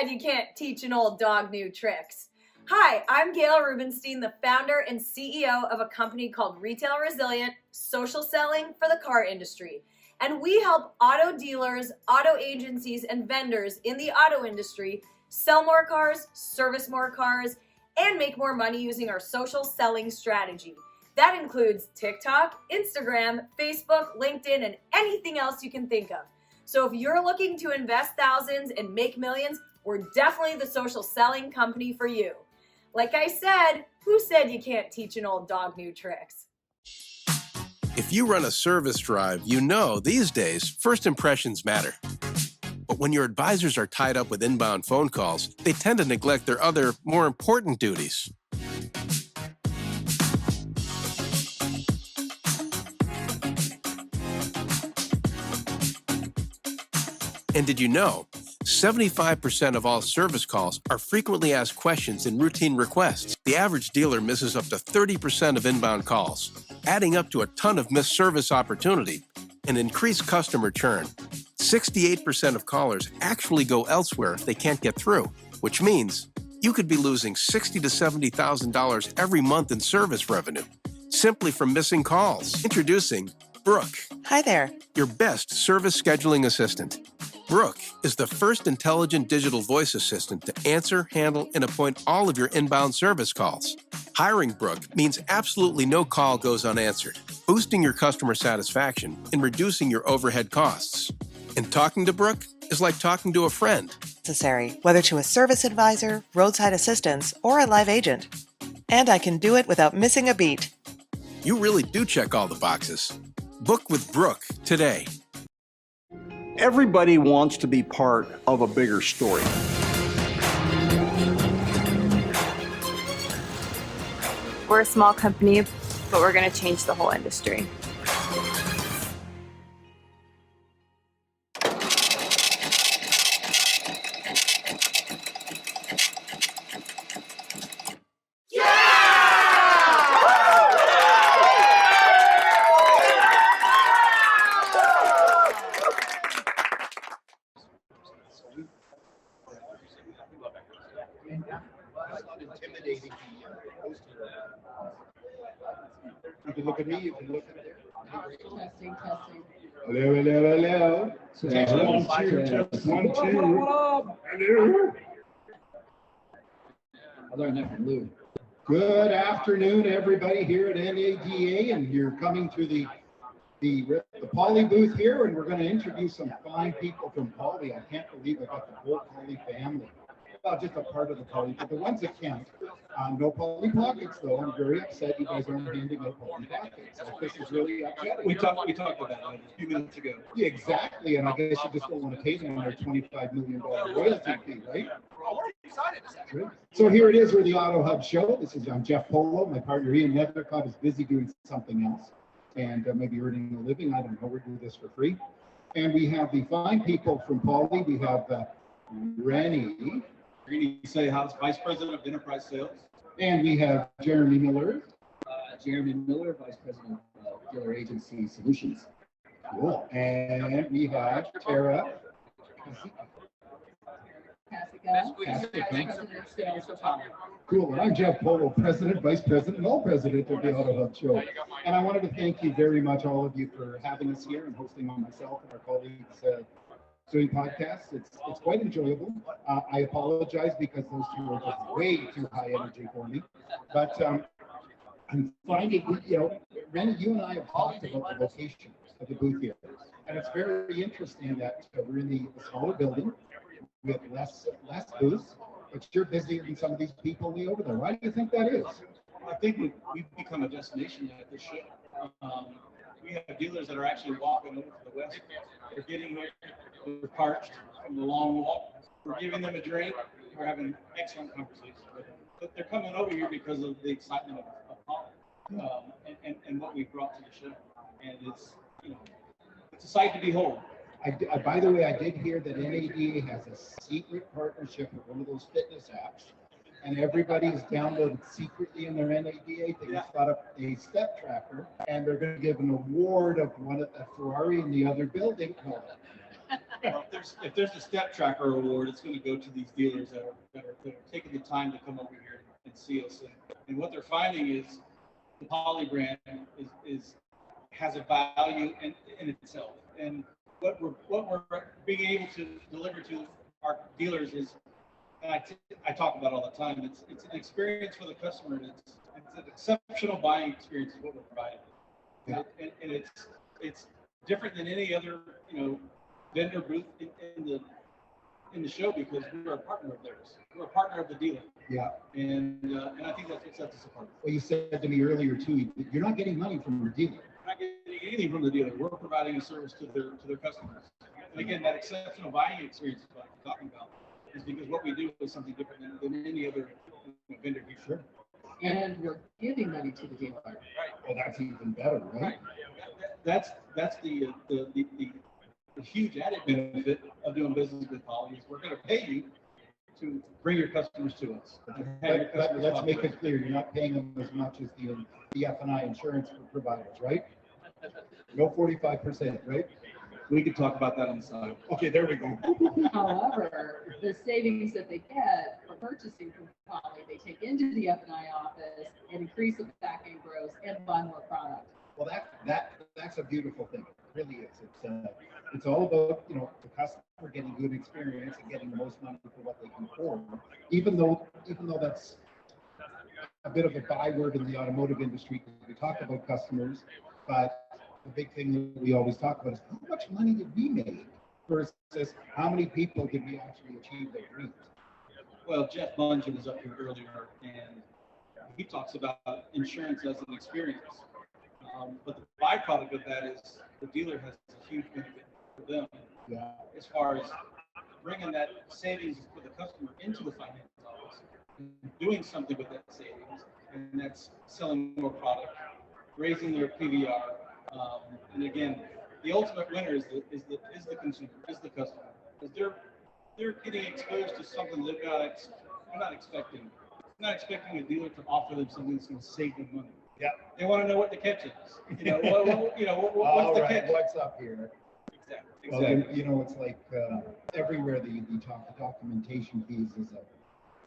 said you can't teach an old dog new tricks? Hi, I'm Gail Rubenstein, the founder and CEO of a company called Retail Resilient, social selling for the car industry. And we help auto dealers, auto agencies, and vendors in the auto industry sell more cars, service more cars, and make more money using our social selling strategy. That includes TikTok, Instagram, Facebook, LinkedIn, and anything else you can think of. So if you're looking to invest thousands and make millions, we're definitely the social selling company for you. Like I said, who said you can't teach an old dog new tricks? If you run a service drive, you know these days first impressions matter. But when your advisors are tied up with inbound phone calls, they tend to neglect their other, more important duties. And did you know 75% of all service calls are frequently asked questions in routine requests? The average dealer misses up to 30% of inbound calls, adding up to a ton of missed service opportunity and increased customer churn. 68% of callers actually go elsewhere if they can't get through, which means you could be losing $60,000 to $70,000 every month in service revenue simply from missing calls. Introducing Brooke. Hi there. Your best service scheduling assistant. Brooke is the first intelligent digital voice assistant to answer, handle, and appoint all of your inbound service calls. Hiring Brooke means absolutely no call goes unanswered, boosting your customer satisfaction and reducing your overhead costs. And talking to Brooke is like talking to a friend. Necessary, whether to a service advisor, roadside assistance, or a live agent. And I can do it without missing a beat. You really do check all the boxes. Book with Brooke today. Everybody wants to be part of a bigger story. We're a small company, but we're going to change the whole industry. You can look at me, you can look at there. Testing. Hello. Test 1, 2, test 1, 2. Hello. I learned that from Lou. Good afternoon, everybody here at NADA, and you're coming to the Poly booth here, and we're going to introduce some fine people from Poly. I can't believe I got the whole Poly family. Well, just a part of the Poly, but the ones that count. No Poly pockets, though. I'm very upset you guys aren't handing out Poly pockets. This is really upsetting. We talked about that a few minutes ago. Yeah, exactly, and I guess you just don't want to pay them their $25 million royalty fee, right? We're excited. So here it is. We're the Auto Hub show. I'm Jeff Polo. My partner Ian Nethercott is busy doing something else, and maybe earning a living. I don't know. We're doing this for free. And we have the fine people from Poly. We have Rennie Sayhouse, Vice President of Enterprise Sales. And we have Jeremy Miller. Jeremy Miller, Vice President of Dealer Agency Solutions. Cool. And we have Tara. Cool. And I'm Jeff Polo, President, Vice President, and all President of the Auto Hub Show. And I wanted to thank you very much, all of you, for having us here and hosting on myself and our colleagues doing podcasts. It's quite enjoyable. I apologize because those two are just way too high energy for me. But I'm finding, Rennie, you and I have talked about the location of the booth here. And it's very interesting that we're in the smaller building with less booths, but you're busier than some of these people way over there. Why do you think that is? I think we've become a destination at this show. We have dealers that are actually walking over to the west. They're getting here. They're parched from the long walk. We're giving them a drink. We're having excellent conversations with them. But they're coming over here because of the excitement of Poly and what we brought to the show. And it's a sight to behold. By the way, I did hear that NADA has a secret partnership with one of those fitness apps, and everybody's downloaded secretly in their NADA. They just got up a step tracker, and they're going to give an award of one at Ferrari in the other building. Well, if there's a step tracker award, it's going to go to these dealers that are taking the time to come over here and see us. And what they're finding is the Poly brand has a value in itself. And what we're being able to deliver to our dealers is, and I talk about all the time, it's an experience for the customer, and it's an exceptional buying experience is what we're providing. Yeah. And it's different than any other, vendor booth in the show, because we're a partner of theirs. We're a partner of the dealer. Yeah. And I think that's what sets us apart. Well, you said to me earlier too, you're not getting money from your dealer. We're not getting anything from the dealer. We're providing a service to their customers. And again, that exceptional buying experience is what I'm talking about, is because what we do is something different than any other vendor do. Sure. And we're giving money to the dealer. Right. Well, that's even better, right? That's the huge added benefit of doing business with Poly, is we're going to pay you to bring your customers to us. Let's make it clear, you're not paying them as much as the F&I insurance providers, right? No 45%, right? We could talk about that on the side. Okay, there we go. However, the savings that they get for purchasing from Poly, they take into the F&I office and increase the back end gross and buy more product. Well, that's a beautiful thing. It really is. It's all about, the customer getting good experience and getting the most money for what they can afford. Even though that's a bit of a byword in the automotive industry, because we talk about customers, but the big thing that we always talk about is how much money did we make versus how many people did we actually achieve their dreams. Well, Jeff Mungen was up here earlier, and he talks about insurance as an experience. But the byproduct of that is the dealer has a huge benefit for them, as far as bringing that savings for the customer into the finance office, and doing something with that savings, and that's selling more product, raising their PVR. And again, the ultimate winner is the consumer, is the customer, because they're getting exposed to something they're not expecting. They're not expecting a dealer to offer them something that's going to save them money. Yeah. They want to know what the catch is. What's the catch? What's up here? Exactly. Well, it's like everywhere the documentation fees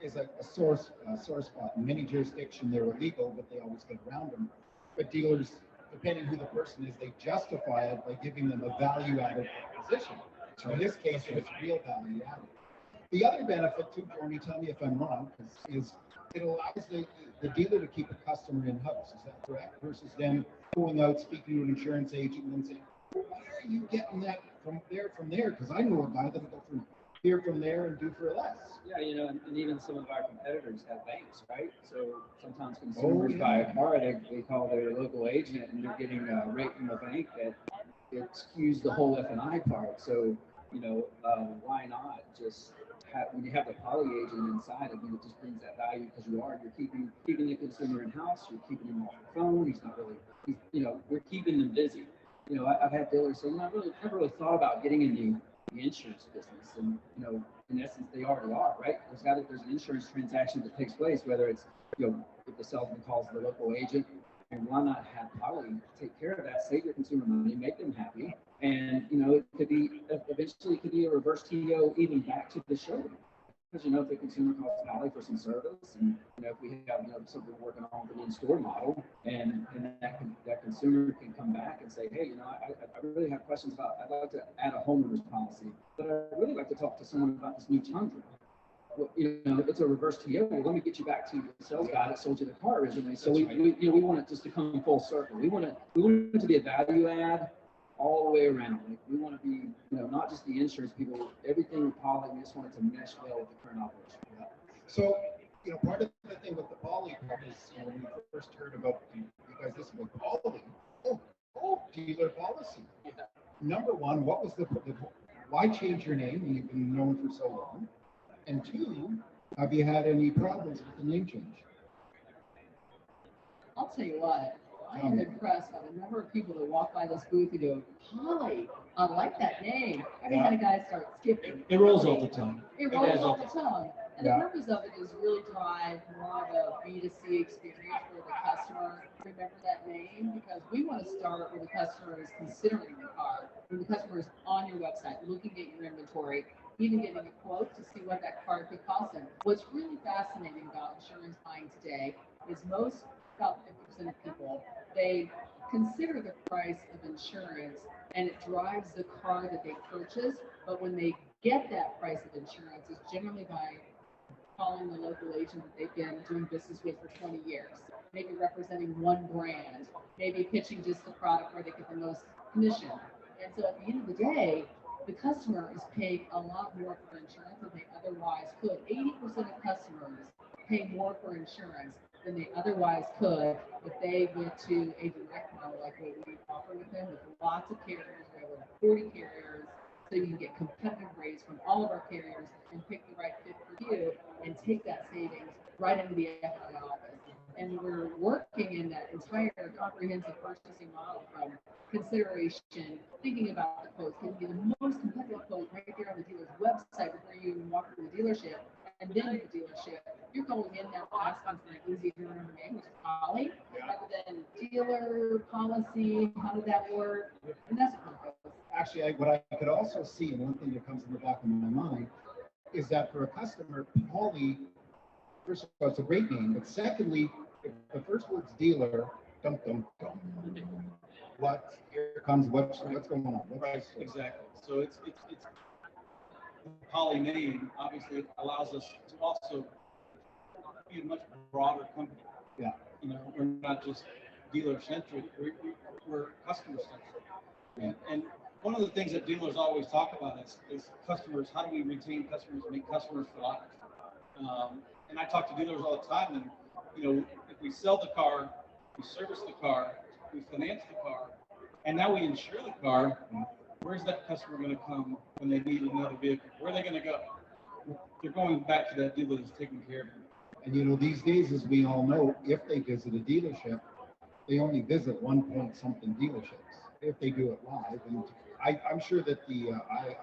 is a sore spot. In many jurisdictions, they're illegal, but they always get around them. But dealers, depending who the person is, they justify it by giving them a value-added proposition. So in this case, it's real value-added. The other benefit too, Jordan, tell me if I'm wrong, is it allows the dealer to keep a customer in-house. Is that correct? Versus them going out, speaking to an insurance agent and then saying, well, why are you getting that from there? Because I know a guy that'll go from there and do for less. Yeah, and even some of our competitors have banks, right? So sometimes consumers buy a car, they call their local agent, and they're getting a rate from the bank that it skews the whole F&I part. So, why not just when you have the Poly agent inside, it just brings that value, because you're keeping the consumer in house, you're keeping him off the phone. We're keeping them busy. I've had dealers say, I never really thought about getting into the insurance business, and in essence, they already are, right? There's an insurance transaction that takes place, whether it's if the salesman calls the local agent, and why not have Poly take care of that, save your consumer money, make them happy, and it could be eventually a reverse TO even back to the showroom. Because if the consumer calls Poly for some service, and if we have something working on for the in-store model, and that consumer can come back and say, hey, I really have questions about, I'd like to add a homeowner's policy, but I'd really like to talk to someone about this new Tundra. Well, it's a reverse TO. Well, let me get you back to the sales guy that sold you the car originally. So we want it just to come full circle. We want it to be a value add all the way around. Like, we want to be, not just the insurance people, everything with Poly. We just want it to mesh well with the current operation. Yeah. So, part of the thing with the Poly is, when we first heard about you guys, this about Poly. Oh, dealer policy. Yeah. Number one, what was why change your name when you've been known for so long? And two, have you had any problems with the name change? I'll tell you what, I am impressed by the number of people that walk by this booth and go, Poly, I like that name. Every had a guy start skipping. It rolls off the tongue. It rolls off the tongue. And the purpose of it is really drive more of a B2C experience for the customer. Remember that name because we want to start when the customer is considering the car, when the customer is on your website, looking at your inventory, even getting a quote to see what that car could cost them. What's really fascinating about insurance buying today is about 50% of people, they consider the price of insurance and it drives the car that they purchase. But when they get that price of insurance, it's generally by calling the local agent that they've been doing business with for 20 years, maybe representing one brand, maybe pitching just the product where they get the most commission. And so at the end of the day, the customer is paying a lot more for insurance than they otherwise could. 80% of customers pay more for insurance than they otherwise could if they went to a direct model like what we offer with them, with lots of carriers. We have over 40 carriers, so you can get competitive rates from all of our carriers and pick the right fit for you and take that savings right into the F&I office. And we're working in that entire comprehensive purchasing model from consideration, thinking about the quotes, giving you the most competitive quote right there on the dealer's website before you even walk through the dealership. And then at the dealership, you're going in now asking for an easy to remember name, which is Polly, rather than dealer policy. How did that work? And that's what Actually, what I could also see, and one thing that comes in the back of my mind, is that for a customer, Polly, first of all, it's a great name, but secondly, if the first word's dealer, dum dum dum. Here comes what's going on? Right, exactly. So it's the Poly name obviously allows us to also be a much broader company. Yeah. You know, we're not just dealer centric, we're customer centric. And one of the things that dealers always talk about is customers. How do we retain customers, make customers for life? And I talk to dealers all the time, and you know, if we sell the car, we service the car, we finance the car, and now we insure the car, where's that customer going to come when they need another vehicle? Where are they going to go? They're going back to that dealer that's taking care of them. And you know, these days, as we all know, if they visit a dealership, they only visit 1 point something dealerships if they do it live. And I'm sure that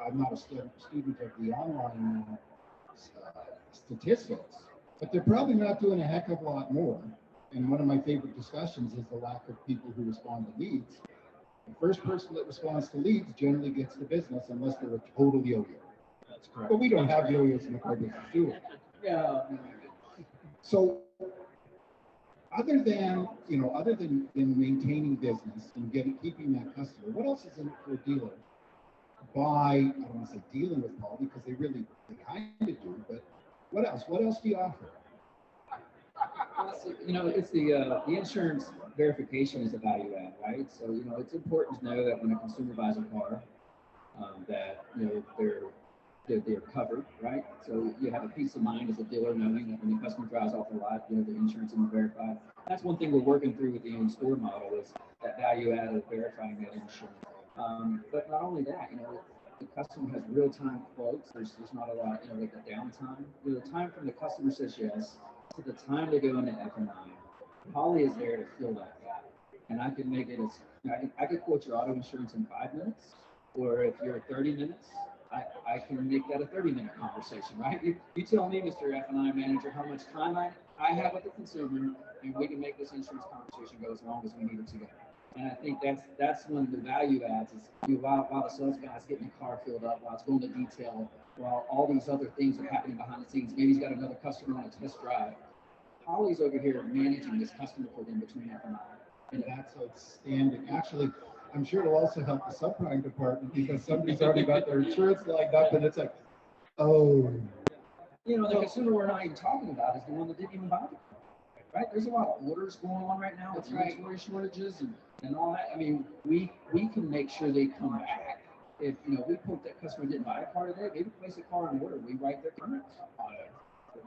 I'm not a student of the online statistics, but they're probably not doing a heck of a lot more. And one of my favorite discussions is the lack of people who respond to leads. The first person that responds to leads generally gets the business unless they're a total yo-yo. That's correct. But we don't have yo-yos in the car business, do we? Yeah. So other than maintaining business and keeping that customer, what else is in it for a dealer? I don't want to say dealing with Paul because they kind of do, but what else? What else do you offer? You know, it's the insurance verification is a value add, right? So, you know, it's important to know that when a consumer buys a car, that, you know, they're covered, right? So you have a peace of mind as a dealer knowing that when the customer drives off the lot, you know, the insurance is verified. That's one thing we're working through with the in-store model is that value add of verifying that insurance. But not only that, you know, the customer has real-time quotes. There's not a lot, you know, like the downtime. You know, the time from the customer says yes to the time they go into F&I. Polly is there to fill that gap. And I can make it I could quote your auto insurance in 5 minutes, or if you're 30 minutes, I can make that a 30-minute conversation, right? You tell me, Mr. F&I manager, how much time I have with the consumer, and we can make this insurance conversation go as long as we need it to go. And I think that's one of the value adds is while the sales guy's getting the car filled up, while it's going to detail, while all these other things are happening behind the scenes, maybe he's got another customer on a test drive. Holly's over here managing this customer for them between F&I. And that's outstanding. Actually, I'm sure it'll also help the subprime department because somebody's already got their insurance lined up and it's like, oh. You know, the consumer we're not even talking about is the one that didn't even buy the car, right? There's a lot of orders going on right now with inventory shortages and all that. I mean, we can make sure they come back. If, you know, we hope that customer didn't buy a car today, maybe place a car on order, we write their current on it.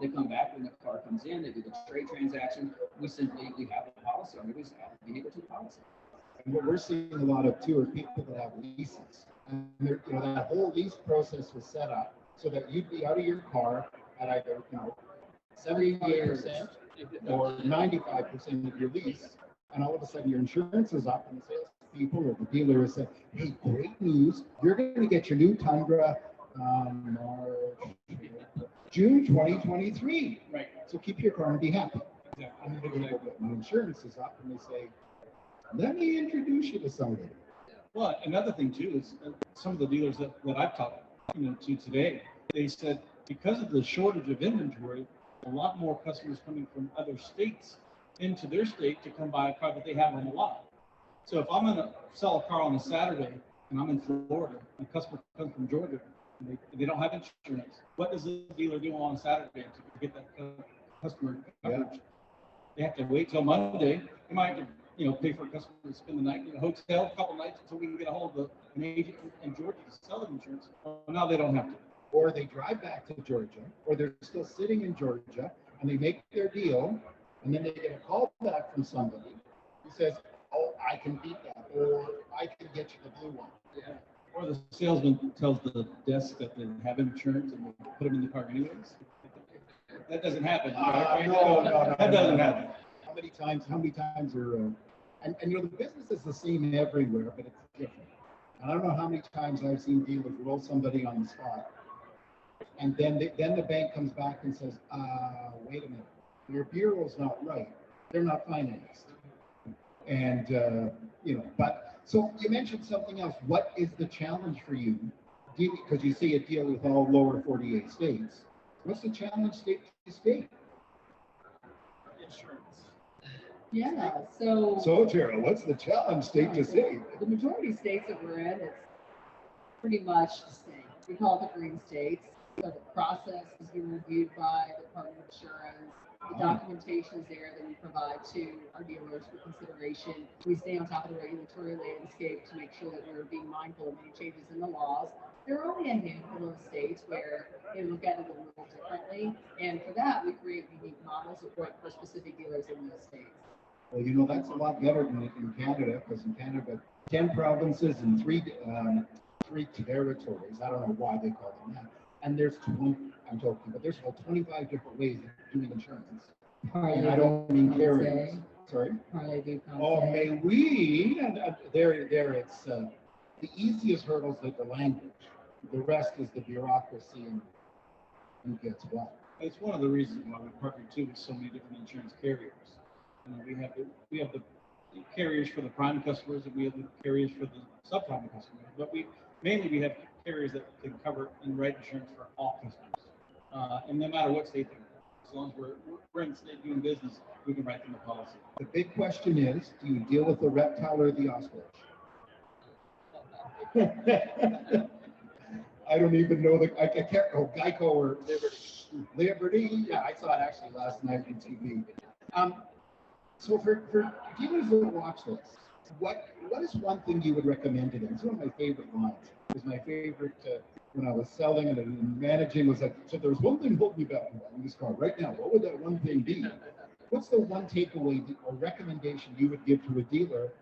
They come back when the car comes in, they do the trade transaction, we have the policy, or we just add the vehicle to the policy. And what we're seeing a lot of too are people that have leases. And you know, that whole lease process was set up so that you'd be out of your car at either, you know, 75% or 95% of your lease. And all of a sudden your insurance is up and the salespeople or the dealer is saying, hey, great news, you're going to get your new Tundra June 2023. Right. So keep your car and be happy. Yeah. And the insurance is up and they say, let me introduce you to somebody. Well, another thing too is some of the dealers that I've talked to today, they said because of the shortage of inventory, a lot more customers coming from other states into their state to come buy a car that they have on the lot. So if I'm going to sell a car on a Saturday and I'm in Florida, and a customer comes from Georgia and they don't have insurance, what does the dealer do on Saturday to get that customer coverage? Yeah. They have to wait till Monday. They might have to, pay for a customer to spend the night in a hotel, a couple nights until we can get a hold of an agent in Georgia to sell them insurance. Well, now they don't have to. Or they drive back to Georgia, or they're still sitting in Georgia, and they make their deal, and then they get a call back from somebody who says, oh, I can beat that, or I can get you the blue one. Yeah. Or the salesman tells the desk that they have insurance and they put them in the car anyways. That doesn't happen. Right? No, that doesn't happen. How many times are, and the business is the same everywhere, but it's different. And I don't know how many times I've seen dealers roll somebody on the spot. And then the bank comes back and says, wait a minute, your bureau's not right. They're not financed. And, but so you mentioned something else. What is the challenge for you? Because you say a deal with all lower 48 states. What's the challenge state to state? Insurance. Yeah, so Gerald, what's the challenge state to state? the majority of states that we're in, it's pretty much the same. We call it the green states. So the process is being reviewed by the Department of Insurance. The documentation is there that we provide to our dealers for consideration. We stay on top of the regulatory landscape to make sure that we're being mindful of any changes in the laws. There are only a handful of states where they look at it a little differently. And for that, we create unique models that work for specific dealers in those states. Well, that's a lot better than in Canada, because in Canada, 10 provinces and three territories. I don't know why they call them that. And there's 20, I'm joking, but there's about 25 different ways of doing insurance. And I don't mean carriers. Sorry? Oh, may we? And there it's the easiest hurdle is the language. The rest is the bureaucracy and who gets what. It's one of the reasons why we partner too with so many different insurance carriers. We have the carriers for the prime customers, and we have the carriers for the subprime customers. But we have carriers that can cover and write insurance for all customers, and no matter what state they're in. As long as we're in the state doing business, we can write them a policy. The big question is, do you deal with the reptile or the ostrich? I don't even know I can't. Oh, Geico or Liberty. Yeah, I saw it actually last night on TV. So for dealers that watch this, what is one thing you would recommend to them? It's one of my favorite lines. It was my favorite when I was selling and managing. Was like, so there's one thing holding you back from buying this car right now. What would that one thing be? What's the one takeaway or recommendation you would give to a dealer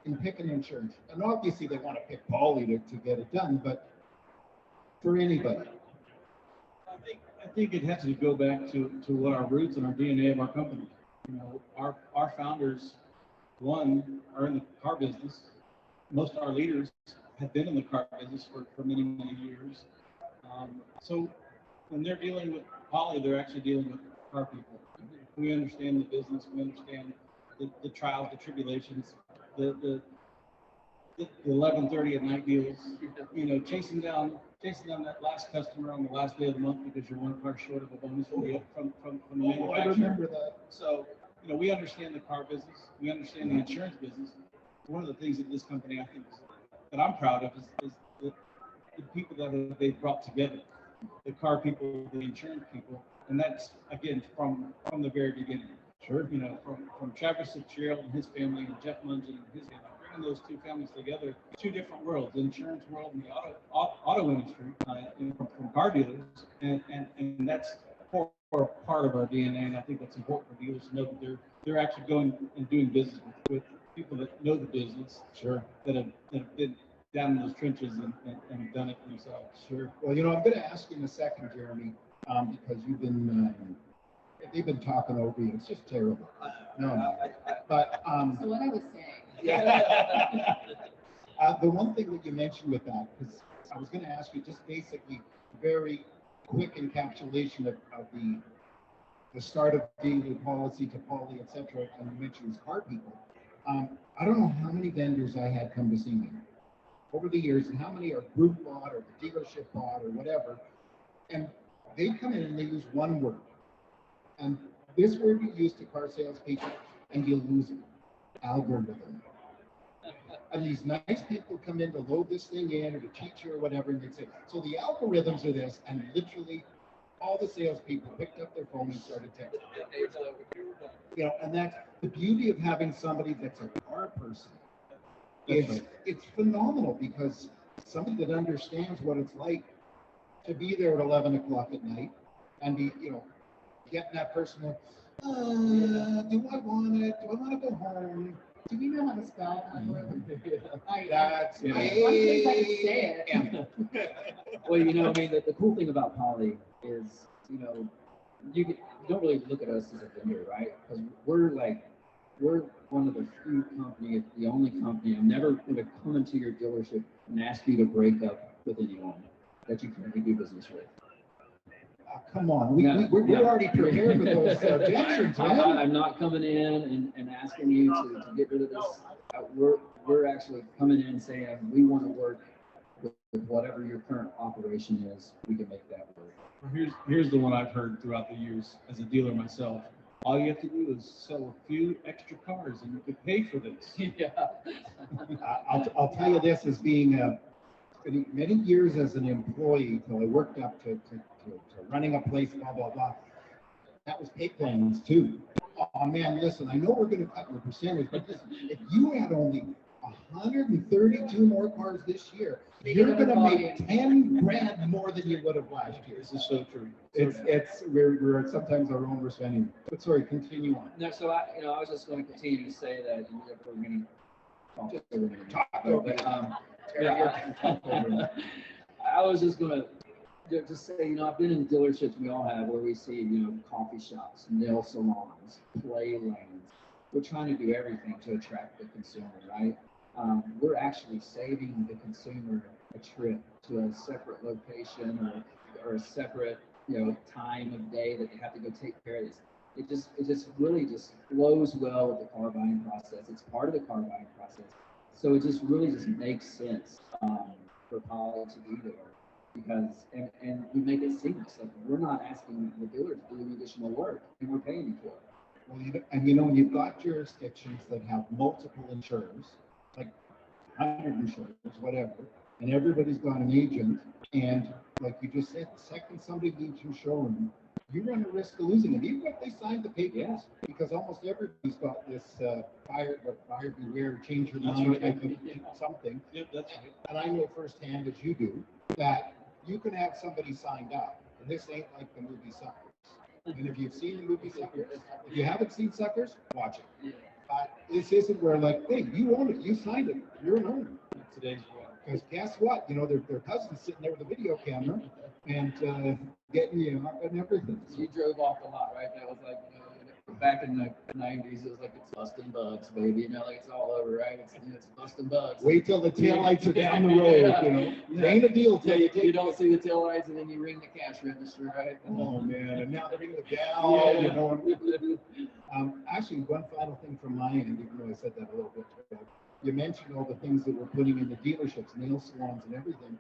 in picking insurance? And obviously they want to pick Pauly to get it done, but for anybody. I think it has to go back to what our roots and our DNA of our company. Our founders, one, are in the car business. Most of our leaders have been in the car business for many, many years. So when they're dealing with Pauly, they're actually dealing with car people. We understand the business. We understand the trials, the tribulations, the 11:30 at night deals. Chasing down that last customer on the last day of the month because you're one car short of a bonus from the manufacturer. I remember that. So we understand the car business. We understand the insurance business. One of the things that this company, I think, that I'm proud of is the people that they've brought together, the car people, the insurance people, and that's again from the very beginning. Sure. From Travis Fitzgerald and his family and Jeff Mungen and his family, bringing those two families together, two different worlds, the insurance world and the auto industry, from car dealers, and that's for part of our DNA, and I think that's important for dealers to know that they're actually going and doing business with people that know the business, sure, that have been down in those trenches and done it themselves. Sure. Well, I'm going to ask you in a second, Jeremy, because they've been talking over you. It's just terrible. No. But so what I was saying. Yeah. The one thing that you mentioned with that, because I was going to ask you just basically very quick encapsulation of the start of dealer policy to poly, et cetera, and you mentioned these car people. I don't know how many vendors I had come to see me over the years, and how many are group bought or the dealership bought or whatever. And they come in and they use one word. And this word we use to car salespeople, and you lose it. Algorithm. And these nice people come in to load this thing in or to teach you or whatever, and they say, so the algorithms are this, and literally all the salespeople picked up their phone and started texting. You know, and that's the beauty of having somebody that's a car person. It's phenomenal, because somebody that understands what it's like to be there at 11 o'clock at night and be, you know, getting that person, do I want it? Do I want to go home? Do we know how to spell algorithm? That's I say it. Well, you know, I mean, the cool thing about Poly is, you know, you don't really look at us as a vendor, right? Because we're one of the few companies, the only company, I'm never going to come into your dealership and ask you to break up with anyone that you currently do business with. Come on, we're already prepared with those objections, man. I'm not coming in and asking you to get rid of this. We're actually coming in saying we want to work with whatever your current operation is. We can make that work. Here's the one I've heard throughout the years as a dealer myself. All you have to do is sell a few extra cars and you can pay for this. Yeah. I'll tell you this, as being many years as an employee till I worked up to running a place, blah, blah, blah. That was pay plans too. Oh man, listen, I know we're going to cut your percentage, but listen, if you had only 132 more cars this year, you're going to make 10 grand more than you would have last year. This is so true. We're sometimes our own worst enemy. But sorry, continue on. No, so I was just going to continue to say that we're going to talk over. I was just going to just say, I've been in dealerships we all have where we see, coffee shops, nail salons, play lanes. We're trying to do everything to attract the consumer, right? We're actually saving the consumer a trip to a separate location or a separate, time of day that they have to go take care of this. It just really just flows well with the car buying process. It's part of the car buying process. So it just really just makes sense for Poly to be there, because and we make it seamless. Like, we're not asking the dealer to do any additional work, and we're paying you for it. Well, when you've got jurisdictions that have multiple insurers, like 100 insurers, whatever, and everybody's got an agent, and like you just said, the second somebody leaves your showroom, you run a risk of losing it, even if they signed the papers, because almost everybody's got this buyer beware, change your mind type of something. Yep, that's right. And I know firsthand, as you do, that you can have somebody signed up, and this ain't like the movie Suckers. And if you've seen the movie Suckers, if you haven't seen Suckers, watch it. This isn't where like, hey, you own it, you signed it, you're an owner. Today's world. Because guess what? Their cousin's sitting there with a video camera and getting you up and everything. So you drove off a lot, right? That was like, back in the 90s, it was like, it's busting bugs, baby. Like it's all over, right? It's busting bugs. Wait till the taillights are down the road, It ain't a deal till you don't see the taillights, and then you ring the cash register, right? Oh man, and now they're ringing the bell, Actually, one final thing from my end, even though I said that a little bit, you mentioned all the things that we're putting in the dealerships, nail salons and everything.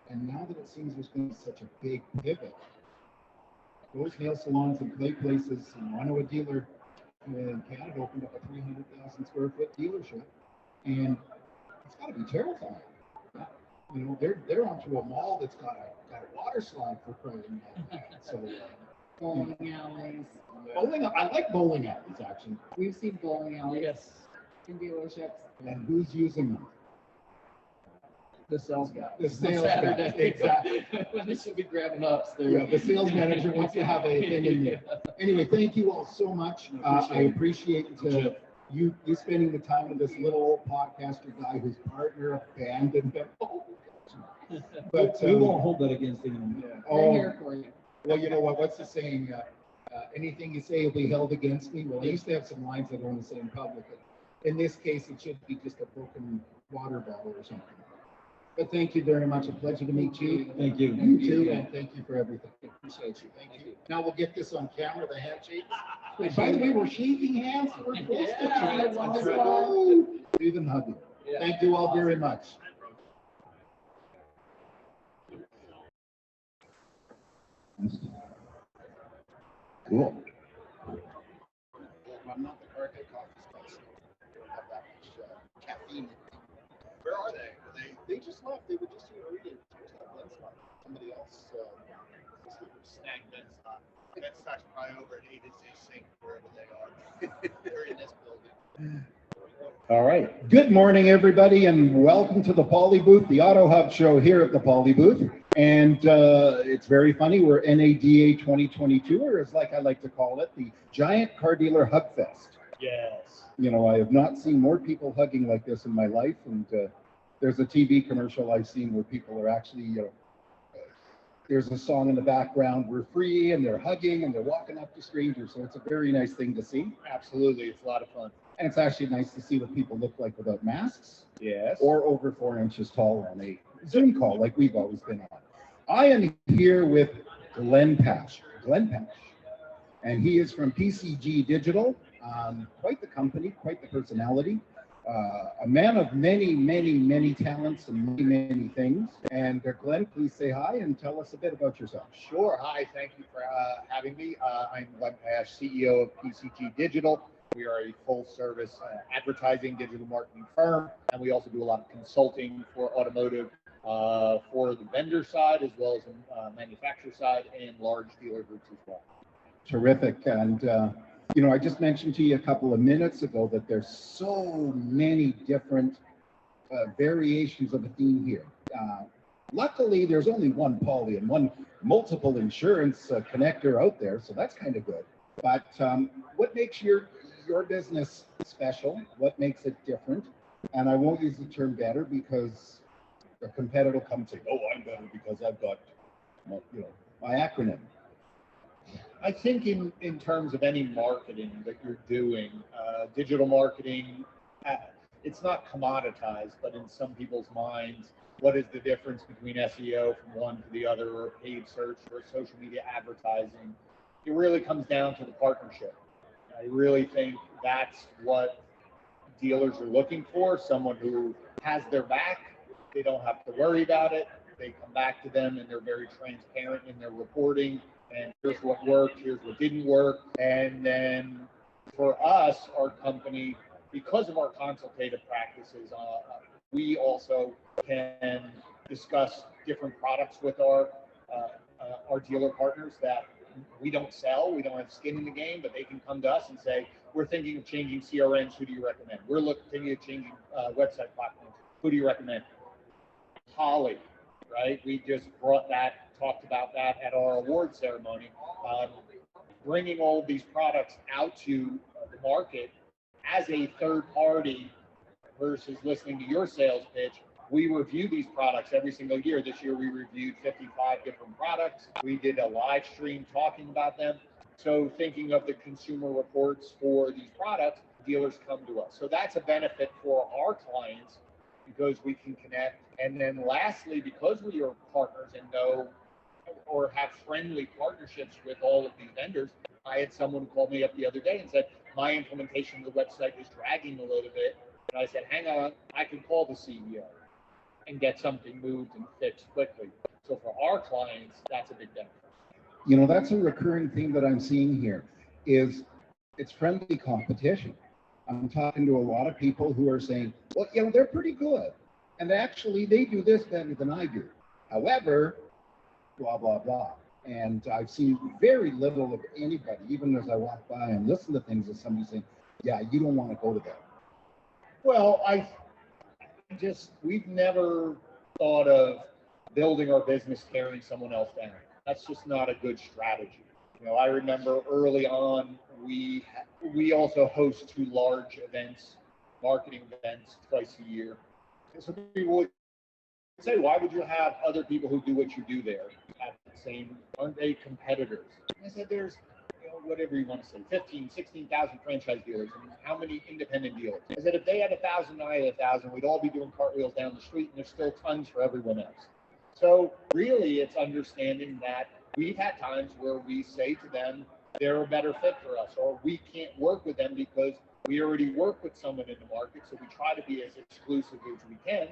And now that it seems there's going to be such a big pivot, those nail salons and play places, I know a dealer in Canada opened up a 300,000 square foot dealership, and it's got to be terrifying. They're onto a mall that's got a water slide for crying out loud. So Bowling alleys. I like bowling alleys, actually. We've seen bowling alleys Yes. in dealerships. And who's using them? The sales guy. The sales guy, exactly. When they should be grabbing ups there. Yeah, the sales manager wants to have a thing in there. Anyway, thank you all so much. I appreciate you spending the time with this little old podcaster guy whose partner abandoned him. But we won't hold that against anyone. We're here for you. Well, you know what? What's the saying? Anything you say will be held against me. Well, I used to have some lines I don't want to say in public. In this case, it should be just a broken water bottle or something. But thank you very much. A pleasure to meet you. Thank you. You too, and thank you for everything. Appreciate you. Thank you. Now we'll get this on camera, the handshakes. And by the way, we're shaking hands. We're close to each other. That's right. Woo! Even hugging. Yeah. Thank you all very much. Cool. I'm not the carpet coffee spice. I don't have that much caffeine. Where are they? They just left. They were just here reading. Somebody else snagged Ben's stock. Ben's stock's probably over at A-to-Z Sync, wherever they are. They're in this building. All right. Good morning, everybody, and welcome to the Poly Booth, the Auto Hub show here at the Poly Booth. And it's very funny. We're NADA 2022, or as like I like to call it, the Giant Car Dealer Hug Fest. Yes. You know, I have not seen more people hugging like this in my life. And there's a TV commercial I've seen where people are actually, there's a song in the background, we're free, and they're hugging and they're walking up to strangers. So it's a very nice thing to see. Absolutely. It's a lot of fun. And it's actually nice to see what people look like without masks. Yes. Or over 4 inches tall on a Zoom call like we've always been on. I am here with Glenn Pash. And he is from PCG Digital. Quite the company, quite the personality. A man of many talents and many things. And Glenn, please say hi and tell us a bit about yourself. Sure. Hi. Thank you for having me. I'm Glenn Pash, CEO of PCG Digital. We are a full-service advertising digital marketing firm, and we also do a lot of consulting for automotive for the vendor side as well as the manufacturer side and large dealer groups as well. Terrific. And you know, I just mentioned to you a couple of minutes ago that there's so many different variations of a theme here. Luckily, there's only one Poly and one multiple insurance connector out there, so that's kind of good. But what makes your business special? What makes it different? And I won't use the term better because a competitor comes and say, "Oh, I'm better because I've got, my acronym." I think in terms of any marketing that you're doing, digital marketing, it's not commoditized, but in some people's minds, what is the difference between SEO from one to the other, or paid search or social media advertising? It really comes down to the partnership. I really think that's what dealers are looking for, someone who has their back. They don't have to worry about it. They come back to them and they're very transparent in their reporting. And here's what worked, here's what didn't work. And then for us, our company, because of our consultative practices, we also can discuss different products with our dealer partners that we don't sell, we don't have skin in the game, but they can come to us and say, we're thinking of changing CRMs, who do you recommend? We're thinking of changing website platforms, who do you recommend? Poly, right? We just talked about that at our award ceremony. Bringing all of these products out to the market as a third party versus listening to your sales pitch. We review these products every single year. This year we reviewed 55 different products. We did a live stream talking about them. So thinking of the consumer reports for these products, dealers come to us. So that's a benefit for our clients because we can connect. And then lastly, because we are partners and know or have friendly partnerships with all of these vendors, I had someone call me up the other day and said, my implementation of the website is dragging a little bit. And I said, hang on, I can call the CEO and get something moved and fixed quickly. So for our clients, that's a big benefit. You know, that's a recurring theme that I'm seeing here is it's friendly competition. I'm talking to a lot of people who are saying, well, you know, they're pretty good. And actually they do this better than I do. However, blah, blah, blah. And I've seen very little of anybody, even as I walk by and listen to things of somebody saying, yeah, you don't want to go to that. Well, we've never thought of building our business tearing someone else down. That's just not a good strategy. You know, I remember early on, we also host 2 large events, marketing events twice a year. And so people would say, why would you have other people who do what you do there at the same, aren't they competitors? And I said, there's whatever you want to say, 15, 16,000 franchise dealers, and how many independent dealers? I said, if they had 1,000, I had 1,000, we'd all be doing cartwheels down the street, and there's still tons for everyone else. So really, it's understanding that we've had times where we say to them, they're a better fit for us, or we can't work with them because we already work with someone in the market, so we try to be as exclusive as we can.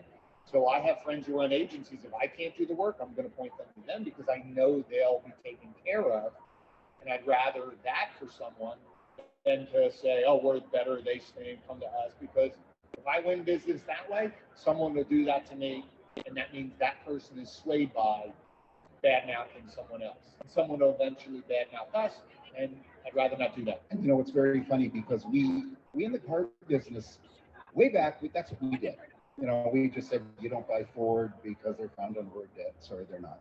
So I have friends who run agencies. If I can't do the work, I'm going to point them to them because I know they'll be taken care of. And I'd rather that for someone than to say, oh, we're better, they stay and come to us. Because if I win business that way, someone will do that to me. And that means that person is swayed by bad-mouthing someone else. And someone will eventually bad-mouth us. And I'd rather not do that. And it's very funny because we in the car business, way back, that's what we did. We just said, you don't buy Ford because they're found on road debt. Sorry, they're not.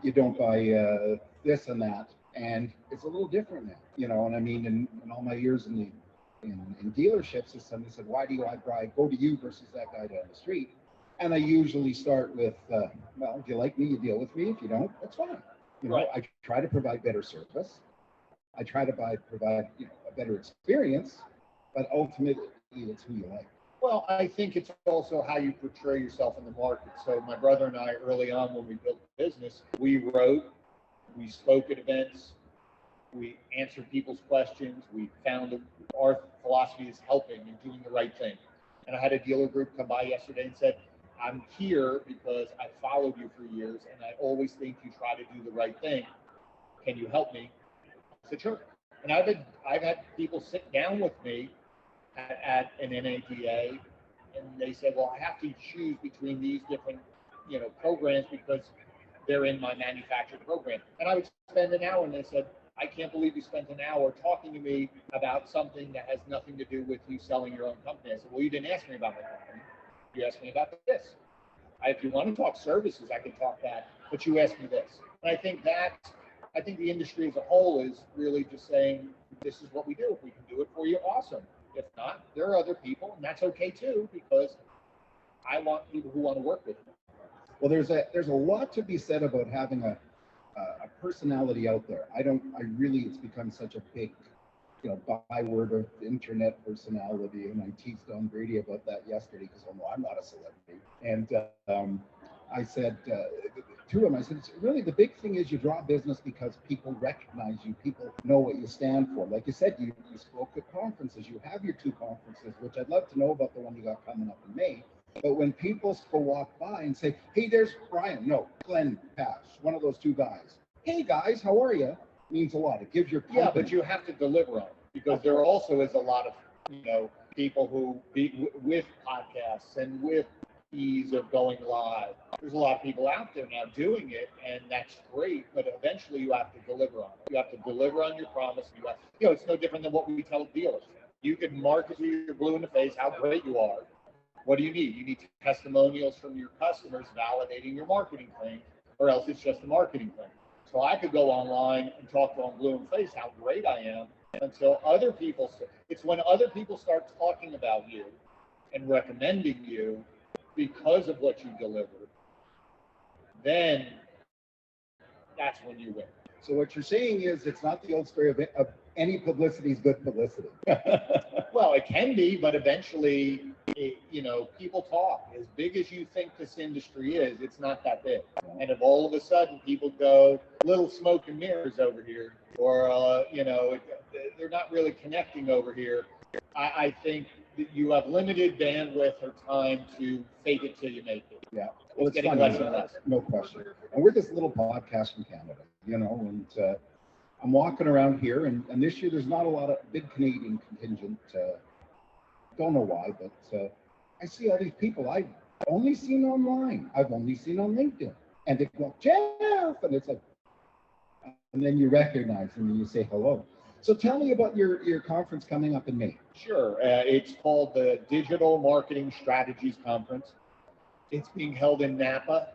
You don't buy this and that. And it's a little different now, and I mean, in all my years in dealerships, somebody said, why do I go to you versus that guy down the street? And I usually start with, well, if you like me, you deal with me. If you don't, that's fine. Right. I try to provide better service. I try to provide a better experience, but ultimately it's who you like. Well, I think it's also how you portray yourself in the market. So my brother and I, early on when we built the business, we wrote, we spoke at events, we answered people's questions. We found our philosophy is helping and doing the right thing. And I had a dealer group come by yesterday and said, I'm here because I followed you for years and I always think you try to do the right thing. Can you help me? I said, sure. And I've had people sit down with me at an NADA, and they said, well, I have to choose between these different, programs because they're in my manufactured program. And I would spend an hour, and they said, I can't believe you spent an hour talking to me about something that has nothing to do with you selling your own company. I said, well, you didn't ask me about my company. You asked me about this. If you want to talk services, I can talk that, but you asked me this. And I think the industry as a whole is really just saying, this is what we do. If we can do it for you, awesome. If not, there are other people, and that's okay too, because I want people who want to work with me. Well, there's a lot to be said about having a personality out there. It's become such a big, byword of internet personality, and I teased Don Brady about that yesterday because I'm not a celebrity. And I said to him, I said, really the big thing is you draw business because people recognize you, people know what you stand for. Like you said, you spoke at conferences, you have your 2 conferences, which I'd love to know about the one you got coming up in May. But when people go walk by and say, hey, there's Glenn Pash, one of those 2 guys. Hey guys, how are you? Means a lot. It gives your company. Yeah, but you have to deliver on it because there also is a lot of, people who with podcasts and with ease of going live. There's a lot of people out there now doing it, and that's great, but eventually you have to deliver on it. You have to deliver on your promise. It's no different than what we tell dealers. You can market to your blue in the face how great you are. What do you need? You need testimonials from your customers validating your marketing thing, or else it's just a marketing thing. So I could go online and talk to them blue in the face how great I am until it's when other people start talking about you and recommending you because of what you deliver, then that's when you win. So what you're saying is it's not the old story of any publicity is good publicity. Well, it can be, but eventually, people talk. As big as you think this industry is, it's not that big. And if all of a sudden people go, little smoke and mirrors over here, or, they're not really connecting over here, I think that you have limited bandwidth or time to fake it till you make it. Yeah. Well, it's getting funny, less and less. No question. And we're this little podcast from Canada, and I'm walking around here, and this year there's not a lot of big Canadian contingent. Don't know why, but I see all these people I've only seen online. I've only seen on LinkedIn. And they go, Jeff! And it's like, and then you recognize them and you say hello. So tell me about your conference coming up in May. Sure. It's called the Digital Marketing Strategies Conference. It's being held in Napa,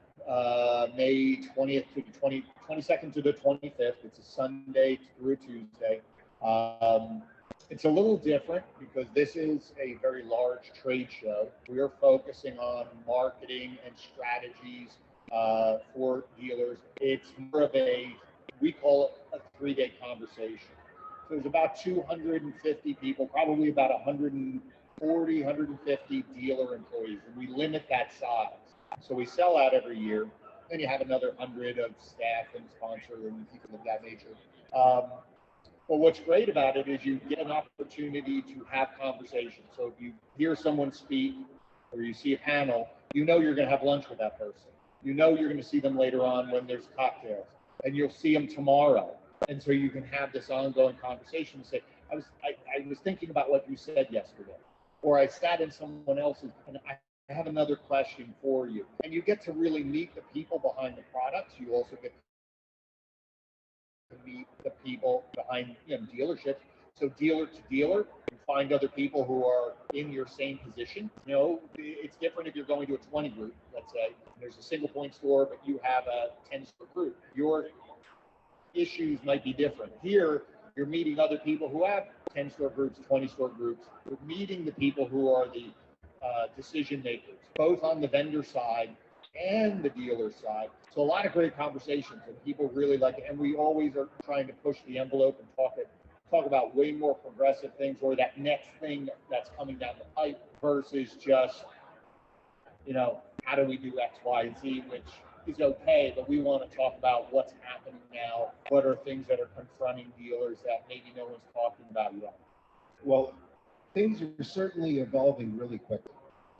May 20th to the 22nd to the 25th. It's a Sunday through Tuesday. It's a little different because this is a very large trade show. We are focusing on marketing and strategies for dealers. It's more of we call it a 3-day conversation. So there's about 250 people, probably about 140, 150 dealer employees, and we limit that size. So we sell out every year. Then you have another 100 of staff and sponsor and people of that nature. But what's great about it is you get an opportunity to have conversations. So if you hear someone speak or you see a panel, you know you're going to have lunch with that person. You know you're going to see them later on when there's cocktails, and you'll see them tomorrow. And so you can have this ongoing conversation and say, I was thinking about what you said yesterday, or I sat in someone else's, and I have another question for you. And you get to really meet the people behind the products. You also get to meet the people behind dealerships. So dealer to dealer, you find other people who are in your same position. It's different if you're going to a 20 group, let's say. There's a single point store, but you have a 10 store group. Your issues might be different. Here, you're meeting other people who have 10 store groups, 20 store groups. You're meeting the people who are the decision makers, both on the vendor side and the dealer side. So a lot of great conversations, and people really like it. And we always are trying to push the envelope and talk about way more progressive things, or that next thing that's coming down the pipe, versus just, how do we do X, Y, and Z, which is okay, but we want to talk about what's happening now. What are things that are confronting dealers that maybe no one's talking about yet? Well, things are certainly evolving really quickly.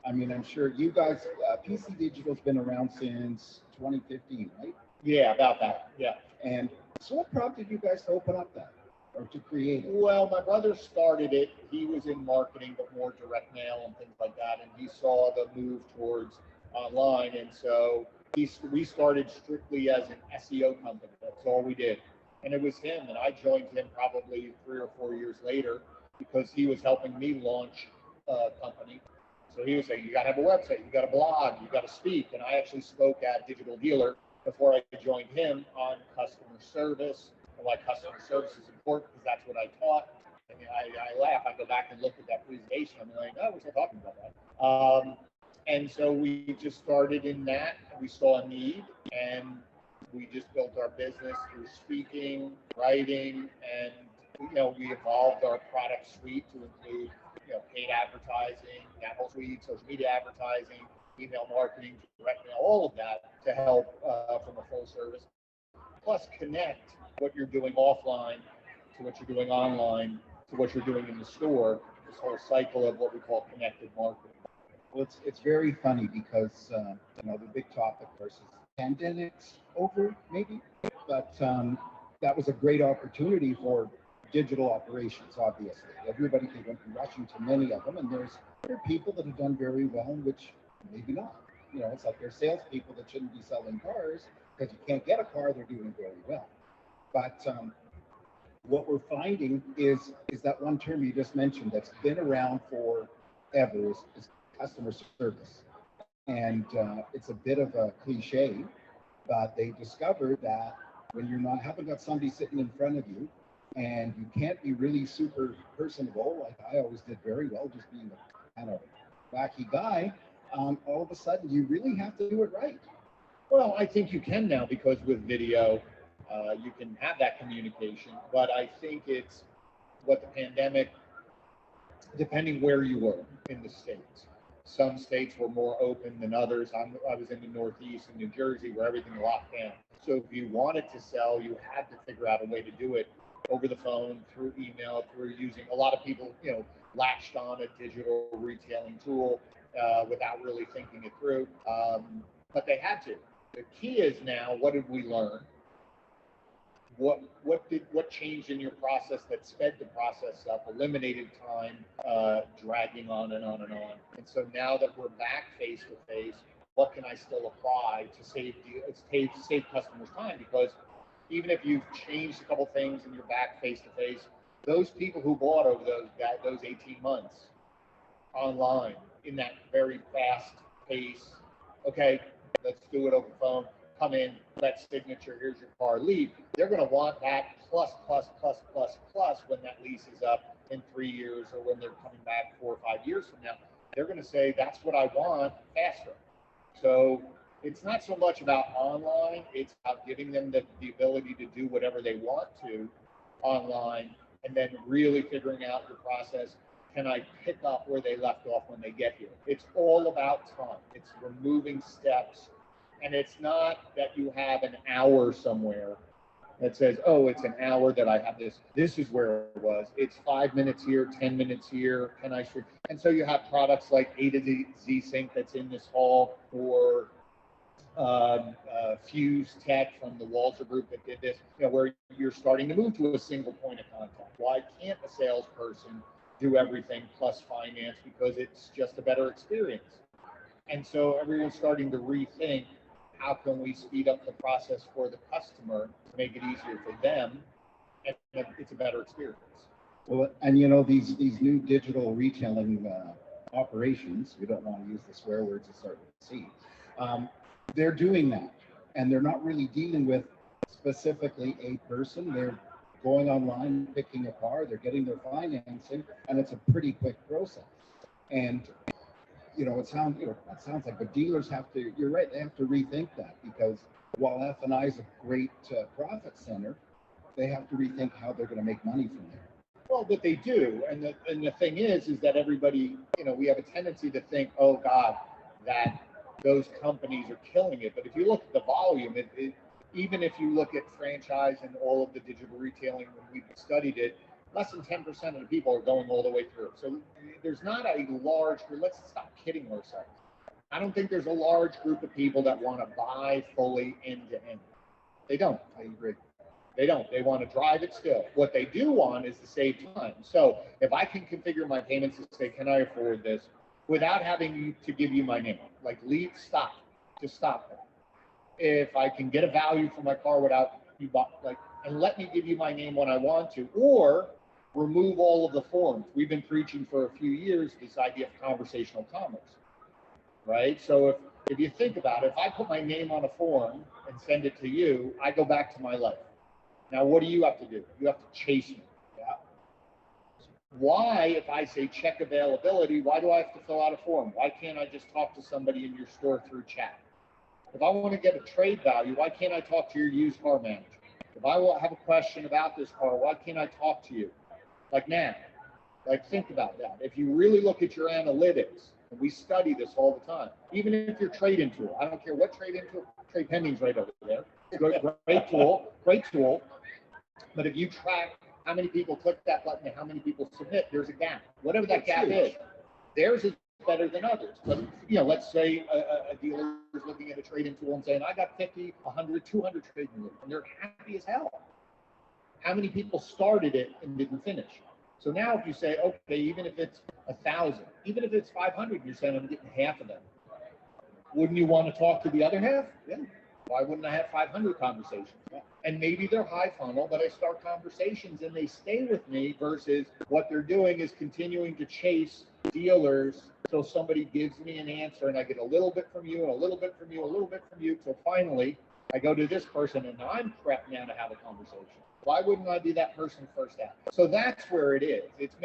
I mean, I'm sure you guys, PC Digital's been around since 2015, right? Yeah, about that. Yeah. And so what prompted you guys to open up that, or to create it? Well, my brother started it. He was in marketing, but more direct mail and things like that. And he saw the move towards online. And so we started strictly as an SEO company. That's all we did. And it was him. And I joined him probably 3 or 4 years later, because he was helping me launch a company. So he was saying, you got to have a website, you got to blog, you got to speak. And I actually spoke at Digital Dealer before I joined him on customer service, and why customer service is important, because that's what I taught. I mean, I laugh. I go back and look at that presentation. I'm like, oh, we're still talking about that. And so we just started in that. We saw a need, and we just built our business through speaking, writing, and we evolved our product suite to include paid advertising, that whole suite, social media advertising, email marketing, direct mail, all of that to help from a full service. Plus connect what you're doing offline to what you're doing online to what you're doing in the store. This whole cycle of what we call connected marketing. Well, it's very funny because the big topic versus pandemics over maybe, but that was a great opportunity for digital operations. Obviously, everybody they won't be rushing to many of them, and there are people that have done very well, which maybe not. It's like there's salespeople that shouldn't be selling cars because you can't get a car. They're doing very well, but what we're finding is that one term you just mentioned that's been around forever is customer service. And it's a bit of a cliche, but they discovered that when you're haven't got somebody sitting in front of you, and you can't be really super personable, like I always did very well, just being a kind of wacky guy, all of a sudden you really have to do it right. Well, I think you can now, because with video, you can have that communication. But I think it's what the pandemic, depending where you were in the States. Some states were more open than others. I was in the Northeast in New Jersey, where everything locked down. So if you wanted to sell, you had to figure out a way to do it over the phone, through email, through using, a lot of people, latched on a digital retailing tool without really thinking it through. But they had to. The key is now, what did we learn? What changed in your process that sped the process up, eliminated time, dragging on and on and on. And so now that we're back face to face, what can I still apply to save customers time? Because even if you've changed a couple things and you're back face to face, those people who bought over those 18 months online in that very fast pace, okay, let's do it over the phone. Come in, that signature, here's your car, leave. They're going to want that plus when that lease is up in 3 years, or when they're coming back 4 or 5 years from now. They're going to say, that's what I want, faster. So it's not so much about online, it's about giving them the ability to do whatever they want to online, and then really figuring out your process. Can I pick up where they left off when they get here? It's all about time. It's removing steps. And it's not that you have an hour somewhere that says, oh, it's an hour that I have this. This is where it was. It's 5 minutes here, 10 minutes here. Can I switch? And so you have products like A to Z Sync that's in this hall, or Fuse Tech from the Walter Group that did this, where you're starting to move to a single point of contact. Why can't a salesperson do everything plus finance? Because it's just a better experience. And so everyone's starting to rethink, how can we speed up the process for the customer to make it easier for them, and it's a better experience. Well, and these new digital retailing operations, we don't want to use the swear words to start with C, they're doing that, and they're not really dealing with specifically a person. They're going online, picking a car, they're getting their financing, and it's a pretty quick process. And it sounds like the dealers have to, you're right, they have to rethink that, because while F&I is a great profit center, they have to rethink how they're going to make money from there. Well, but they do. And the thing is that everybody, we have a tendency to think, oh God, that those companies are killing it. But if you look at the volume, even if you look at franchise and all of the digital retailing, when we've studied it, less than 10% of the people are going all the way through. So there's not a large group. Let's stop kidding ourselves. I don't think there's a large group of people that want to buy fully end to end. They don't. I agree. They don't. They want to drive it still. What they do want is to save time. So if I can configure my payments to say, can I afford this, without having to give you my name, like leave, stop, just stop that. If I can get a value for my car without you and let me give you my name when I want to, or remove all of the forms. We've been preaching for a few years this idea of conversational commerce, right? So if you think about it, if I put my name on a form and send it to you, I go back to my life. Now, what do you have to do? You have to chase me. Yeah. Why, if I say check availability, why do I have to fill out a form? Why can't I just talk to somebody in your store through chat? If I want to get a trade value, why can't I talk to your used car manager? If I have a question about this car, why can't I talk to you? Like now, think about that. If you really look at your analytics, and we study this all the time, even if you're trade-in tool, I don't care what trade-in tool, trade pending's right over there. Great tool. But if you track how many people click that button and how many people submit, there's a gap. Whatever that gap is, theirs is better than others. But let's say a dealer is looking at a trade-in tool and saying, I got 50, 100, 200 trade-in tool, and they're happy as hell. How many people started it and didn't finish? So now if you say, okay, even if it's 1,000, even if it's 500, you're saying I'm getting half of them. Wouldn't you want to talk to the other half? Yeah. Why wouldn't I have 500 conversations? Yeah. And maybe they're high funnel, but I start conversations and they stay with me, versus what they're doing is continuing to chase dealers till somebody gives me an answer and I get a little bit from you and a little bit from you, a little bit from you, till finally I go to this person and now I'm prepped now to have a conversation. Why wouldn't I be that person first out? So that's where it is. It's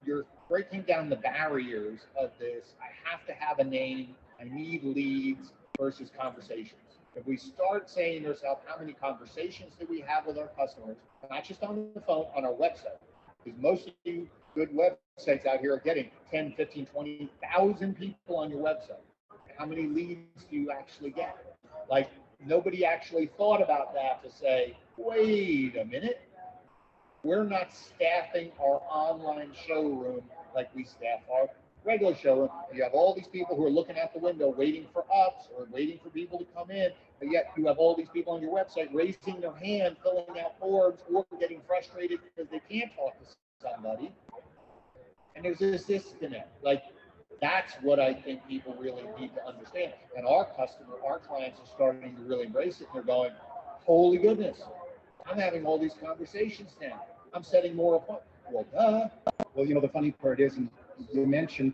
you're breaking down the barriers of this. I have to have a name. I need leads versus conversations. If we start saying to ourselves, how many conversations do we have with our customers, not just on the phone, on our website? Because most of you good websites out here are getting 10, 15, 20,000 people on your website. How many leads do you actually get? Nobody actually thought about that to say, wait a minute, we're not staffing our online showroom like we staff our regular showroom. You have all these people who are looking out the window waiting for ups or waiting for people to come in, but yet you have all these people on your website raising their hand, filling out forms, or getting frustrated because they can't talk to somebody. And there's this disconnect. That's what I think people really need to understand. And our clients are starting to really embrace it. And they're going, holy goodness, I'm having all these conversations now. I'm setting more appointments. Well, duh. Well, the funny part is, you mentioned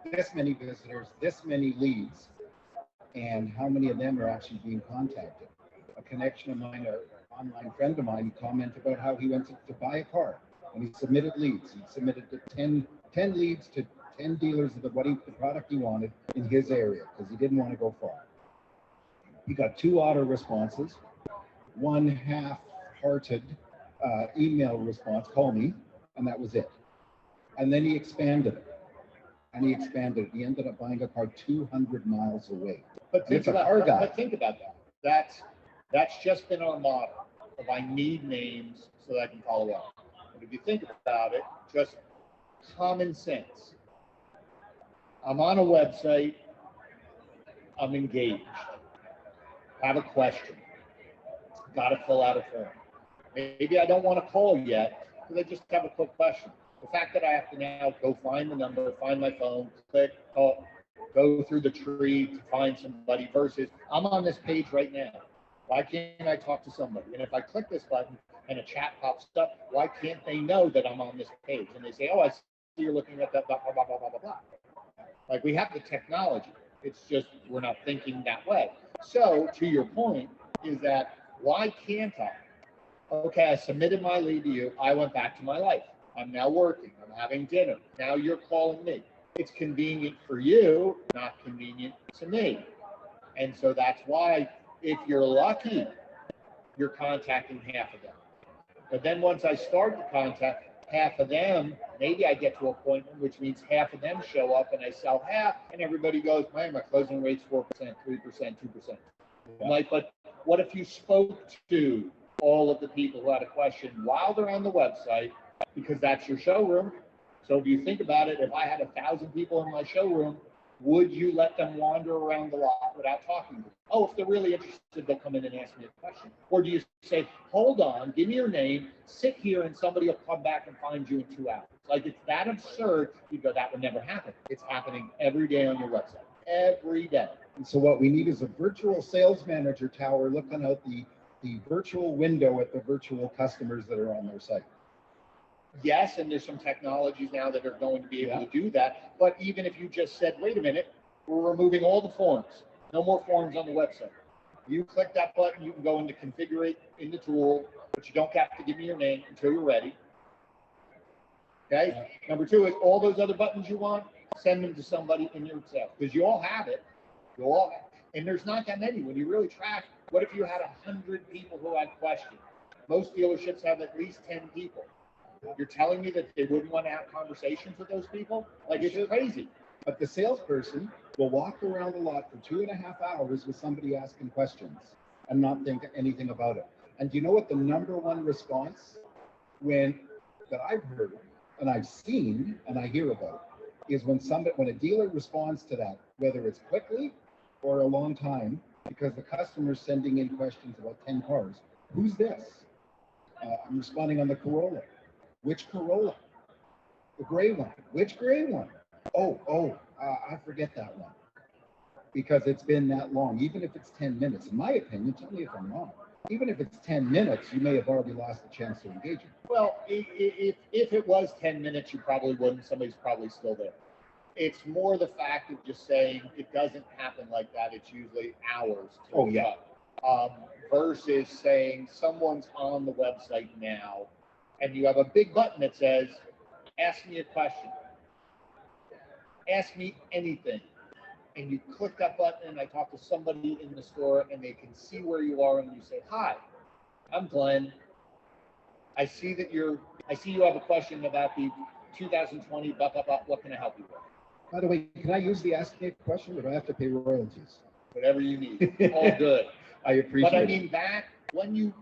this many visitors, this many leads, and how many of them are actually being contacted. A connection of mine, an online friend of mine, commented about how he went to buy a car, and he submitted leads. He submitted 10 leads to 10 dealers of the product he wanted in his area, because he didn't want to go far. He got 2 auto responses, 1 half-hearted email response, call me, and that was it. And then he expanded it. And he expanded it. He ended up buying a car 200 miles away. But think It's a about, car guy. but think about that. That's just been our model of I need names so that I can follow up. But if you think about it, just common sense. I'm on a website, I'm engaged, have a question, got to fill out a form. Maybe I don't want to call yet because I just have a quick question. The fact that I have to now go find the number, find my phone, click, call, go through the tree to find somebody versus I'm on this page right now. Why can't I talk to somebody? And if I click this button and a chat pops up, why can't they know that I'm on this page? And they say, oh, I see you're looking at that, blah, blah, blah, blah, blah, blah, blah. Like we have the technology. It's just we're not thinking that way. So to your point is that why can't I? Okay, I submitted my lead to you. I went back to my life. I'm now working. I'm having dinner. Now you're calling me. It's convenient for you, not convenient to me. And so that's why, if you're lucky, you're contacting half of them. But then once I start to contact half of them, maybe I get to a point which means half of them show up and I sell half, and everybody goes, man, my closing rate's 4%, 3%, 2%. I'm like, but what if you spoke to all of the people who had a question while they're on the website, because that's your showroom? So if you think about it, if I had 1,000 people in my showroom, would you let them wander around the lot without talking to them? Oh, if they're really interested, they'll come in and ask me a question. Or do you say, hold on, give me your name, sit here, and somebody will come back and find you in 2 hours? Like, it's that absurd. You go, that would never happen. It's happening every day on your website. Every day. And so what we need is a virtual sales manager tower looking out the virtual window at the virtual customers that are on their site. Yes, and there's some technologies now that are going to be able to do that. But even if you just said, wait a minute, we're removing all the forms. No more forms on the website. You click that button, you can go into configure it in the tool, but you don't have to give me your name until you're ready. Okay? Number 2 is all those other buttons you want, send them to somebody in your sales. Because you all have it. You all have it. And there's not that many. When you really track, what if you had 100 people who had questions? Most dealerships have at least 10 people. You're telling me that they wouldn't want to have conversations with those people? Like, it's crazy. But the salesperson will walk around the lot for 2.5 hours with somebody asking questions and not think anything about it. And do you know what the number one response that I've heard and I've seen and I hear about is when a dealer responds to that, whether it's quickly or a long time, because the customer's sending in questions about 10 cars. Who's this? I'm responding on the Corolla. Which Corolla? The gray one. Which gray one? I forget that one. Because it's been that long, even if it's 10 minutes. In my opinion, tell me if I'm wrong. Even if it's 10 minutes, you may have already lost the chance to engage him. Well, if it was 10 minutes, you probably wouldn't. Somebody's probably still there. It's more the fact of just saying it doesn't happen like that. It's usually hours. Versus saying someone's on the website now, and you have a big button that says, ask me a question. Ask me anything. And you click that button and I talk to somebody in the store and they can see where you are and you say, hi, I'm Glenn. I see you have a question about the 2020, what can I help you with? By the way, can I use the ask me a question or do I have to pay royalties? Whatever you need. All good. I appreciate it. But I mean that when you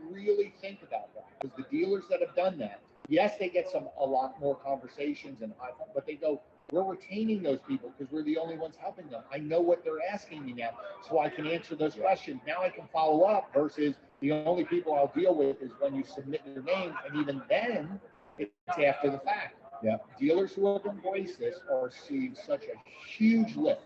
really think about that, because the dealers that have done that, yes, they get a lot more conversations and but they go, we're retaining those people because we're the only ones helping them. I know what they're asking me now, so I can answer those questions. Now I can follow up versus the only people I'll deal with is when you submit your name, and even then, it's after the fact. Yeah. Dealers who have embraced this are seeing such a huge lift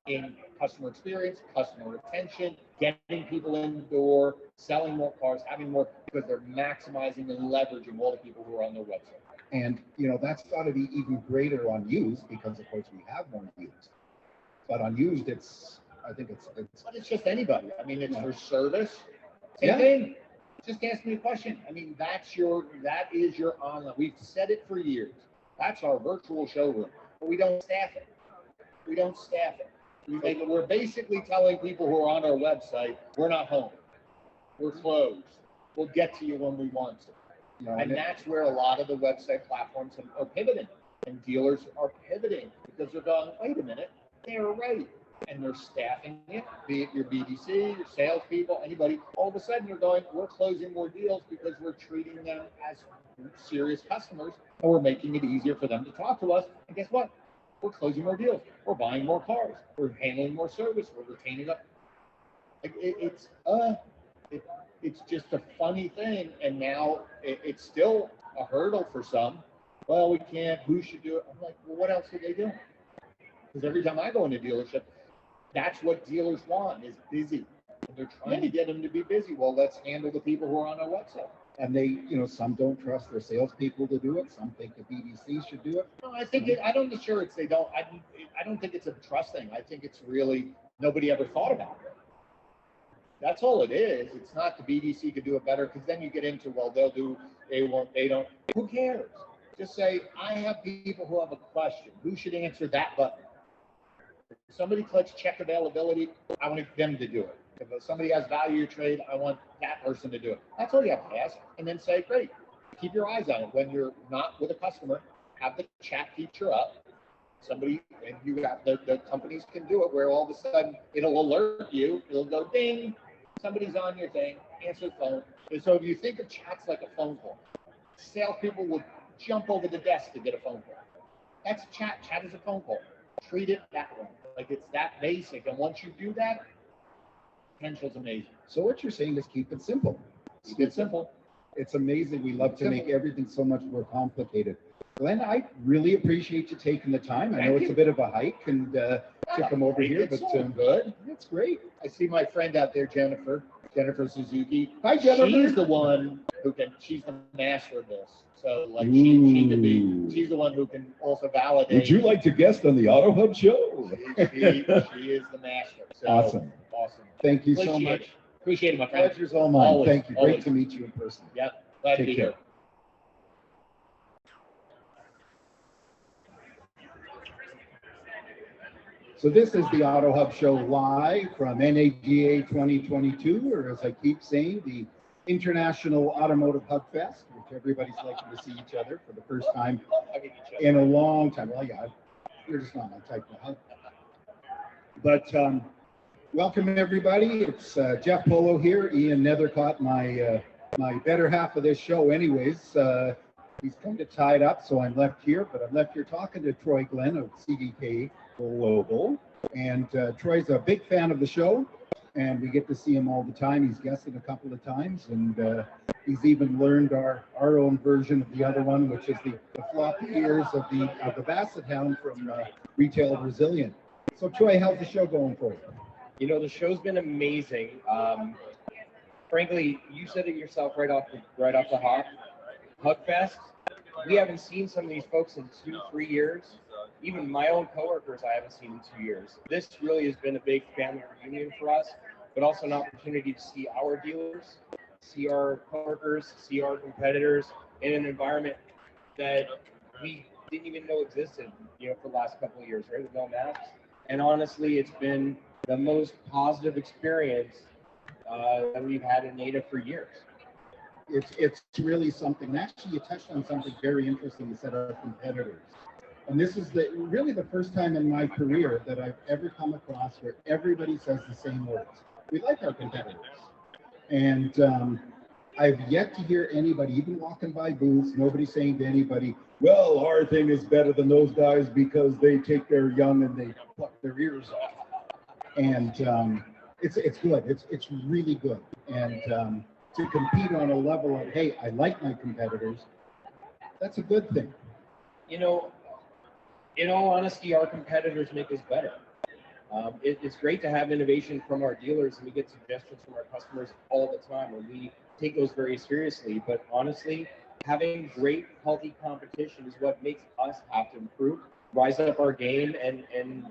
in customer experience, customer retention, getting people in the door, selling more cars, having more, because they're maximizing and leveraging all the people who are on their website. And, that's got to be even greater on used because, of course, we have more used. But on used, I think it's. But it's just anybody. I mean, it's for service. Same thing. Just ask me a question. I mean, that is your online. We've said it for years. That's our virtual showroom. But we don't staff it. We're basically telling people who are on our website, we're not home. We're closed. we'll get to you when we want to. No, And that's where a lot of the website platforms are pivoting. And dealers are pivoting because they're going, wait a minute, they're right. And they're staffing it, be it your BDC, your salespeople, anybody. All of a sudden, you're going, we're closing more deals because we're treating them as serious customers, and we're making it easier for them to talk to us. And guess what? We're closing more deals. We're buying more cars. We're handling more service. We're retaining up. It's just a funny thing. And now it's still a hurdle for some. Well, we can't. Who should do it? I'm like, well, what else are they doing? Because every time I go into a dealership, that's what dealers want, is busy. And they're trying to get them to be busy. Well, let's handle the people who are on our website. And they, some don't trust their salespeople to do it. Some think the BDC should do it. No, I think I don't know. Sure, they don't. I don't think it's a trust thing. I think it's really nobody ever thought about it. That's all it is. It's not the BDC could do it better, because then you get into, well, they'll do, they won't, they don't. Who cares? Just say, I have people who have a question. Who should answer that button? If somebody clicks check availability, I want them to do it. If somebody has value trade, I want that person to do it. That's all you have to ask. And then say, great, keep your eyes on it. When you're not with a customer, have the chat feature up. Somebody, and you have the companies can do it where all of a sudden it'll alert you. It'll go ding, somebody's on your thing, answer the phone. And so if you think of chats like a phone call, salespeople will jump over the desk to get a phone call. That's chat. Chat is a phone call. Treat it that way. Like it's that basic. And once you do that, potential's amazing. So what you're saying is keep it simple. Keep it simple. It's amazing. We love to make everything so much more complicated. Glenn, I really appreciate you taking the time. I know it's a bit of a hike and to come over here, but good. It's great. I see my friend out there, Jennifer Suzuki. Hi, Jennifer. She's the one who can. She's the master of this. So like she can be. She's the one who can also validate. Would you like to guest on the Auto Hub show? She is the master. So, awesome. Thank you so much. Appreciate it, my friend. Pleasure's all mine. Always, Thank you. always. Great to meet you in person. Yep. Glad to be care. here. So this is the Auto Hub show live from NADA 2022, or as I keep saying, the International Automotive Hub Fest, which everybody's liking to see each other for the first time in a long time. Well, yeah, you're just not my type of hub. But welcome everybody. It's Jeff Polo here. Ian Nethercott, my better half of this show anyways. He's kind of tied up, so I'm left here, but I'm left here talking to Troy Glenn of CDK Global. And Troy's a big fan of the show, and we get to see him all the time. He's guested a couple of times, and he's even learned our own version of the other one, which is the floppy ears of the Basset Hound from Retail Resilient. So Troy, how's the show going for you? You know, the show's been amazing. Frankly, you said it yourself right off the hop. Hugfest. We haven't seen some of these folks in 2-3 years. Even my own coworkers I haven't seen in 2 years. This really has been a big family reunion for us, but also an opportunity to see our dealers, see our coworkers, see our competitors in an environment that we didn't even know existed, for the last couple of years, right? With no masks. And honestly, it's been the most positive experience that we've had in NADA for years. It's really something. And actually, you touched on something very interesting. You said our competitors. And this is really the first time in my career that I've ever come across where everybody says the same words. We like our competitors. And I've yet to hear anybody, even walking by booths, nobody saying to anybody, well, our thing is better than those guys because they take their young and they pluck their ears off. And it's good. It's really good. And to compete on a level of, hey, I like my competitors, that's a good thing. In all honesty, our competitors make us better. It's great to have innovation from our dealers, and we get suggestions from our customers all the time, and we take those very seriously. But honestly, having great, healthy competition is what makes us have to improve, rise up our game, and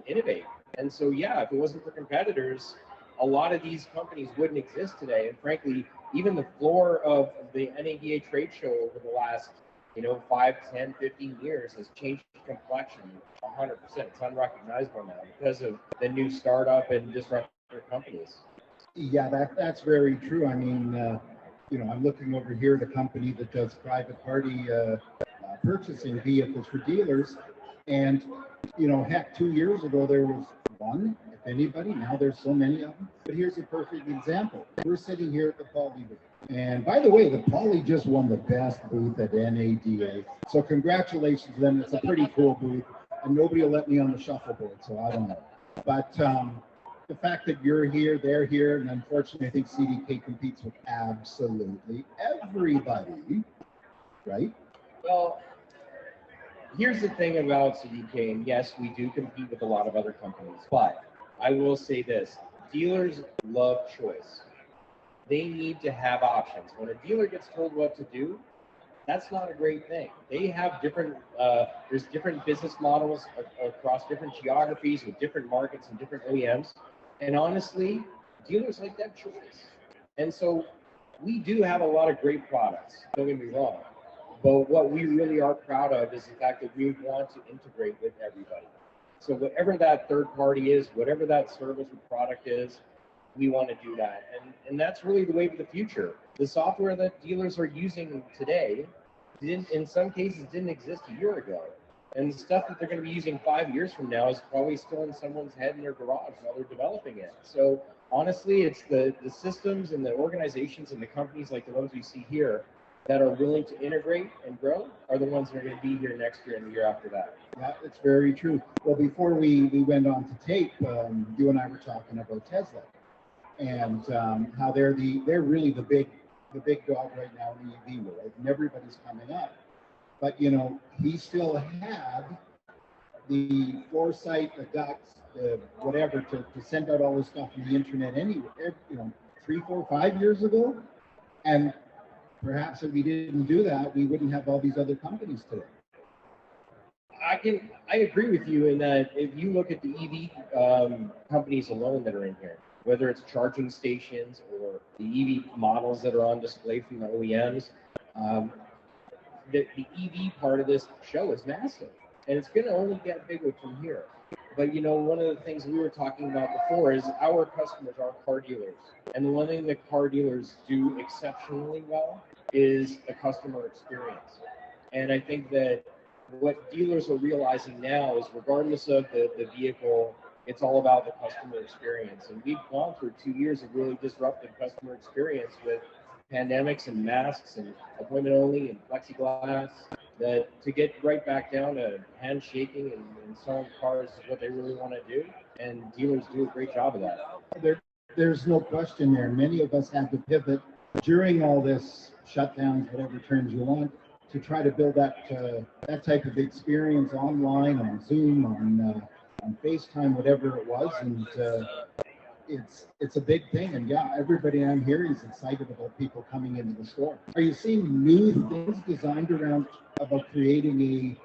innovate. And so, yeah, if it wasn't for competitors, a lot of these companies wouldn't exist today. And frankly, even the floor of the NADA trade show over the last 5, 10, 15 years has changed the complexion 100%. It's unrecognizable now because of the new startup and disruptive companies. Yeah, that's very true. I mean, I'm looking over here at a company that does private party purchasing vehicles for dealers. And, heck, 2 years ago, there was one, if anybody. Now there's so many of them. But here's a perfect example. We're sitting here at the Poly booth. And by the way, the Poly just won the best booth at NADA. So congratulations to them. It's a pretty cool booth. And nobody will let me on the shuffleboard, so I don't know. But the fact that you're here, they're here, and unfortunately, I think CDK competes with absolutely everybody, right? Well, here's the thing about CDK, and yes, we do compete with a lot of other companies, but I will say this, dealers love choice. They need to have options. When a dealer gets told what to do, that's not a great thing. They have different, there's different business models across different geographies with different markets and different OEMs. And honestly, dealers like that choice. And so we do have a lot of great products, don't get me wrong. But what we really are proud of is the fact that we want to integrate with everybody. So whatever that third party is, whatever that service or product is, we want to do that. And that's really the wave of the future. The software that dealers are using today, in some cases, didn't exist a year ago. And the stuff that they're going to be using 5 years from now is probably still in someone's head in their garage while they're developing it. So honestly, it's the systems and the organizations and the companies like the ones we see here that are willing to integrate and grow are the ones that are going to be here next year and the year after that. Yeah, it's very true. Well, before we went on to tape, you and I were talking about Tesla and how they're really the big dog right now in the EV world, and everybody's coming up. But he still had the foresight, the guts, whatever, to send out all this stuff on the internet anyway, 3, 4, 5 years ago. And perhaps if we didn't do that, we wouldn't have all these other companies today. I agree with you in that if you look at the EV companies alone that are in here, whether it's charging stations or the EV models that are on display from the OEMs, the EV part of this show is massive, and it's going to only get bigger from here. But one of the things we were talking about before is our customers are car dealers, and the one thing that car dealers do exceptionally well is a customer experience. And I think that what dealers are realizing now is regardless of the vehicle, it's all about the customer experience. And we've gone through 2 years of really disruptive customer experience with pandemics and masks and appointment only and plexiglass, that to get right back down to handshaking and selling cars is what they really want to do. And dealers do a great job of that. There's no question there. Many of us had to pivot during all this shutdowns, whatever terms you want, to try to build that type of experience online, on Zoom, on FaceTime, whatever it was. And it's a big thing. And yeah, everybody I'm hearing is excited about people coming into the store. Are you seeing new things designed around about creating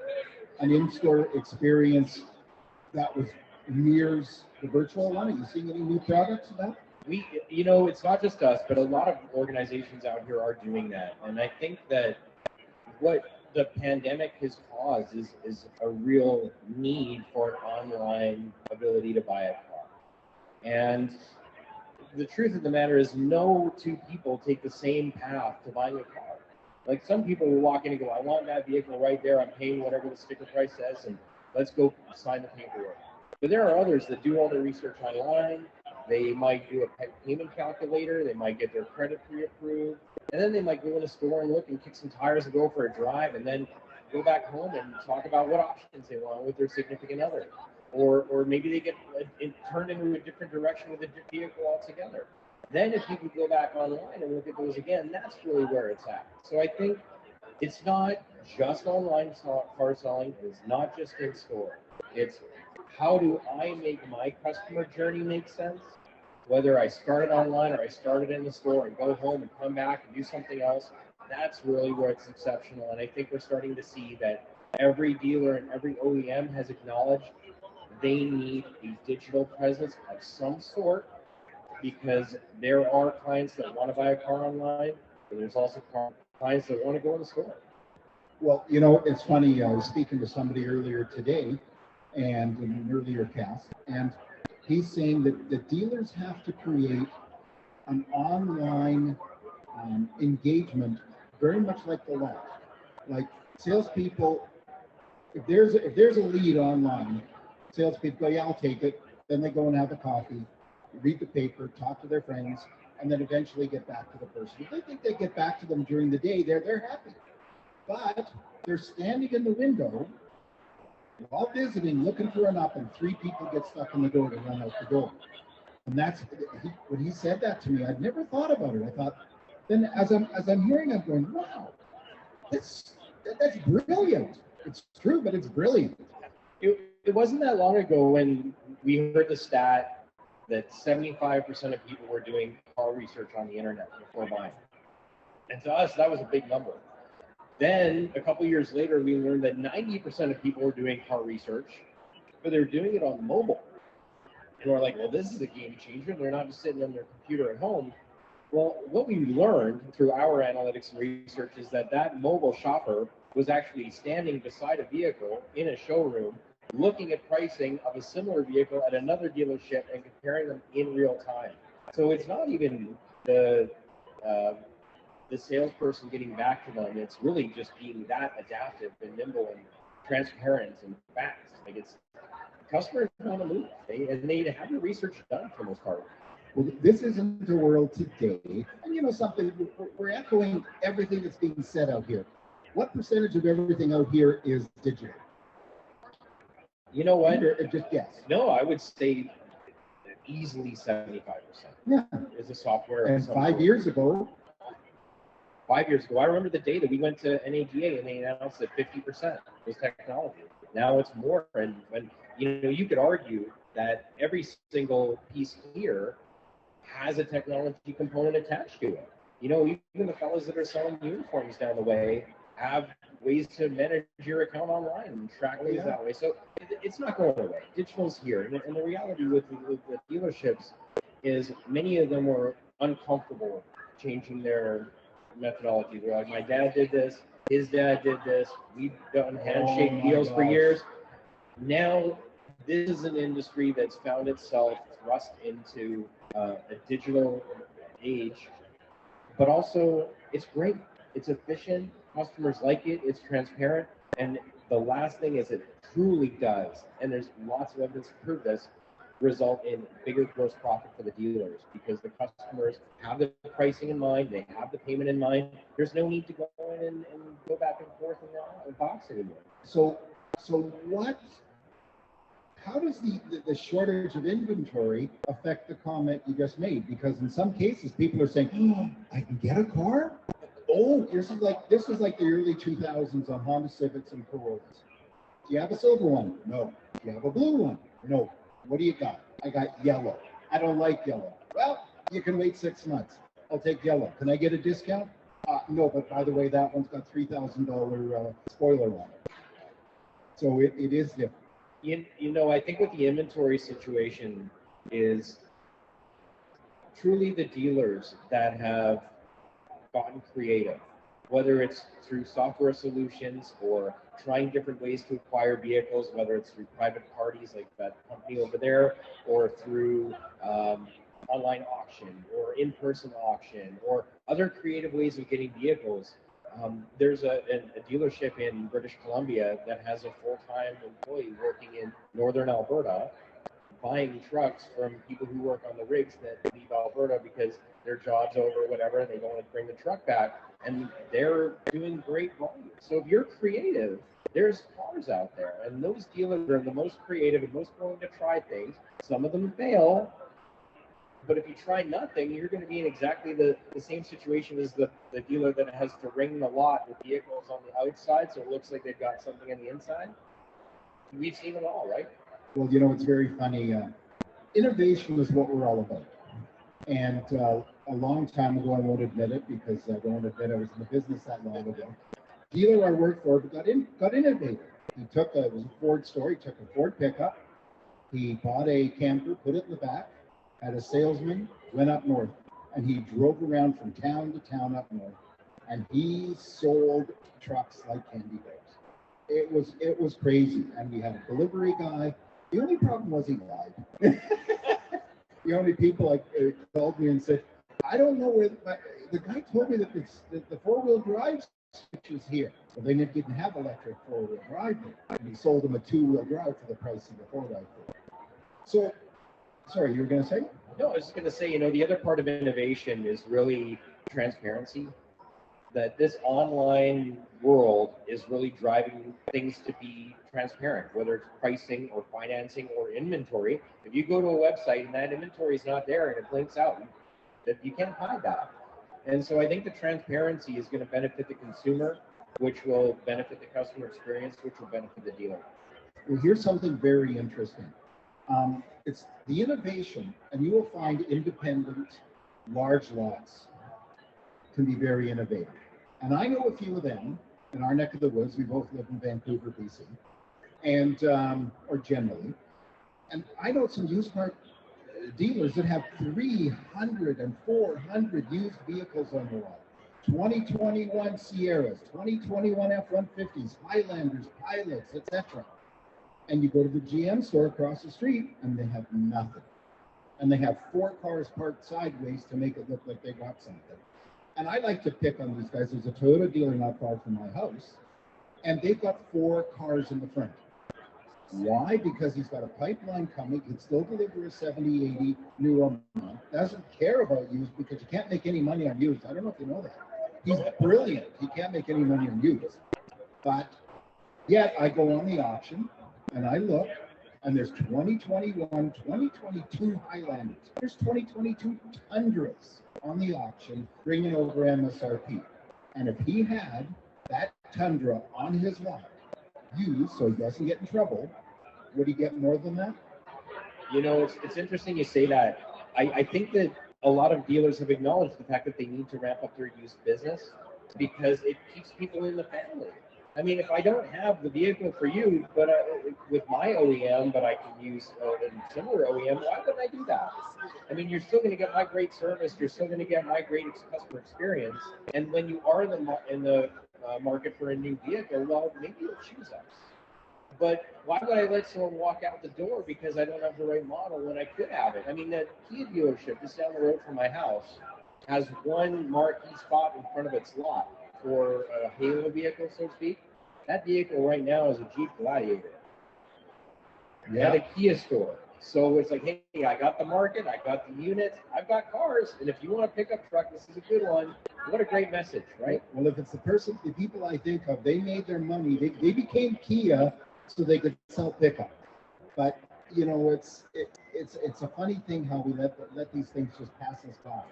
an in-store experience that mirrors the virtual one? Are you seeing any new products of that? It's not just us, but a lot of organizations out here are doing that. And I think that what the pandemic has caused is a real need for an online ability to buy a car. And the truth of the matter is no two people take the same path to buying a car. Like some people will walk in and go, I want that vehicle right there. I'm paying whatever the sticker price says, and let's go sign the paperwork. But there are others that do all their research online. They might do a payment calculator. They might get their credit pre-approved. And then they might go in a store and look and kick some tires and go for a drive and then go back home and talk about what options they want with their significant other. Or maybe they get turned into a different direction with a different vehicle altogether. Then if you can go back online and look at those again, that's really where it's at. So I think it's not just online car selling. It's not just in store. It's how do I make my customer journey make sense? Whether I started online or I started in the store and go home and come back and do something else, that's really where it's exceptional. And I think we're starting to see that every dealer and every OEM has acknowledged they need a digital presence of some sort, because there are clients that want to buy a car online, but there's also clients that want to go in the store. Well, it's funny. I was speaking to somebody earlier today and in an earlier cast, and he's saying that the dealers have to create an online engagement very much like the left. Like salespeople, if there's a lead online, salespeople go, yeah, I'll take it. Then they go and have a coffee, read the paper, talk to their friends, and then eventually get back to the person. If they think they get back to them during the day, they're happy. But they're standing in the window while visiting, looking for an up, and 3 people get stuck in the door to run out the door. And that's when he said that to me. I'd never thought about it. I thought, then as I'm hearing, I'm going, wow, that's brilliant. It's true, but it's brilliant. It wasn't that long ago when we heard the stat that 75% of people were doing car research on the internet before buying. And to us, that was a big number. Then a couple years later, we learned that 90% of people were doing car research, but they were doing it on mobile. And we're like, well, this is a game changer. They're not just sitting on their computer at home. Well, what we learned through our analytics and research is that mobile shopper was actually standing beside a vehicle in a showroom, looking at pricing of a similar vehicle at another dealership and comparing them in real time. So it's not even the salesperson getting back to them. It's really just being that adaptive and nimble and transparent and fast. Like it's customers want to move, and they have the research done for most part. Well, this isn't the world today. And you know something, we're echoing everything that's being said out here. What percentage of everything out here is digital? You know what? Just guess. No, I would say easily 75%. Yeah. Is a software. And 5 years ago. 5 years ago, I remember the day that we went to NADA and they announced that 50% was technology. Now it's more, and you could argue that every single piece here has a technology component attached to it. Even the fellas that are selling uniforms down the way have ways to manage your account online and track things that way. So it's not going away. Digital's here. And the reality with the dealerships is many of them were uncomfortable changing their methodology. They're like, my dad did this, his dad did this, we've done handshake deals for years. Now, this is an industry that's found itself thrust into a digital age, but also it's great. It's efficient. Customers like it. It's transparent. And the last thing is it truly does, and there's lots of evidence to prove this, result in bigger gross profit for the dealers because the customers have the pricing in mind, they have the payment in mind. There's no need to go in and go back and forth in the box anymore. So how does the shortage of inventory affect the comment you just made? Because in some cases, people are saying, oh, I can get a car? Oh, this is like the early 2000s on Honda Civics and Corollas. Do you have a silver one? No. Do you have a blue one? No. What do you got? I got yellow. I don't like yellow. Well, you can wait 6 months. I'll take yellow. Can I get a discount? No, but by the way, that one's got $3,000 spoiler on it. So it is different. I think what the inventory situation is truly the dealers that have gotten creative, whether it's through software solutions or trying different ways to acquire vehicles, whether it's through private parties like that company over there, or through online auction or in-person auction or other creative ways of getting vehicles. There's a dealership in British Columbia that has a full-time employee working in northern Alberta, buying trucks from people who work on the rigs that leave Alberta because their job's over, whatever, and they don't want to bring the truck back, and they're doing great volume. So if you're creative, there's cars out there, and those dealers are the most creative and most willing to try things. Some of them fail, but if you try nothing, you're going to be in exactly the same situation as the dealer that has to ring the lot with vehicles on the outside, so it looks like they've got something on the inside. We've seen it all, right? Well, it's very funny. Innovation is what we're all about. And a long time ago, I won't admit it because I don't admit I was in the business that long ago. Dealer I worked for got innovative. It was a Ford store. He took a Ford pickup. He bought a camper, put it in the back, had a salesman, went up north, and he drove around from town to town up north, and he sold trucks like candy bars. It was crazy. And we had a delivery guy. The only problem was he lied. The only people called me and said, I don't know where the guy told me that the four-wheel drive switch was here. Well, they didn't have electric four-wheel drive there, and he sold them a two-wheel drive for the price of the four-wheel. So, sorry, you were going to say? No, I was just going to say, you know, the other part of innovation is really transparency. That this online world is really driving things to be transparent, whether it's pricing or financing or inventory. If you go to a website and that inventory is not there and it blinks out, that you can't hide that. And so I think the transparency is going to benefit the consumer, which will benefit the customer experience, which will benefit the dealer. Well, here's something very interesting. It's the innovation, and you will find independent large lots can be very innovative. And I know a few of them in our neck of the woods. We both live in Vancouver, BC, and or generally. And I know some used car dealers that have 300 and 400 used vehicles on the lot. 2021 Sierras, 2021 F-150s, Highlanders, Pilots, etc. And you go to the GM store across the street, and they have nothing. And they have 4 cars parked sideways to make it look like they got something. And I like to pick on these guys. There's a Toyota dealer not far from my house, and they've got 4 cars in the front. Why? Because he's got a pipeline coming. He can still deliver a 70, 80 new a month. Doesn't care about used because you can't make any money on used. I don't know if you know that. He's brilliant. He can't make any money on used. But yet I go on the auction and I look, and there's 2021, 2022 Highlanders. There's 2022 Tundras on the auction, bringing over MSRP. And if he had that Tundra on his lot, used, so he doesn't get in trouble, would he get more than that? You know, it's interesting you say that. I think that a lot of dealers have acknowledged the fact that they need to ramp up their used business because it keeps people in the family. I mean, if I don't have the vehicle for you, but with my OEM, but I can use a similar OEM, why wouldn't I do that? I mean, you're still going to get my great service. You're still going to get my great customer experience. And when you are in the market for a new vehicle, well, maybe you'll choose us. But why would I let someone walk out the door because I don't have the right model when I could have it? I mean, the Kia dealership just down the road from my house has one marquee spot in front of its lot for a halo vehicle, so to speak. That vehicle right now is a Jeep Gladiator at a Kia store. So it's like, hey, I got the market, I got the units, I've got cars, and if you want a pickup truck, this is a good one. What a great message, right? Well, if it's the people I think of, they made their money. They became Kia so they could sell pickup. But you know, it's a funny thing how we let these things just pass us by.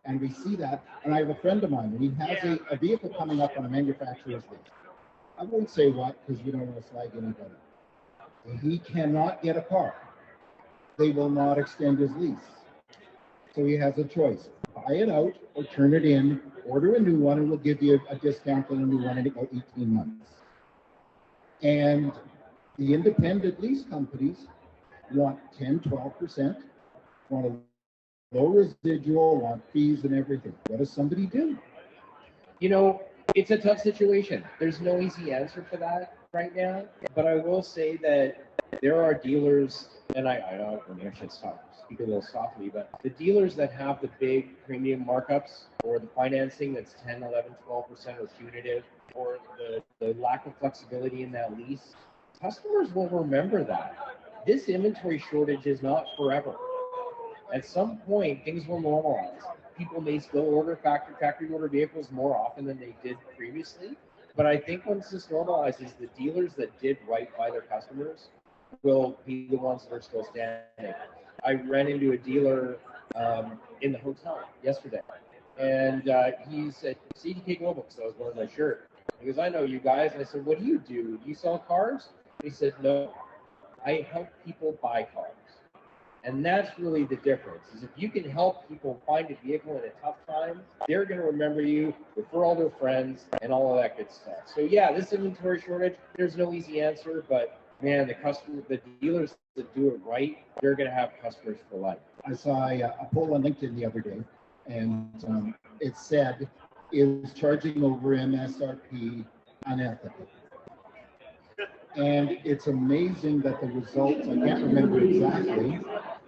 And we see that, and I have a friend of mine, and he has a vehicle coming up on a manufacturer's list. I won't say what, because we don't want to flag anybody. He cannot get a car. They will not extend his lease. So he has a choice. Buy it out or turn it in, order a new one, and we'll give you a discount on a new one in about 18 months. And the independent lease companies want 10, 12%, want a low residual, want fees and everything. What does somebody do? You know, it's a tough situation. There's no easy answer for that right now. But I will say that there are dealers, and I should speak a little softly, but the dealers that have the big premium markups or the financing that's 10, 11, 12% or punitive, or the lack of flexibility in that lease, customers will remember that. This inventory shortage is not forever. At some point, things will normalize. People may still order factory order vehicles more often than they did previously. But I think once this normalizes, the dealers that did right by their customers will be the ones that are still standing. I ran into a dealer in the hotel yesterday, and he said, CDK Global, because I was wearing my shirt. He goes, I know you guys. And I said, what do? Do you sell cars? He said, no, I help people buy cars. And that's really the difference, is if you can help people find a vehicle in a tough time, they're going to remember you, refer all their friends, and all of that good stuff. So yeah, this inventory shortage, there's no easy answer, but man, the dealers that do it right, they're going to have customers for life. I saw a poll on LinkedIn the other day, and it said, is charging over MSRP unethical? And it's amazing that the results, I can't remember exactly,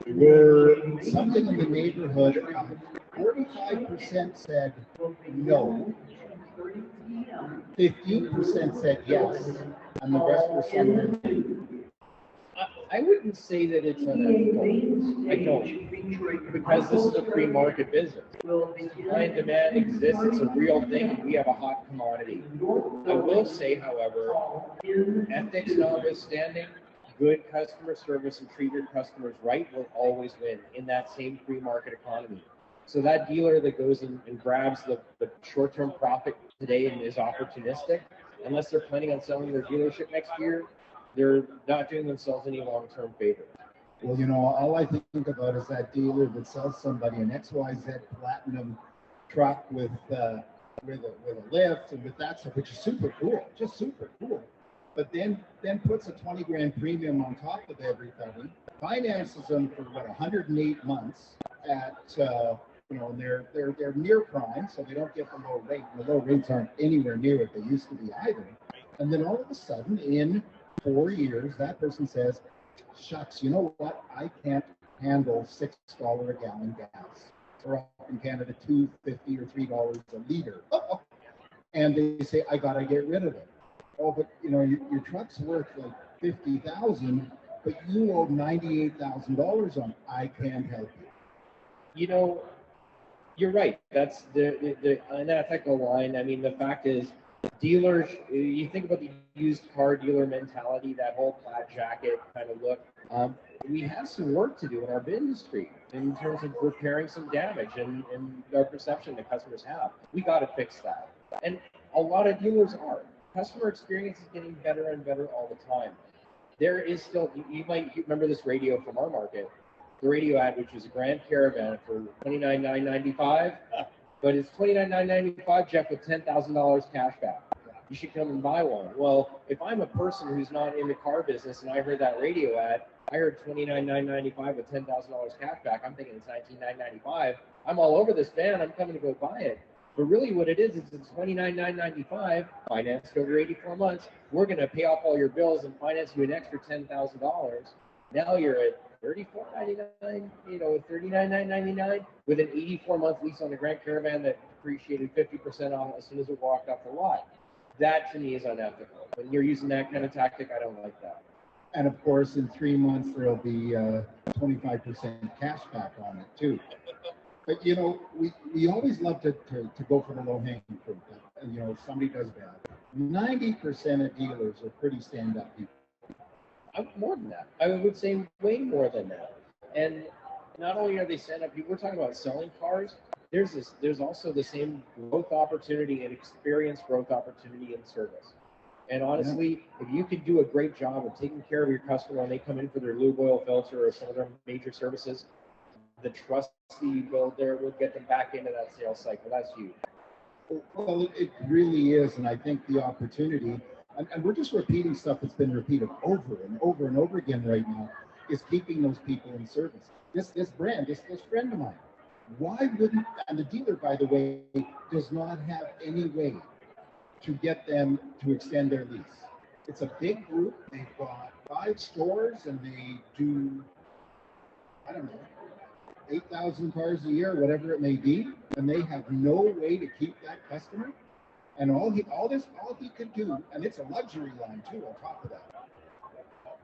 were something in the neighborhood of 45% said no, 15% said yes, and the rest were somewhere. I wouldn't say that it's unethical. I don't. Because this is a free market business. Supply and demand exists. It's a real thing. And we have a hot commodity. I will say, however, ethics notwithstanding, good customer service and treat your customers right will always win in that same free market economy. So that dealer that goes and grabs the short-term profit today and is opportunistic, unless they're planning on selling their dealership next year, they're not doing themselves any long-term favor. Well, you know, all I think about is that dealer that sells somebody an XYZ Platinum truck with a lift and with that stuff, which is super cool, just super cool. But then puts a 20 grand premium on top of everybody, finances them for 108 months at and they're near prime, so they don't get the low rate. The low rates aren't anywhere near what they used to be either. And then all of a sudden, in 4 years, that person says, shucks, you know what? I can't handle $6 a gallon gas. Or up in Canada, $2.50 or $3 a liter. And they say, I gotta get rid of it. Oh, but you know, your truck's worth like $50,000, but you owe $98,000 on it. I can't help you. You know, you're right. That's the unethical line. I mean, the fact is, dealers, you think about the used car dealer mentality, that whole plaid jacket kind of look. We have some work to do in our industry in terms of repairing some damage and our perception that customers have. We got to fix that. And a lot of dealers are. Customer experience is getting better and better all the time. There is still, you might remember this radio from our market, the radio ad, which was a Grand Caravan for $29,995. But it's $29,995, Jeff, with $10,000 cash back. You should come and buy one. Well, if I'm a person who's not in the car business and I heard that radio ad, I heard $29,995 with $10,000 cash back. I'm thinking it's $19,995. I'm all over this van. I'm coming to go buy it. But really what it is it's $29,995, financed over 84 months. We're going to pay off all your bills and finance you an extra $10,000. Now you're at $34,999, $39,999 with an 84-month lease on the Grand Caravan that depreciated 50% on as soon as it walked off the lot. That to me is unethical. When you're using that kind of tactic, I don't like that. And of course, in 3 months, there'll be 25% cash back on it too. But you know, we always love to go for the low-hanging fruit. And you know, if somebody does bad, 90% of dealers are pretty stand-up people. More than that. I would say way more than that. And not only are they stand-up people, we're talking about selling cars. There's also the same growth opportunity and experience growth opportunity in service. And honestly, if you could do a great job of taking care of your customer when they come in for their lube oil filter or some of their major services, the trust that you build there will get them back into that sales cycle. That's huge. Well, it really is. And I think the opportunity, and we're just repeating stuff that's been repeated over and over and over again right now, is keeping those people in service. This brand, this friend of mine, why wouldn't, and the dealer, by the way, does not have any way to get them to extend their lease. It's a big group. They've got 5 stores and they do, I don't know, 8,000 cars a year, whatever it may be, and they have no way to keep that customer. And all he could do, and it's a luxury line too on top of that.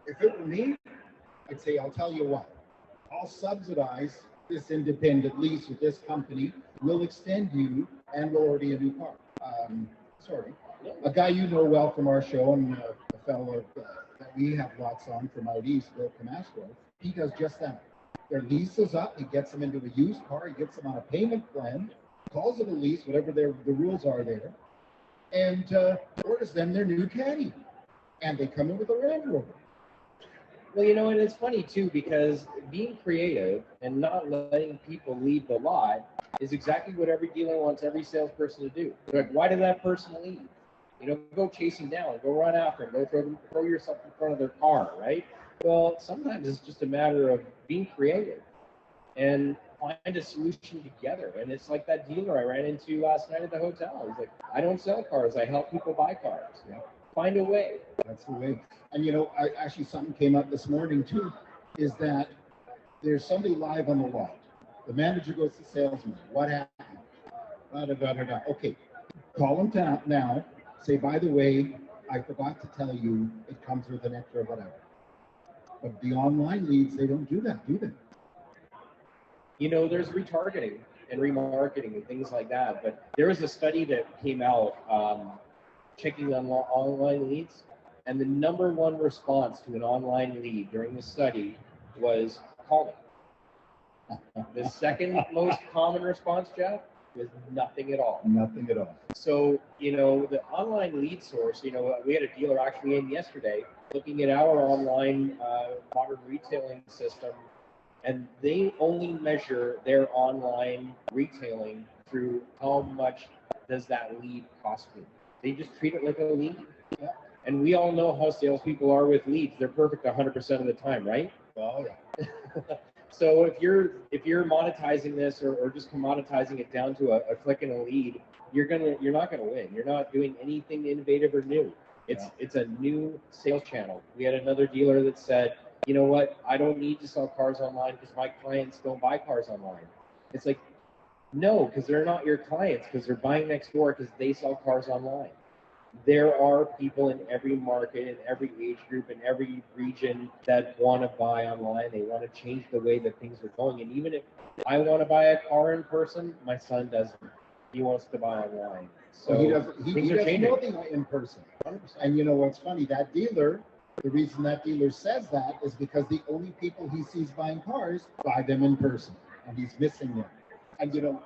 If it were me, I'd say, I'll tell you what, I'll subsidize this independent lease with this company. We'll extend you and we'll order you a new car. A guy you know well from our show, and a fellow that we have lots on from out east, Bill Camasco, he does just that. Their lease is up, he gets them into a used car, he gets them on a payment plan, calls it a lease, whatever the rules are there, and orders them their new Caddy. And they come in with a Land Rover. Well, you know, and it's funny too, because being creative and not letting people leave the lot is exactly what every dealer wants every salesperson to do. They're like, why did that person leave? You know, go chase him down, go run after him, go throw yourself in front of their car, right? Well, sometimes it's just a matter of being creative and find a solution together. And it's like that dealer I ran into last night at the hotel. He's like, I don't sell cars, I help people buy cars. Yeah. Find a way. That's the way. And you know, actually something came up this morning too, is that there's somebody live on the lot The manager goes to salesman. What happened? Da, da, da, da, da. Okay, call them down now. Say, by the way, I forgot to tell you it comes with an extra whatever. But the online leads, they don't do that, do they? You know, there's retargeting and remarketing and things like that. But there was a study that came out checking on online leads, and the number one response to an online lead during the study was calling. The second most common response, Jeff, was nothing at all. Nothing at all. So, you know, the online lead source, you know, we had a dealer actually in yesterday looking at our online modern retailing system, and they only measure their online retailing through how much does that lead cost me. They just treat it like a lead. Yeah. And we all know how salespeople are with leads. They're perfect 100% of the time, right? Oh, yeah. So if you're monetizing this or just commoditizing it down to a click and a lead, you're not gonna win. You're not doing anything innovative or new. It's a new sales channel. We had another dealer that said, you know what, I don't need to sell cars online because my clients don't buy cars online. It's like, no, because they're not your clients, because they're buying next door because they sell cars online. There are people in every market, in every age group, in every region that want to buy online. They want to change the way that things are going. And even if I want to buy a car in person, my son doesn't. He wants to buy online. So he doesn't know the in person. 100%. And you know what's funny? That dealer, the reason that dealer says that is because the only people he sees buying cars buy them in person, and he's missing them. And you know,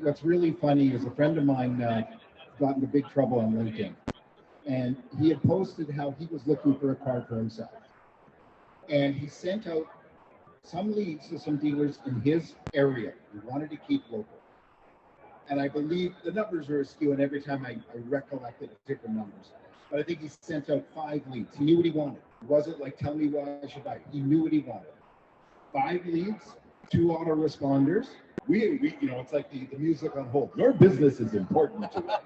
what's really funny is a friend of mine got into big trouble on LinkedIn, and he had posted how he was looking for a car for himself, and he sent out some leads to some dealers in his area. He wanted to keep local, and I believe the numbers are askew, and every time I recollected different numbers, but I think he sent out 5 leads. He knew what he wanted. It wasn't like, tell me why I should buy. He knew what he wanted. 5 leads, 2 autoresponders. We you know, it's like the music on hold. Your business is important to us.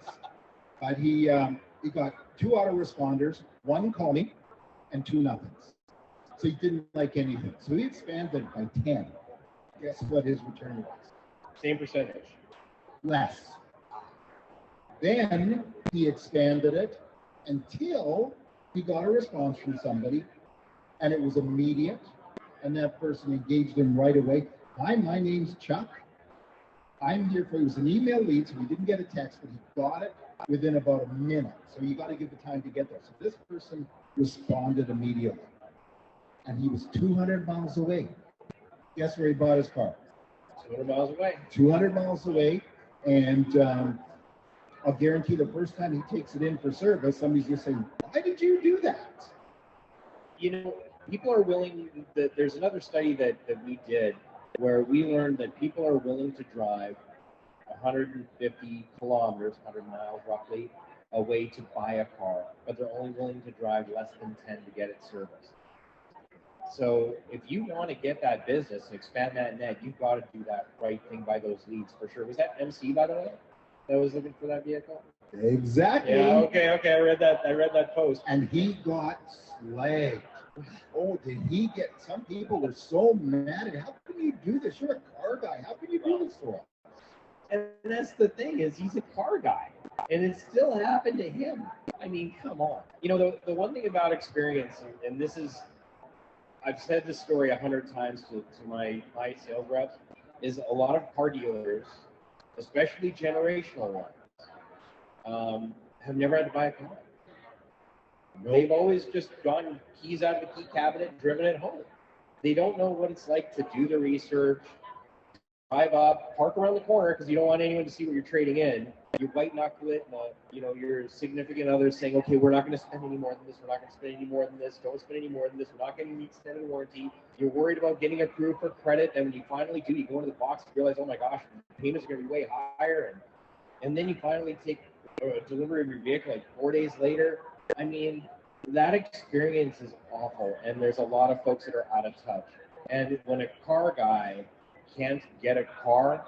But he got 2 autoresponders, 1 calling, and 2 nothings. So he didn't like anything. So he expanded by 10. Guess what his return was? Same percentage. Less. Then he expanded it until he got a response from somebody, and it was immediate, and that person engaged him right away. Hi, my name's Chuck. I'm here for you. It was an email lead, so he didn't get a text, but he got it within about a minute. So you got to give the time to get there. So this person responded immediately, and he was 200 miles away. Guess where he bought his car? 200 miles away. 200 miles away, and I'll guarantee the first time he takes it in for service, somebody's just saying, why did you do that? You know, people are willing, there's another study that we did where we learned that people are willing to drive 150 kilometers, 100 miles roughly, away to buy a car, but they're only willing to drive less than 10 to get it serviced. So if you want to get that business and expand that net, you've got to do that right thing by those leads for sure. Was that MC, by the way, that was looking for that vehicle? Exactly. Yeah, okay, I read that post. And he got slagged. Oh, did he get, some people were so mad at, how can you do this? You're a car guy. How can you do this for us? And that's the thing, is he's a car guy, and it still happened to him. I mean, come on. You know, the one thing about experience, and this is, I've said this story 100 times to my sales reps, is a lot of car dealers, especially generational ones, have never had to buy a car. Nope. They've always just gotten keys out of the key cabinet, driven it home. They don't know what it's like to do the research, drive up, park around the corner because you don't want anyone to see what you're trading in. You white knuckle it, and your significant other saying, okay, we're not going to spend any more than this. We're not going to spend any more than this. Don't spend any more than this. We're not going to extend warranty. You're worried about getting approved for credit, and when you finally do, you go into the box and realize, oh my gosh, the payments are going to be way higher, and then you finally take a delivery of your vehicle like 4 days later. I mean, that experience is awful, and there's a lot of folks that are out of touch. And when a car guy can't get a car,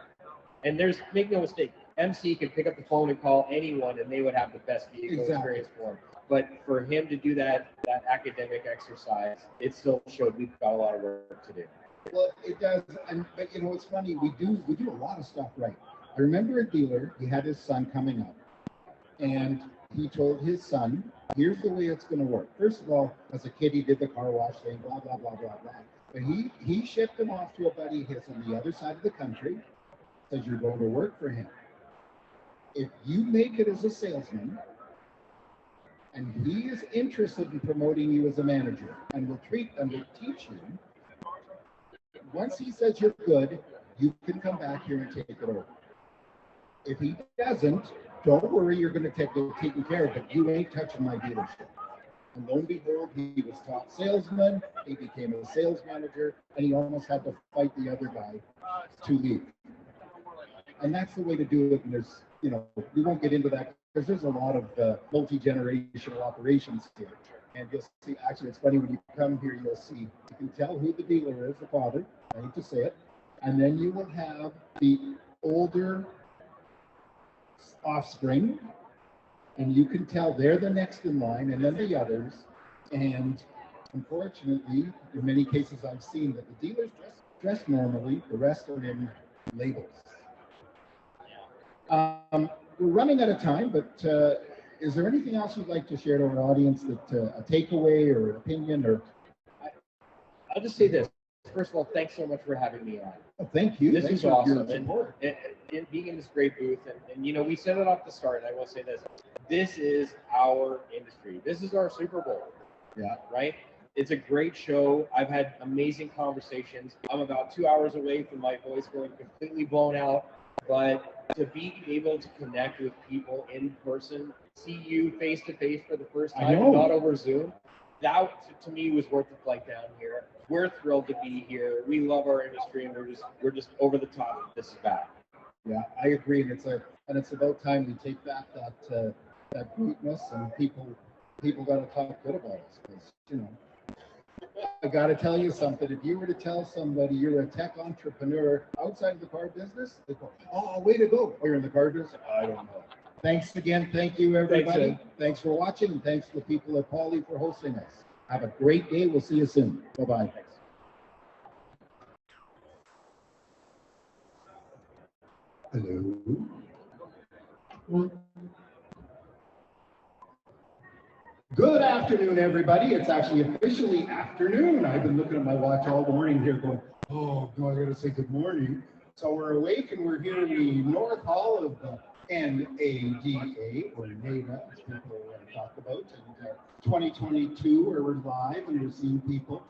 and make no mistake, MC can pick up the phone and call anyone, and they would have the best vehicle experience for him. But for him to do that academic exercise, it still showed we've got a lot of work to do. Well, it does, but you know, it's funny. We do a lot of stuff right. I remember a dealer. He had his son coming up, and he told his son, "Here's the way it's going to work. First of all, as a kid, he did the car wash thing, blah blah blah blah blah. But he shipped him off to a buddy of his on the other side of the country, says you're going to work for him. If you make it as a salesman, and he is interested in promoting you as a manager, and will teach you. Once he says you're good, you can come back here and take it over. If he doesn't, don't worry, you're going to take it taken care of, but you ain't touching my dealership." And lo and behold, he was top salesman, he became a sales manager, and he almost had to fight the other guy to leave. And that's the way to do it. And there's, you know, we won't get into that because there's a lot of multi-generational operations here. And you'll see, actually, it's funny, when you come here, you'll see, you can tell who the dealer is, the father, I hate to say it. And then you will have the older offspring, and you can tell they're the next in line, and then the others. And unfortunately, in many cases, I've seen that the dealers dress normally, the rest are in labels. We're running out of time, but is there anything else you'd like to share to our audience, that a takeaway or an opinion? Or I'll just say this. First of all, thanks so much for having me on. Oh, thank you. This Thanks is awesome. And being in this great booth, and you know, we said it off the start, and I will say this. This is our industry. This is our Super Bowl. Yeah. Right? It's a great show. I've had amazing conversations. I'm about 2 hours away from my voice going completely blown out. But to be able to connect with people in person, see you face to face for the first time, and not over Zoom, that to me was worth the flight down here. We're thrilled to be here. We love our industry, and we're just over the top. This is back. Yeah, I agree, and it's about time we take back that greatness, and people got to talk good about us, because you know. I got to tell you something. If you were to tell somebody you're a tech entrepreneur outside of the car business, they go, "Oh, way to go! Oh, you're in the car business? I don't know." Thanks again. Thank you, everybody. Thanks for watching, and thanks to the people at Poly for hosting us. Have a great day. We'll see you soon. Bye-bye. Hello. Good afternoon, everybody. It's actually officially afternoon. I've been looking at my watch all morning here going, oh, no, I got to say good morning. So we're awake, and we're here in the North Hall of the NADA, or NADA, as people talk about. And 2022, where we're live and we're seeing people.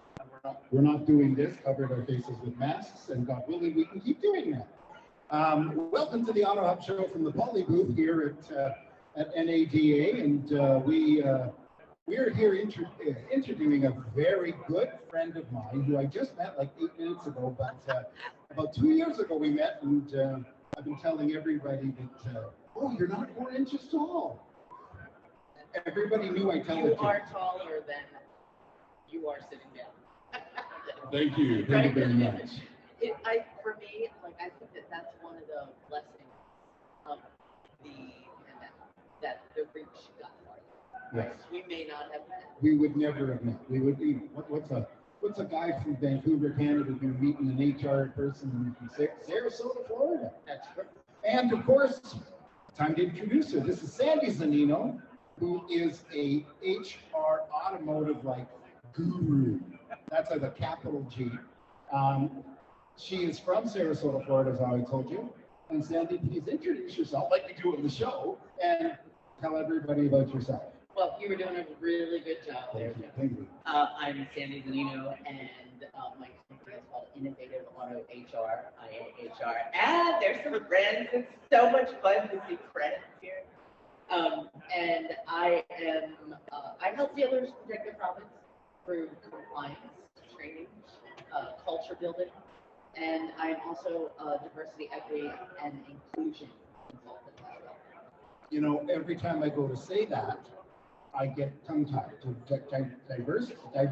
We're not doing this, covered our faces with masks, and God willing, we can keep doing that. Welcome to the Auto Hub Show from the Poly booth here at NADA, and we are here interviewing a very good friend of mine who I just met like 8 minutes ago, but about 2 years ago we met, and I've been telling everybody that, oh, you're not 4 inches tall. Everybody knew I tell it. You are taller than you are sitting down. Thank you. Thank you very much. For me, like, I think that's one of the blessings of the pandemic, that the reach got farther. Yes. We may not have met. We would never have met. We would be, what's a guy from Vancouver, Canada, going to meet an HR person in Sarasota, Florida? That's true. And of course, time to introduce her. This is Sandy Zanino, who is a HR automotive like guru. That's like a capital G. She is from Sarasota, Florida, as I told you. And Sandy, please introduce yourself like we do in the show, and tell everybody about yourself. Well, you were doing a really good job there. Thank you. I'm Sandy Zanino, and my company is called Innovative Auto HR, IAHR. And there's some friends. It's so much fun to see friends here. And I help dealers protect their profits through compliance, training, culture building. And I'm also a diversity, equity, and inclusion consultant as well. You know, every time I go to say that, I get tongue-tied. Diverse, I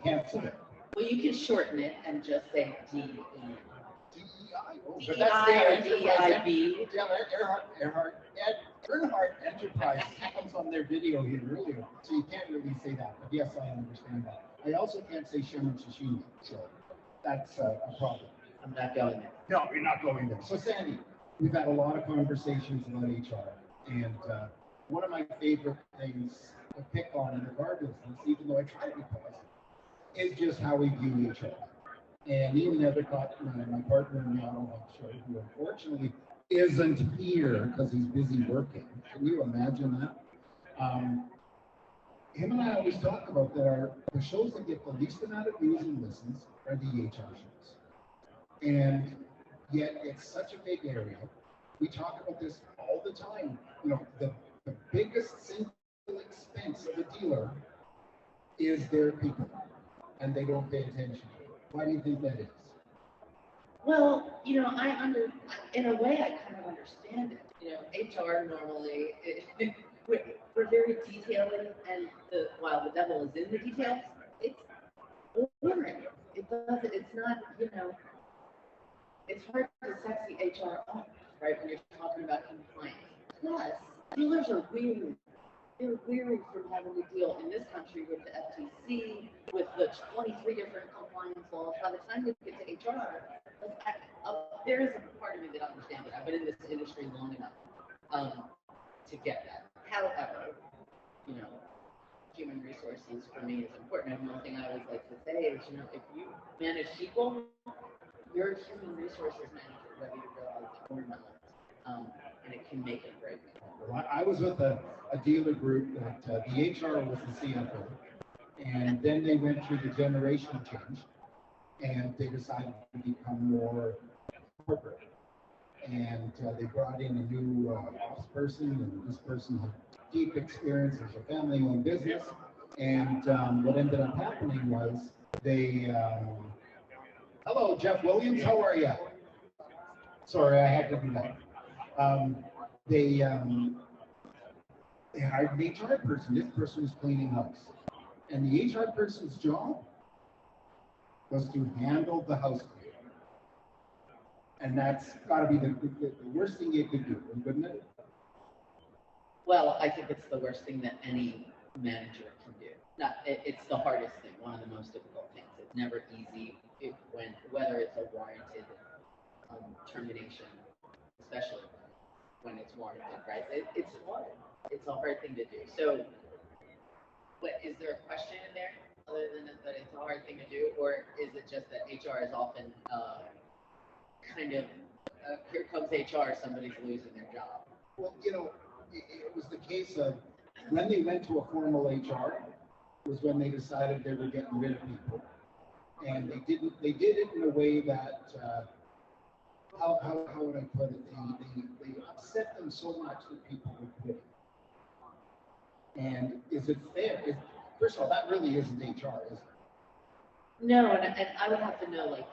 can't say it. Well, you can shorten it and just say DEI. DEI? Oh, but that's the DEIB. Earnhardt Enterprise comes on their video here earlier, so you can't really say that. But yes, I understand that. I also can't say Sherman Shishima, so that's a problem. I'm not going there. No, you're not going there. So Sandy, we've had a lot of conversations about HR, and one of my favorite things to pick on in the car business, even though I try to be positive, is just how we view HR. And Ian Nethercott, my partner in the Automotive show, who unfortunately isn't here because he's busy working. Can you imagine that? Him and I always talk about that the shows that get the least amount of views and listens are the HR shows. And yet it's such a big area. We talk about this all the time. You know, the biggest single expense of a dealer is their people, and they don't pay attention. Why do you think that is? Well, you know, in a way, I kind of understand it. You know, HR normally, we're very detailed, and while the devil is in the details, it's boring. It's not, you know, it's hard to sexy HR up, right, when you're talking about compliance. Plus, dealers are weary. They're weary from having to deal in this country with the FTC, with the 23 different compliance laws. By the time you get to HR, there is a part of me that understands it. I've been in this industry long enough to get that. However, you know, human resources for me is important. And one thing I always like to say is, you know, if you manage people, you're a human resources manager, whether you realize it or not. And it can make it break. Well, I was with a dealer group that the HR was the CFO, and then they went through the generational change, and they decided to become more corporate. And they brought in a new ops person, and this person had deep experience as a family-owned business. And what ended up happening was they, hello, Jeff Williams, how are you? Sorry, I had to do that. They hired an HR person. This person was cleaning house. And the HR person's job was to handle the house cleaning. And that's got to be the worst thing you could do, wouldn't it? Well, I think it's the worst thing that any manager can do. It's the hardest thing, one of the most difficult things. It's never easy whether it's a warranted termination, especially when it's warranted, right? It's hard. It's a hard thing to do. So, is there a question in there other than that it's a hard thing to do, or is it just that HR is often here comes HR, somebody's losing their job? Well, you know, it was the case of when they went to a formal HR was when they decided they were getting rid of people, and they did it in a way that how would I put it? They upset them so much that people were quitting. And is it fair? First of all, that really isn't HR, is it? No, and I would have to know, like,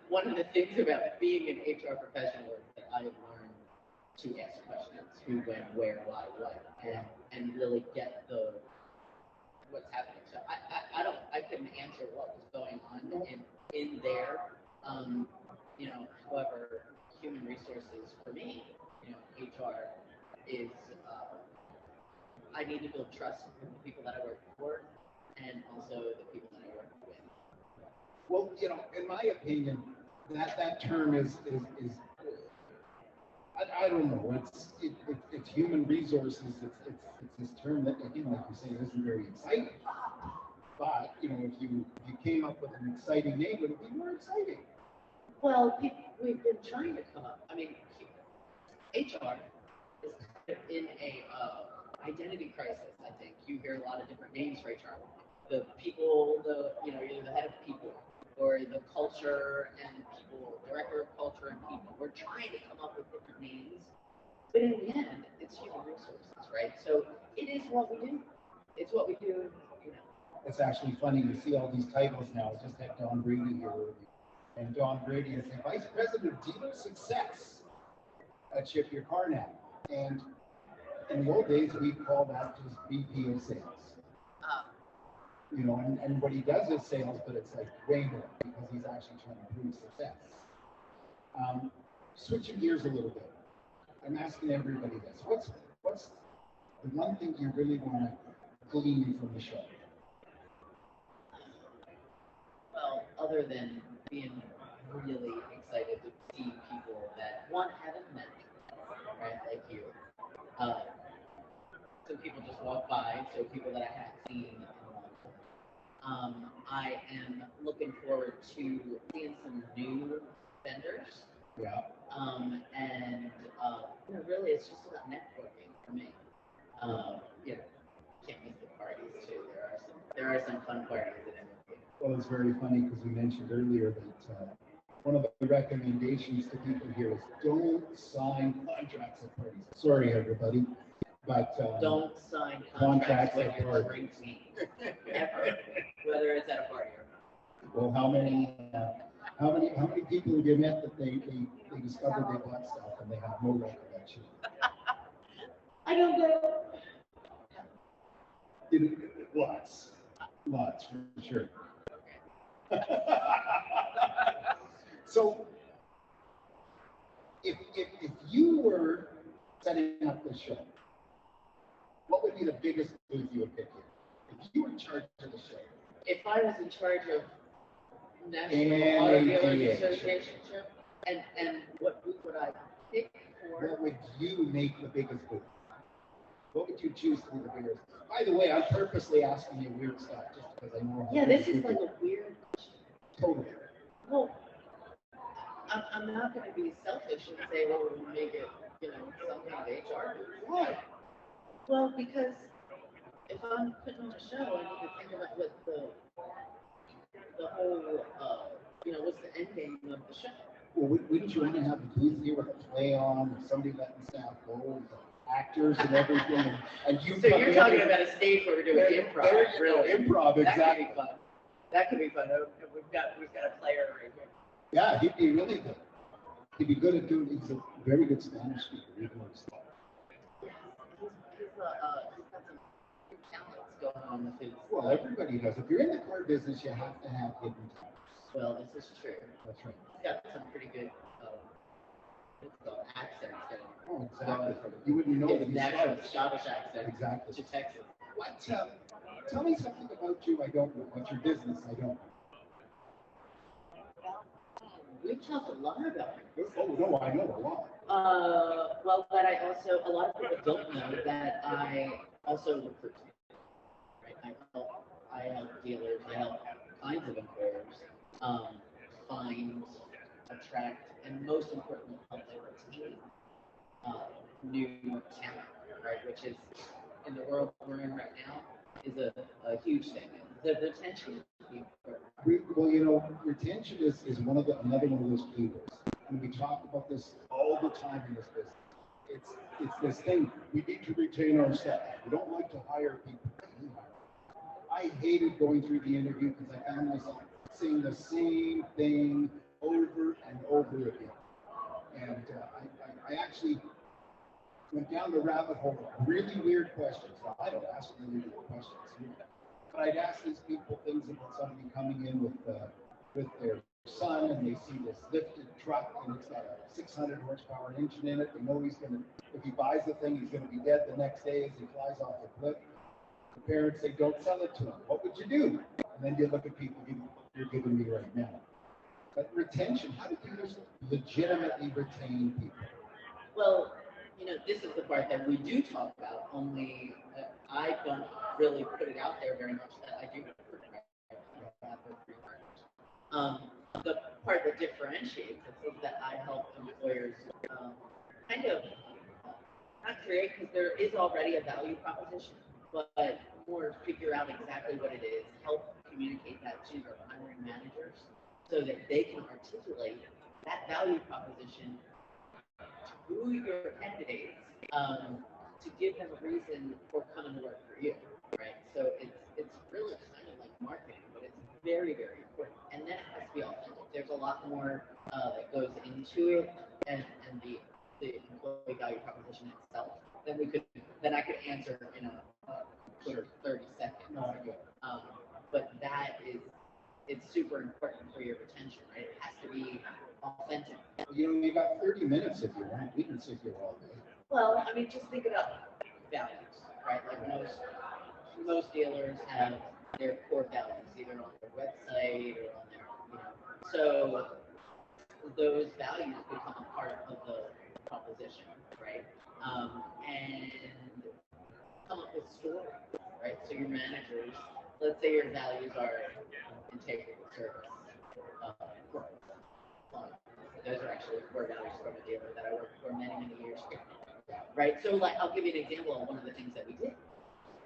one of the things about being an HR professional is that I have learned to ask questions, who, when, where, why, what, and really get what's happening. So I couldn't answer what was going on in there. You know, however, human resources for me, you know, HR is, I need to build trust with the people that I work for and also the people that I work with. Well, you know, in my opinion, that term is I don't know. It's human resources. It's this term that, again, like you say, isn't very exciting. But you know, if you came up with an exciting name, it would be more exciting. Well, we've been trying to come up. I mean, HR is kind of in a identity crisis. I think you hear a lot of different names for HR. The people, either the head of people or the culture and people, director of culture and people. We're trying to come up with different names, but in the end, it's human resources, right? So it is what we do. It's what we do. You know. It's actually funny to see all these titles now. I just had Don Brady here, and Don Brady is the Vice President of Dealer Success at Ship Your Car Now. And in the old days, we called that just VP of Sales. You know, and what he does is sales, but it's like way more because he's actually trying to improve success. Switching gears a little bit, I'm asking everybody this: what's the one thing you really want to glean from the show? Well, other than being really excited to see people that one haven't met, right, like you. So people just walk by, so people that I haven't seen in a long time. I am looking forward to seeing some new vendors. Yeah. And really, it's just about networking for me. You know, can't miss the parties too. There are some fun parties at MLB. Well, it's very funny because we mentioned earlier that one of the recommendations to people here is don't sign contracts at parties. Sorry, everybody, but don't sign contracts when at you're parties. drinking, ever, whether it's at a party or not. Well, how many people have you met that they discovered they bought stuff and they have no recollection? I don't know. Lots for sure. So, if you were setting up the show, what would be the biggest booth you would pick here? If you were in charge of the show. If I was in charge of National Auto Dealers Association show, and what booth would I pick for? What would you make the biggest booth? What would you choose to be the biggest? By the way, I'm purposely asking you weird stuff just because I know how. Yeah, this is like a weird question. Totally. Well, I'm not going to be selfish and say, well, we'll make it, some kind of HR booth. Why? Well, because if I'm putting on a show, I need to think about what the whole, what's the end game of the show. Well, wouldn't you want to have a booth here with a play on, with somebody letting staff go, with actors and everything, and you. So you're talking about a stage where we're doing improv, really? Improv, exactly. That could be fun. We've got a player right here. Yeah, he'd be really good. He'd be good at doing. He's a very good Spanish speaker. He's got some good talents going on with his. Well, everybody does. If you're in the car business, you have to have hidden talents. Well, this is true. That's right. He's got some pretty good accents going on. Oh, exactly. You wouldn't know his natural Scottish accent. Exactly. To Texas. What? Tell me something about you I don't know. What's your business I don't know? We talked a lot about my business. Oh, no, I know a lot. Well, that a lot of people don't know that I also recruit. Right? I help dealers, I help kinds of employers find, attract, and most importantly, help them retain new talent, right? Which is, in the world we're in right now, is a huge thing. The retention is important. Well, retention is another one of those keywords. And we talk about this all the time in this business. It's this thing, we need to retain our staff. We don't like to hire people. I hated going through the interview because I found myself saying the same thing over and over again. And I actually went down the rabbit hole of really weird questions. Now, I don't ask really weird questions, but I'd ask these people things about somebody coming in with their son, and they see this lifted truck, and it's got a 600 horsepower engine in it. They know if he buys the thing, he's going to be dead the next day as he flies off the cliff. The parents say, don't sell it to him. What would you do? And then you look at people you're giving me right now. But retention, how do dealers legitimately retain people? Well, this is the part that we do talk about, only I don't really put it out there very much that I do recruit. The part that differentiates it is that I help employers kind of not create, because there is already a value proposition, but more figure out exactly what it is, help communicate that to their hiring managers so that they can articulate that value proposition to your candidates to give them a reason for coming to work for you, right? So it's really kind of like marketing, but it's very, very important. And then it has to be authentic. There's a lot more that goes into it, and the employee value proposition itself. Then I could answer in a quick 30 seconds. But it's super important for your retention, right? It has to be authentic. You got 30 minutes if you want. We can sit here all day. Well, I mean, just think about values, right? Like most dealers have their core values, either on their website or on their So those values become a part of the proposition, right? And come up with stories, right? So your managers, let's say your values are integrity, service, growth. Those are actually core values from a dealer that I worked for many, many years ago, right? So like, I'll give you an example of one of the things that we did.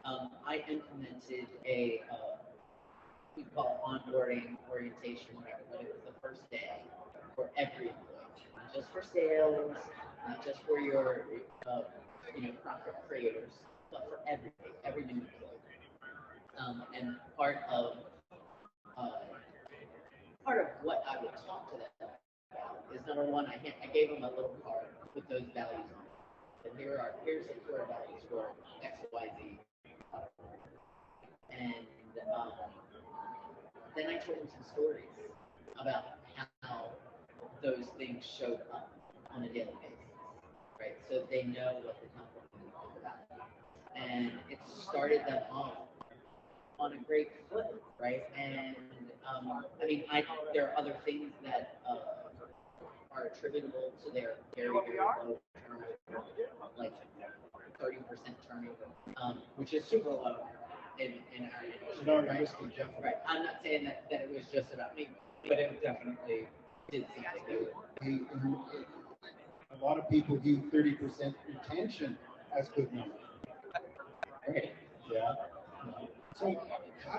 I implemented a we call onboarding orientation, right? When it was the first day for every employee, not just for sales, not just for your profit creators, but for every new employee. And part of what I would talk to them about is number one, I gave them a little card with those values on it. And here's the core values for XYZ. And then I told them some stories about how those things showed up on a daily basis, right? So they know what the company is all about. And it started them off on a great foot, right? And there are other things that are attributable to their very, very low turnover, like 30% turnover, which is super low in our industry, right? I'm not saying that it was just about me, but it definitely did something. A lot of people view 30% retention as good number. Right. Yeah. So how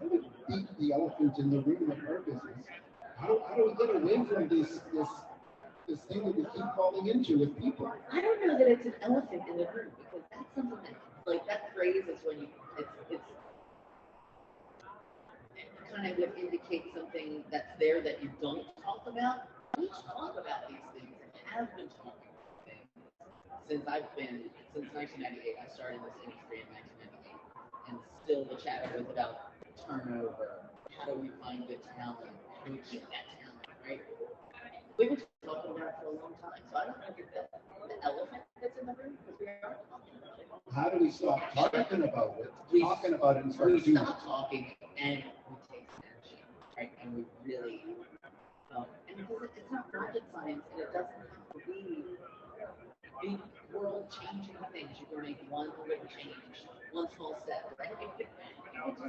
do we beat the elephant in the room of our business? How do we get away from this thing that we keep falling into with people? I don't know that it's an elephant in the room, because that's something that phrase is when it kind of would indicate something that's there that you don't talk about. We talk about these things and have been talking about things since 1998. I started this industry in 1998, and still the chatter was about turnover. How do we find good talent? How do we keep that talent, right? We've been talking about it for a long time, so I don't know if that's the elephant that's in the room, because we are talking about it. How do we stop talking about it? Talking about it and start doing it. We stop talking and we take action, right? And we really, and it's not rocket science, and it doesn't have to be big world-changing things. You can make one little change, one small step, right? It just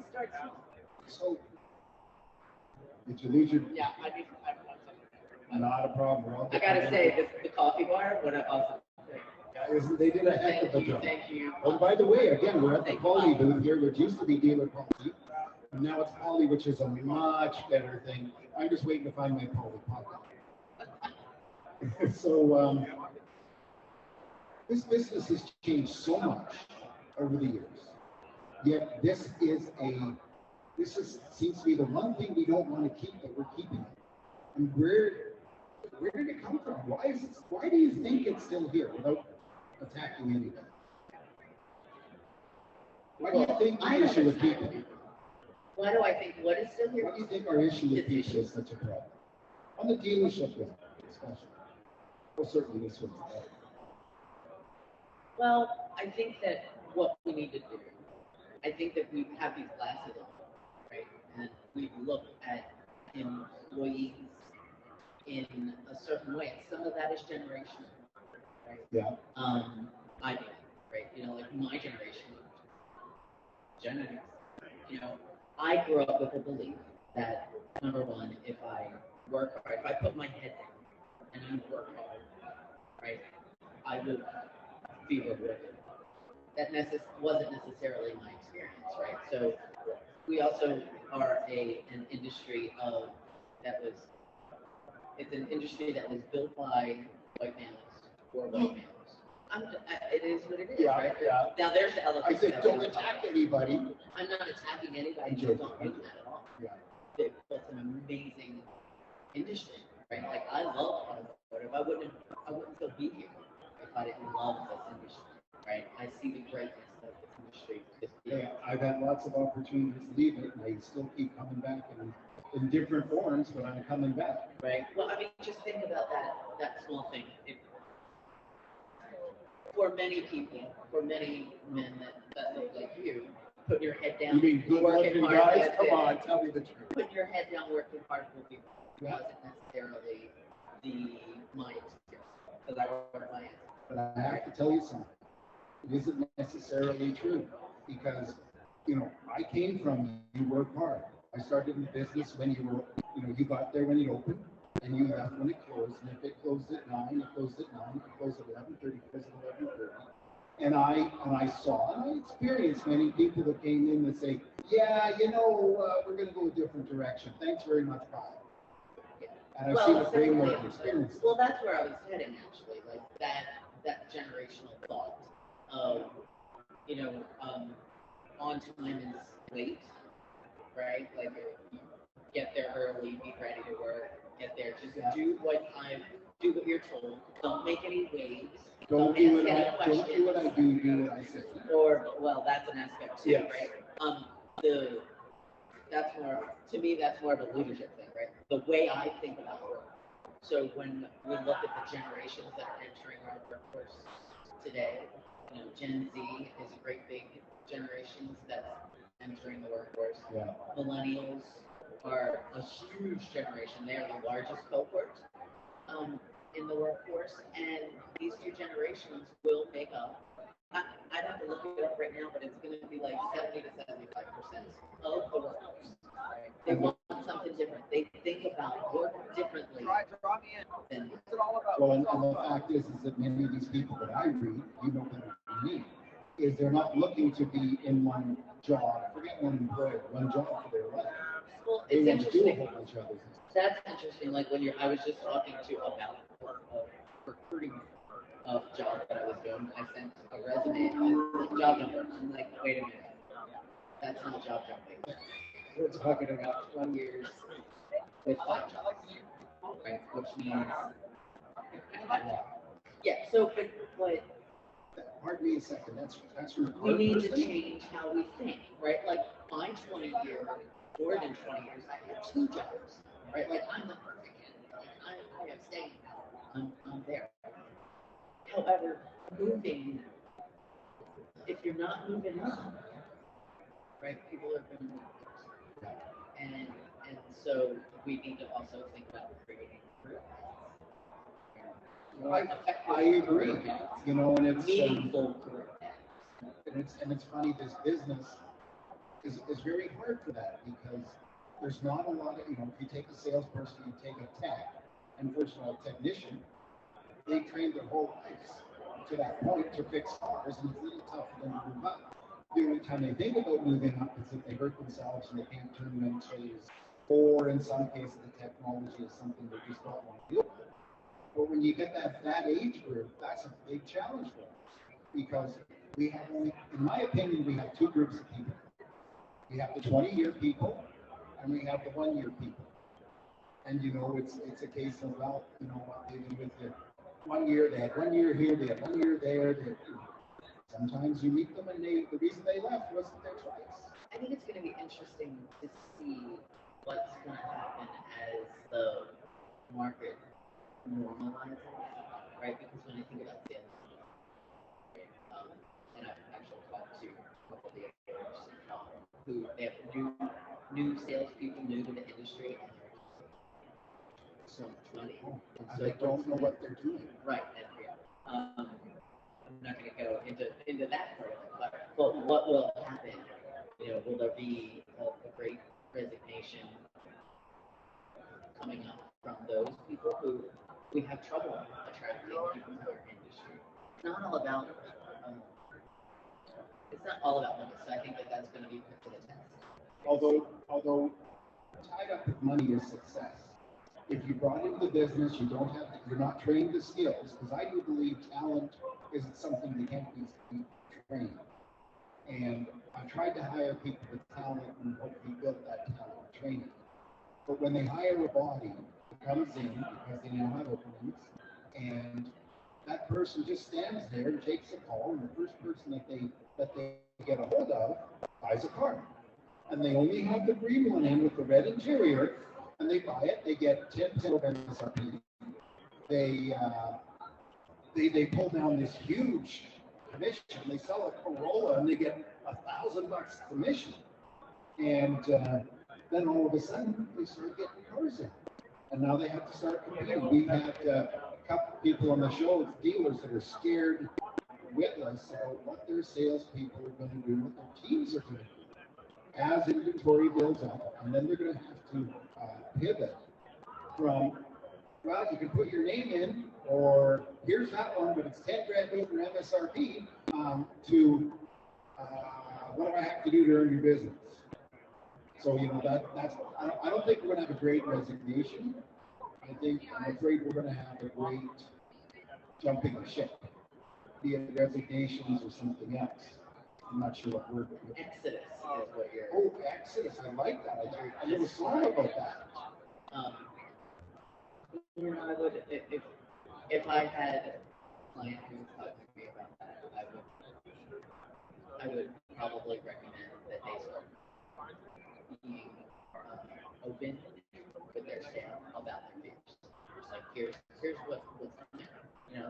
starts small. So, did you lose your? Yeah, Not a problem. I gotta say, the coffee bar went up awesome. They did a heck of a job. Thank you. Oh, by the way, again, we're at the Poly booth here, which used to be Dealer Policy, and now it's Poly, which is a much better thing. I'm just waiting to find my Poly pop. So, this business has changed so much over the years. Yet this seems to be the one thing we don't want to keep that we're keeping. And where did it come from? Why do you think it's still here without attacking anybody? Why do you think the issue with people? Why do I think what is still here? Why do you think our issue with people is such a problem? On the dealership level, especially. Well, certainly this one's better. Well, I think that what we need to do, I think that we have these glasses on, right? And we look at employees in a certain way. And some of that is generational, right? Yeah. I believe, right? Like my generation, Gen X, I grew up with a belief that, number one, if I work hard, if I put my head down and I work hard, right, I would be rewarded. That wasn't necessarily my experience, right? So we also are an industry it's an industry that was built by white males for white males. It is what it is, right? Yeah. Now there's the elephant. I said, don't attack anybody. I'm not attacking anybody. I don't mean that at all. Yeah. They've built an amazing industry, right? Like I love automotive. I wouldn't still be here if I didn't love this industry, right? I see the greatness of this industry. Yeah, I've had lots of opportunities to leave it, and I still keep coming back in different forms, but I'm coming back. Right. Well, just think about that small thing. For many people, for many men that look like you, putting your head down. You mean good working looking hard, guys? that's Come it. on, tell me the truth. Putting your head down, working hard will be Yeah. wasn't necessarily my experience, because I work my ass. But I have to tell you something. It isn't necessarily true because, you know, I came from you work hard. I started in the business when you were, you know, you got there when it opened and you left when it closed. And if it closed at 9, it closed at 9. If it closed at 11:30, it closed at 11:30. And I saw and I experienced many people that came in and say, yeah, you know, we're going to go a different direction. Thanks very much, bye. And I've seen a great work experience. Well, that's where I was heading actually, like that generational thought of, you know, on time is late, right? Like get there early, be ready to work, get there, just do what you're told. Don't make any waves. Don't do what I do what I say. Or, well, that's an aspect too, Yes. right? That's more, to me, that's more of a leadership thing, right? The way I think about work. So when we look at the generations that are entering our workforce today, you know, Gen Z is a great big generation that's entering the workforce. Yeah. Millennials are a huge generation. They are the largest cohort in the workforce, and these two generations will make up. I'd have to look it up right now, but it's going to be like 70 to 75% of the workforce. They want something different. They think about work differently. Than Well, and the fact is that many of these people that I read, you know better than me, is they're not looking to be in one job, forget one employer, one job for their life. Well, They it's want to do a interesting. whole bunch of other things. That's interesting. Like when I was just talking to about a recruiting job that I was doing. I sent a resume and job number. I'm like, wait a minute, that's not job jumping. We're talking about 20 years with 5 jobs, right? Which means, yeah. So, but Pardon me a second. That's we need to change how we think, right? Like my 20 year, more than 20 years, I had 2 jobs, right? Like I'm the perfect candidate. Like I have staying power. I'm there. However, moving, if you're not moving on, right, people are going to move. And so we need to also think about creating I agree. You know, and it's meaningful and it's funny. This business is very hard for that because there's not a lot of, you know, if you take a salesperson, you take a tech, and first of all, a technician, they train their whole lives to that point to fix cars, and it's a little tough for them to move up. The only time they think about moving up is if they hurt themselves and they can't turn wrenches, or in some cases the technology is something they just don't want to deal with. But when you get that age group, that's a big challenge for us because we have only, in my opinion, we have 2 groups of people. We have the 20-year people and we have the 1-year people. And you know, it's a case of, well, you know what they do with the 1 year, they had 1 year here, they had 1 year there. Sometimes you meet them and the reason they left wasn't their choice. I think it's going to be interesting to see what's going to happen as the market normalizes, right? Because when I think about sales, and I've actually talked to a couple of the others who they have new salespeople new to the industry, and they're so much money, and so they don't know what they're doing. Right, and I'm not going to go into that part of it, but what will happen? You know, will there be a great resignation coming up from those people who we have trouble attracting people to our industry? It's not all about money. So I think that's going to be put to the test. Although tied up with money is success. If you brought into the business, you're not trained the skills, because I do believe talent isn't something that can't be trained. And I've tried to hire people with talent and hopefully build that talent and training. But when they hire a body that comes in because they now have openings, and that person just stands there and takes a call, and the first person that they get a hold of buys a car. And they only have the green one in with the red interior, and they buy it. They get 10% of MSRP. They pull down this huge commission. They sell a Corolla and they get $1,000 commission. And then all of a sudden they start getting cars in. And now they have to start competing. We've had a couple people on the show, dealers that are scared witless about what their salespeople are going to do, what their teams are going to do as inventory builds up. And then they're going to have to pivot from, well, you can put your name in, or here's that one, but it's 10 grand over MSRP, to what do I have to do to earn your business? So, you know, that's, I don't think we're going to have a great resignation. I'm afraid we're going to have a great jumping the ship, be it resignations or something else. I'm not sure what word. Exodus is what you're. Oh, Exodus! I like that. I never thought about that. You know, I would if I had a client who talked to me about that, I would probably recommend that they start being open with their sale about their fears. Like here's what's there. You know,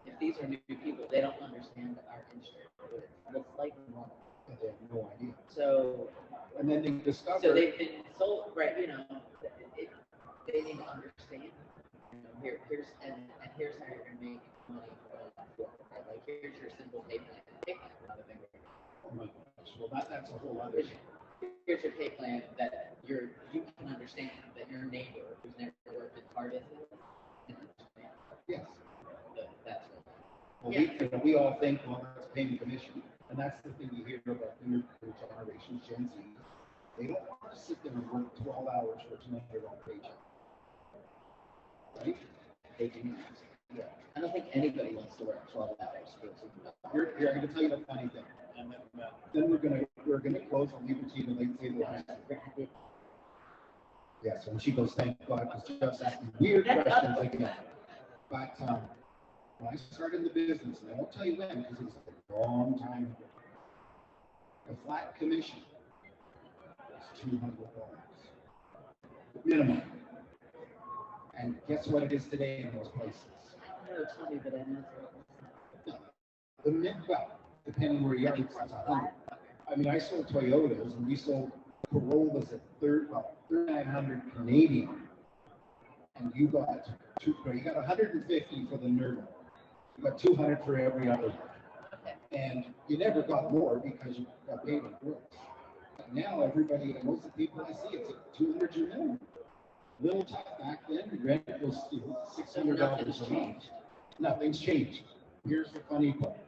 if these are new people, they don't understand our industry. What's like normal. They have no idea. So, and then they discover. So they've been sold, right? You know, they need to understand. You know, here's how you're going to make money going forward. Right? Like here's your simple pay plan. Another thing. Oh my gosh! Well, that's a whole other. Here's your pay plan that you can understand, that your neighbor who's never worked in car business can understand. Yes. That's well, yeah. we all think, well, that's paying commission, and that's the thing you hear about the new generations, Gen Z. They don't want to sit there and work 12 hours for $200 paycheck. Right? They do not. Yeah. I don't think anybody wants to work 12 hours for $200. Here, I'm going to tell you the funny thing. And then we're gonna close and leave it to you to like say the yes, and she goes, thank God, because just asking weird questions like that. But when I started the business, and I won't tell you when because it was a long time ago, a flat commission was $200 minimum. And guess what it is today in those places? No, it's funny, but I know. Well, depending where you are, it's 100. I mean, I sold Toyotas and we sold Corollas at 3,900 Canadian, and you got 150 for the Nerd. You got 200 for every other one, and you never got more because you got paid in gross. Now everybody, most of the people I see, it's at 200 your minimum. Little tough back then. Rent was $600 a month. Nothing's changed. Here's the funny part.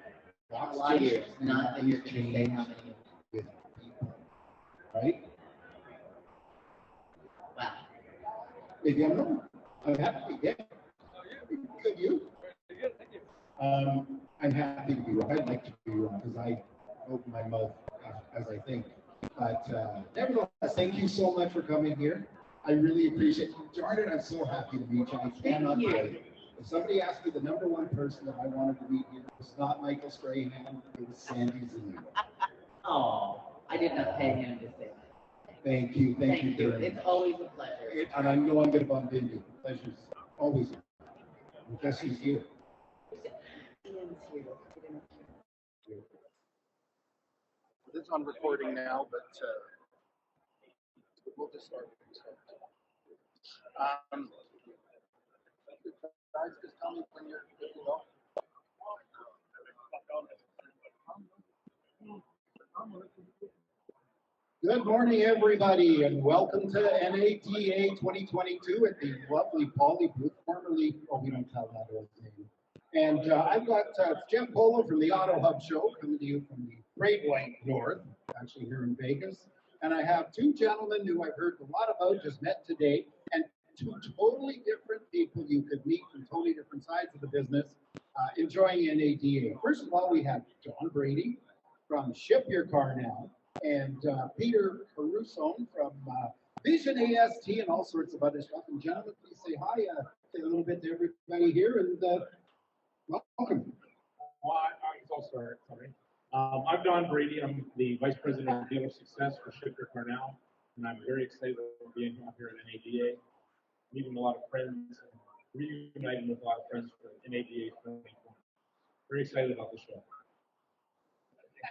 A lot of years, not that you're going to say how many with people, right? Wow. Maybe I'm wrong. I'm happy. Yeah. Good you. I'm happy to be wrong. I'd like to be wrong because I open my mouth as I think. But nevertheless, thank you so much for coming here. I really appreciate it. Jordan, I'm so happy to meet you. I cannot wait. If somebody asked me the number one person that I wanted to meet here, it was not Michael Strahan, it was Sandy Zulu. Oh, I did not pay him to say that. Thank you. Thank you. It's always a pleasure. And I know I'm going to bump into you. Pleasure's always here. Guess who's here? Ian's here. This is on recording now, but we'll just start. Guys, just tell me when you're good to go. Good morning, everybody, and welcome to NADA 2022 at the lovely Poly booth, formerly, we don't have that old name. And I've got Jeff Polo from the Auto Hub show coming to you from the Great White North, actually here in Vegas. And I have two gentlemen who I've heard a lot about, just met today, and two totally different people you could meet from totally different sides of the business enjoying NADA. First of all, we have John Brady from Ship Your Car Now, and Peter Caruso from Vision AST and all sorts of other stuff. And gentlemen, please say hi, say a little bit to everybody here, and welcome. I'll start, sorry. I'm Don Brady. I'm the Vice President of Dealer Success for Ship Your Car Now, and I'm very excited about being here at NADA, meeting a lot of friends, and reuniting with a lot of friends from NADA 2020. Very excited about the show.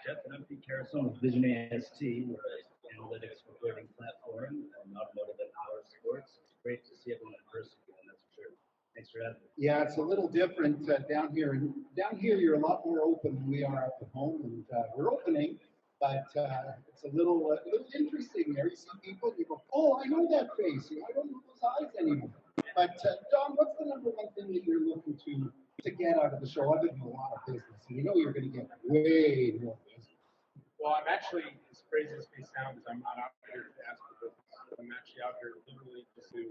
Jeff, and I'm Pete Carrison with Vision AST. We're an analytics reporting platform and automotive and power sports. It's great to see everyone in person again, that's for sure. Thanks for having me. Yeah, it's a little different down here. Down here, you're a lot more open than we are up at home, and we're opening, but it's a little interesting there. You see people, you go, oh, I know that face. I don't know those eyes anymore. But Don, what's the number one thing that you're looking to get out of the show, other than a lot of business? And you know you're going to get way more business. Well, I'm actually, as crazy as it may sound, is I'm not out here to ask for business. I'm actually out here literally just to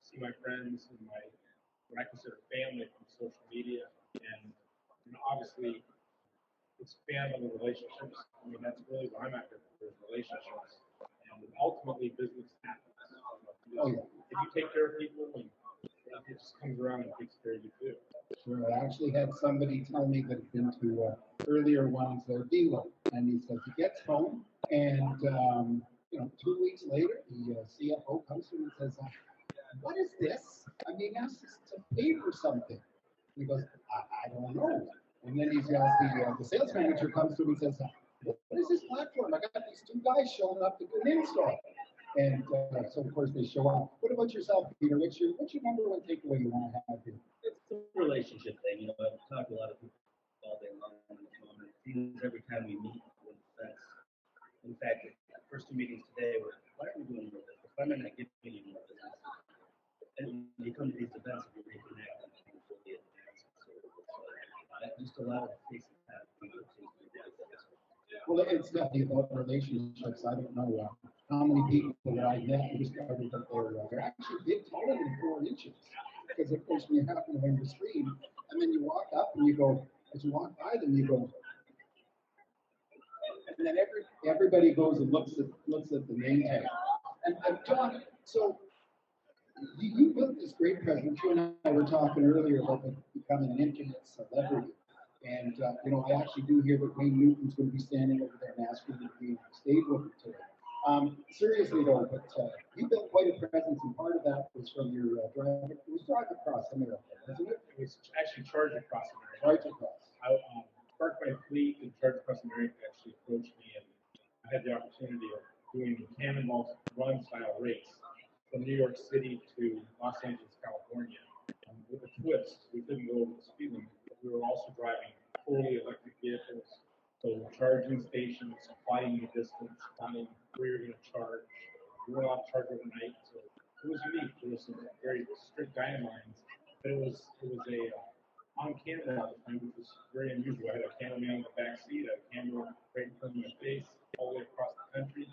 see my friends and what I consider family from social media, and obviously expand on the relationships. I mean, that's really what I'm after, is relationships, and ultimately business happens. If you take care of people, and it just comes around and takes care of you too. Sure. I actually had somebody tell me that had been to earlier ones, their dealer, and he says he gets home, and 2 weeks later, the CFO comes to him and says, what is this? I mean, ask us to pay for something. He goes, I don't know. And then he's the sales manager comes to him and says, what is this platform? I got these two guys showing up to do an install. And so of course they show up. What about yourself, Peter? What's your number one takeaway you want to have here? It's a relationship thing. I've talked to a lot of people all day long on this moment. It seems every time we meet with friends. In fact, the first two meetings today were, why are we doing more business? Why am I not giving you more business? And you come to these events and you reconnect and things really advance. So just a lot of faces have people seem to be doing this. Well, it's definitely about relationships. I don't know how many people that I met who discovered that they're actually big, taller than 4 inches. Because of course, when you happen to win the stream, and then you walk up and you go, as you walk by them, you go, and then everybody goes and looks at the name tag. And John, so you built this great presence. You and I were talking earlier about becoming an internet celebrity. And, I actually do hear that Wayne Newton's going to be standing over there and asking you to be on stage with him today. Seriously though, but you built quite a presence, and part of that was from your drive across America, wasn't it? It was actually Charge Across America. Charge Across. Sparked by Fleet and Charge Across America actually approached me, and I had the opportunity of doing a cannonball run style race from New York City to Los Angeles, California. With a twist, we couldn't go over the speed limit, but we were also driving fully electric vehicles, so charging stations, flying the distance, finding where you're going to charge. We weren't allowed to charge overnight, so it was unique. There was some very strict guidelines, but it was a on camera all the time, which was very unusual. I had a cameraman in the back seat, I had a camera right in front of my face, all the way across the country,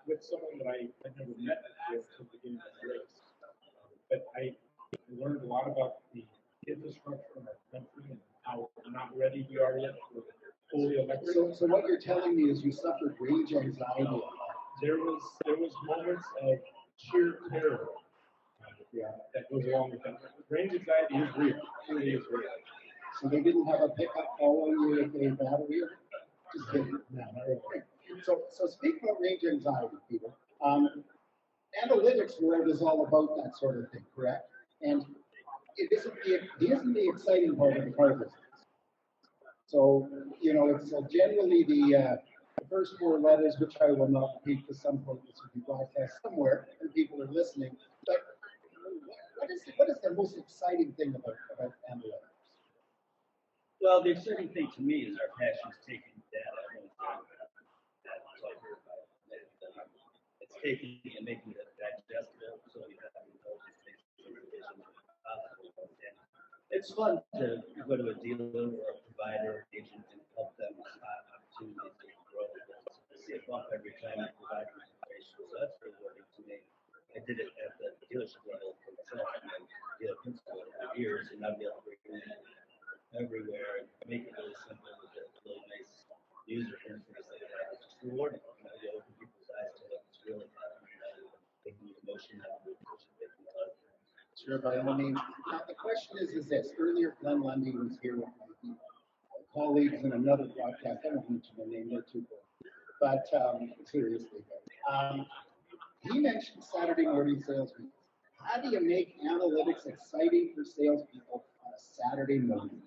with someone that I had never met before until the beginning of the race. But I learned a lot about the infrastructure in our country and how not ready we are yet for fully electric. So what you're telling me is you suffered range anxiety. There was moments of sheer terror that goes along with that. Range anxiety is real. It really is real. So they didn't have a pickup following you with a battery? Just kidding. No, not really. So speak about range anxiety, Peter. Analytics world is all about that sort of thing, correct? And it isn't the exciting part of the car business. So, it's generally the first 4 letters, which I will not repeat because some point this will be broadcast somewhere and people are listening. But what is the most exciting thing about analytics? Well, the exciting thing to me is our passion is taking data. It's taking it and making it digestible so you have intelligence possible. And it's fun to go to a dealer or a provider, agent, and help them spot opportunities to grow. See a bump every time you provide information. So that's rewarding to me. I did it at the dealership level for myself and dealer principal for years, and I'll be able to bring it everywhere and make it really simple with a really nice user interface like that. It's just rewarding. You open people's eyes to what's really happening, taking the emotion out of it. Sure, by all means. Now, the question is this. Earlier, Glenn Lundy was here with my colleagues in another broadcast. I won't mention their name, they're too good. But seriously, he mentioned Saturday morning sales meetings. How do you make analytics exciting for salespeople on a Saturday morning?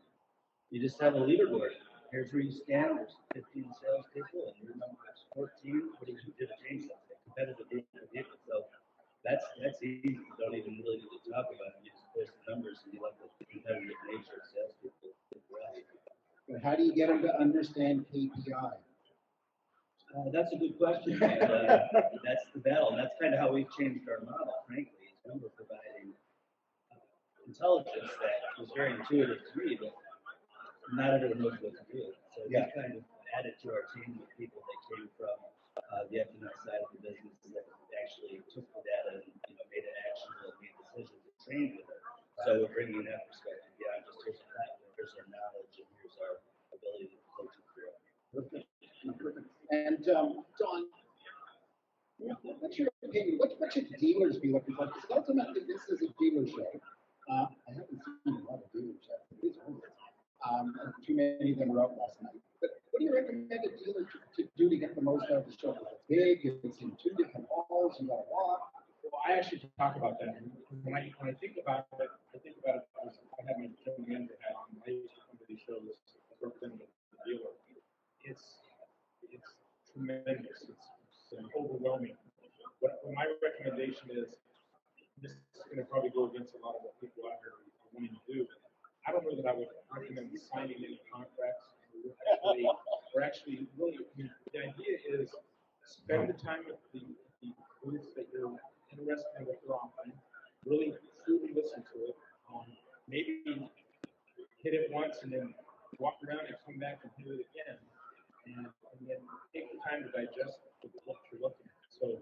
You just have a leaderboard. here's where you stand, there's 15 salespeople, and your number is 14. What do you do to change something? Competitive vehicle. So that's easy. You don't even really need to talk about it. You just post the numbers and you let the competitive nature of salespeople. But how do you get them to understand KPI? That's a good question. And, that's the battle. And that's kind of how we've changed our model, frankly, is we were providing intelligence that was very intuitive to me, but not everyone knows what to do. So we kind of added to our team with people that came from the F&I side of the business that actually took the data and made it actionable and made decisions and trained with it. So we're bringing that perspective. Yeah, just here's a platform, here's our knowledge, and here's our ability to coach it through it. Perfect. And Don, what's your opinion? What should dealers be looking for? Because ultimately, this is a dealer show. I haven't seen a lot of dealer shows. It is early. Too many of them were out last night. But what do you recommend a dealer to do to get the most out of the show? It's big. It's in 2 different halls. You got to walk. Well, I actually talk about that. And when I think about it, as I have my general manager hat on. I used to come to these shows as representative of the dealer. It's tremendous. It's overwhelming. What my recommendation is, this is going to probably go against a lot of what people out here are wanting to do. I don't know that I would recommend signing any contracts. Or actually, really, the idea is spend the time with the booths that you're interested in what they're offering. Really, truly listen to it. Maybe hit it once and then walk around and come back and hit it again. And then take the time to digest what you're looking at. So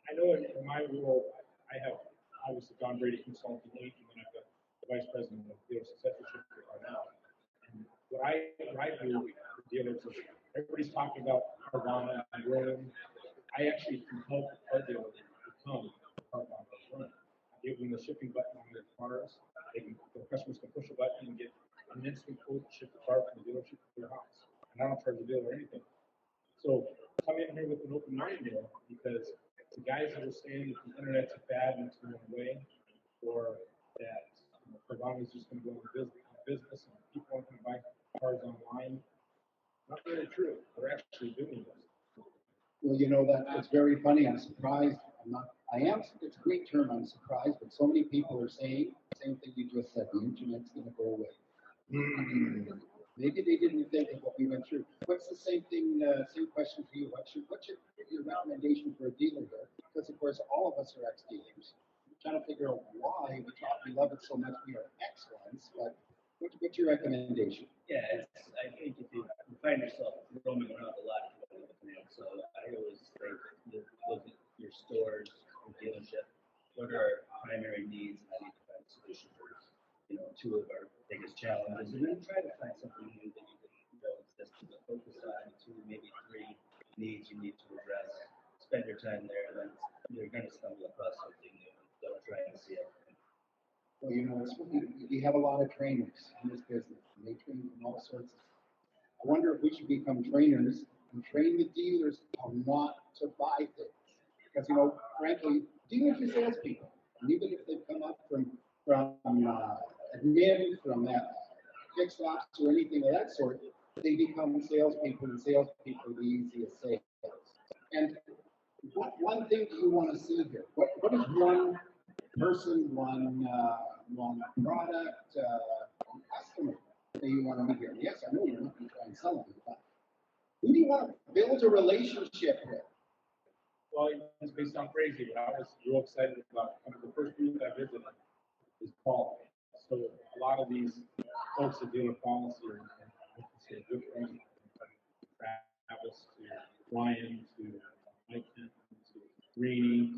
I know in my role, I have obviously Don Brady Consulting Inc., and then I've got the Vice President of Dealer Success for now. And what I do for dealers is everybody's talking about Carvana and Rowan. I actually can help our dealers become Carvana or Rowan. I give them the shipping button on their cars. The customers can push a button and get an instant quote to ship the car from the dealership to their house. And I don't charge the dealer anything. So come in here with an open mind there, because the guys that are saying that the internet's bad and it's going away, or that Carvana is just going to go into business and people aren't going to buy cars online, not really true. They're actually doing this. Well, it's very funny. I'm surprised. It's a great term. I'm surprised, but so many people are saying the same thing you just said. The internet's going to go away. Maybe they didn't think of what we went through. What's the same thing? Same question for you. What's your recommendation for a dealer here? Because of course, all of us are ex-dealers. We're trying to figure out why we love it so much. We are ex-ones, but what's your recommendation? Yeah, I think if you find yourself roaming around a lot, so I always think look at your stores, your dealership. What are our primary needs? And I need to find a solution for two of our biggest challenges, and then try to find something new that you can exist to focus on. 2, maybe 3 needs you need to address. Spend your time there, and then you're going to stumble across something new. Don't try and see everything. Well, we have a lot of trainers in this business, and they train in all sorts of. I wonder if we should become trainers and train the dealers how not to buy things, because frankly, dealers are salespeople, and even if they've come up from admin, from fixed ops or anything of that sort, they become salespeople, and salespeople are the easiest sales. And one thing do you want to see here? What is one person, one product, one customer that you want to be here? Yes, I know you're not going to try and sell them, but who do you want to build a relationship with? Well, this may sound crazy, but I was real excited about the first booth I visited is Paul. So a lot of these folks that deal with policy are good friends, from Travis to Ryan to Mike to Greeny.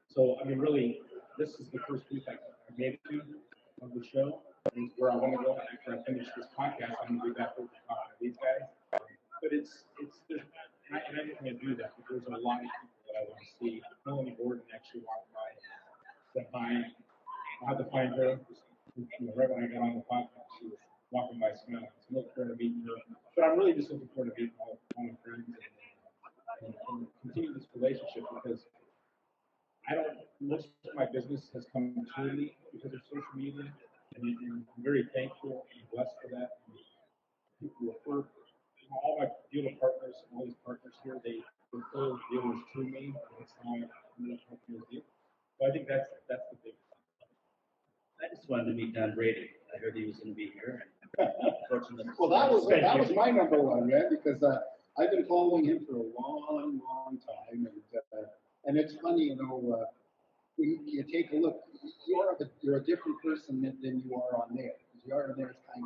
So I mean, really, this is the first booth I made it to of the show. And where I want to go after I finish this podcast. I'm going to be back over talking to these guys. But and I'm going to do that because there's a lot of people that I want to see. Melanie Gordon actually walked by, said hi. I had to find her. Right when I got on the podcast, she was walking by smiling. So I'm looking forward to meeting her. But I'm really just looking forward to meeting all my friends and continue this relationship, because most of my business has come to me because of social media, and I'm very thankful and blessed for that. through me. That's how I'm going to help you with you. So I think that's the big. I just wanted to meet Don Brady. I heard he was going to be here. Unfortunately, Well, that was my number one, man, because I've been following him for a long, long time, and it's funny, you know, when you take a look, you're a different person than you are on there. Because you are on there is kind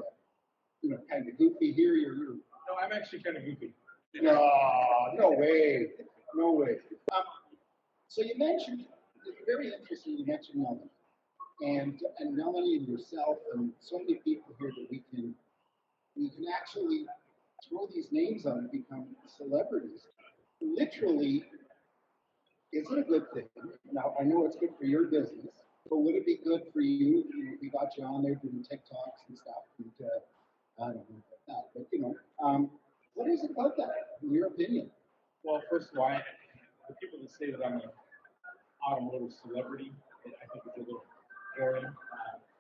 of, kind of goofy. Here, you're. No, I'm actually kind of goofy. No way, no way. So you mentioned, it's very interesting. You mentioned Melanie, and Melanie and yourself, and so many people here that we can actually throw these names on and become celebrities. Literally, is it a good thing? Now, I know it's good for your business, but would it be good for you? You know, we got you on there doing TikToks and stuff, and I don't know about that, but what is it about that, in your opinion? Well, first of all, the people that say that I'm an automotive celebrity, I think it's a little boring.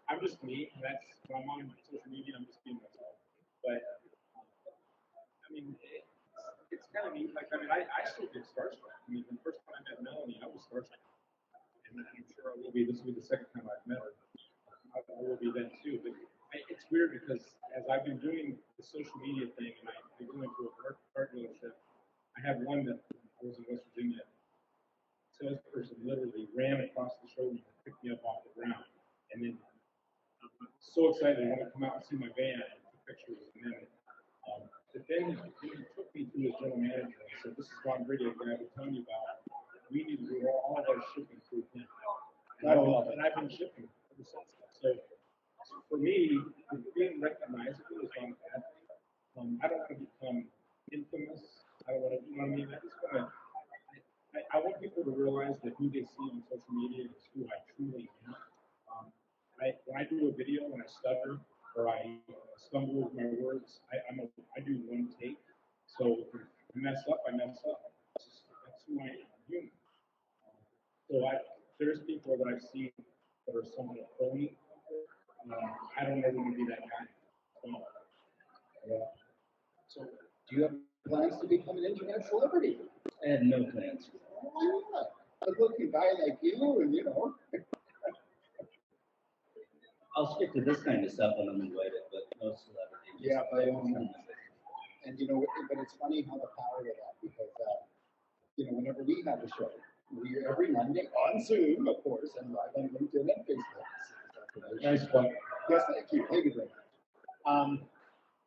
I'm just me. That's when I'm on social media. I'm just being myself. But I mean, it's kind of neat. Like, I mean, I still get starstruck. I mean, the first time I met Melanie, I was starstruck, and I'm sure I will be. This will be the second time I've met her. I will be then too. But it's weird because as I've been doing the social media thing, and I've been going to a car dealership, I had one that I was in West Virginia. Salesperson literally ran across the showroom and picked me up off the ground, and then I'm so excited. I want to come out and see my van and take pictures, and then. But then he took me to his general manager and said, "This is Don Brady, the guy I've been telling you about. We need to do all of our shipping through him." And I've been shipping ever since. So for me, being recognizable is not a bad thing. I don't want to become infamous. I don't want to, you know what I mean? I just want to. I want people to realize that who they see on social media is who I truly am. When I do a video and I stutter or I stumble with my words, I do one take. So if I mess up, I mess up. That's who I am. I'm human. So there's people that I've seen that are somewhat phony. I don't ever want to be that guy. Yeah. So do you have plans to become an internet celebrity? I had no plans. Why not? A looking guy like you, and I'll stick to this kind of stuff when I'm invited, but no celebrity. Yeah, by all means. And but it's funny how the power of that, because whenever we have a show, we're every Monday on Zoom, of course, and live on LinkedIn and Facebook. Nice one. Yes, thank you. Thank you very much.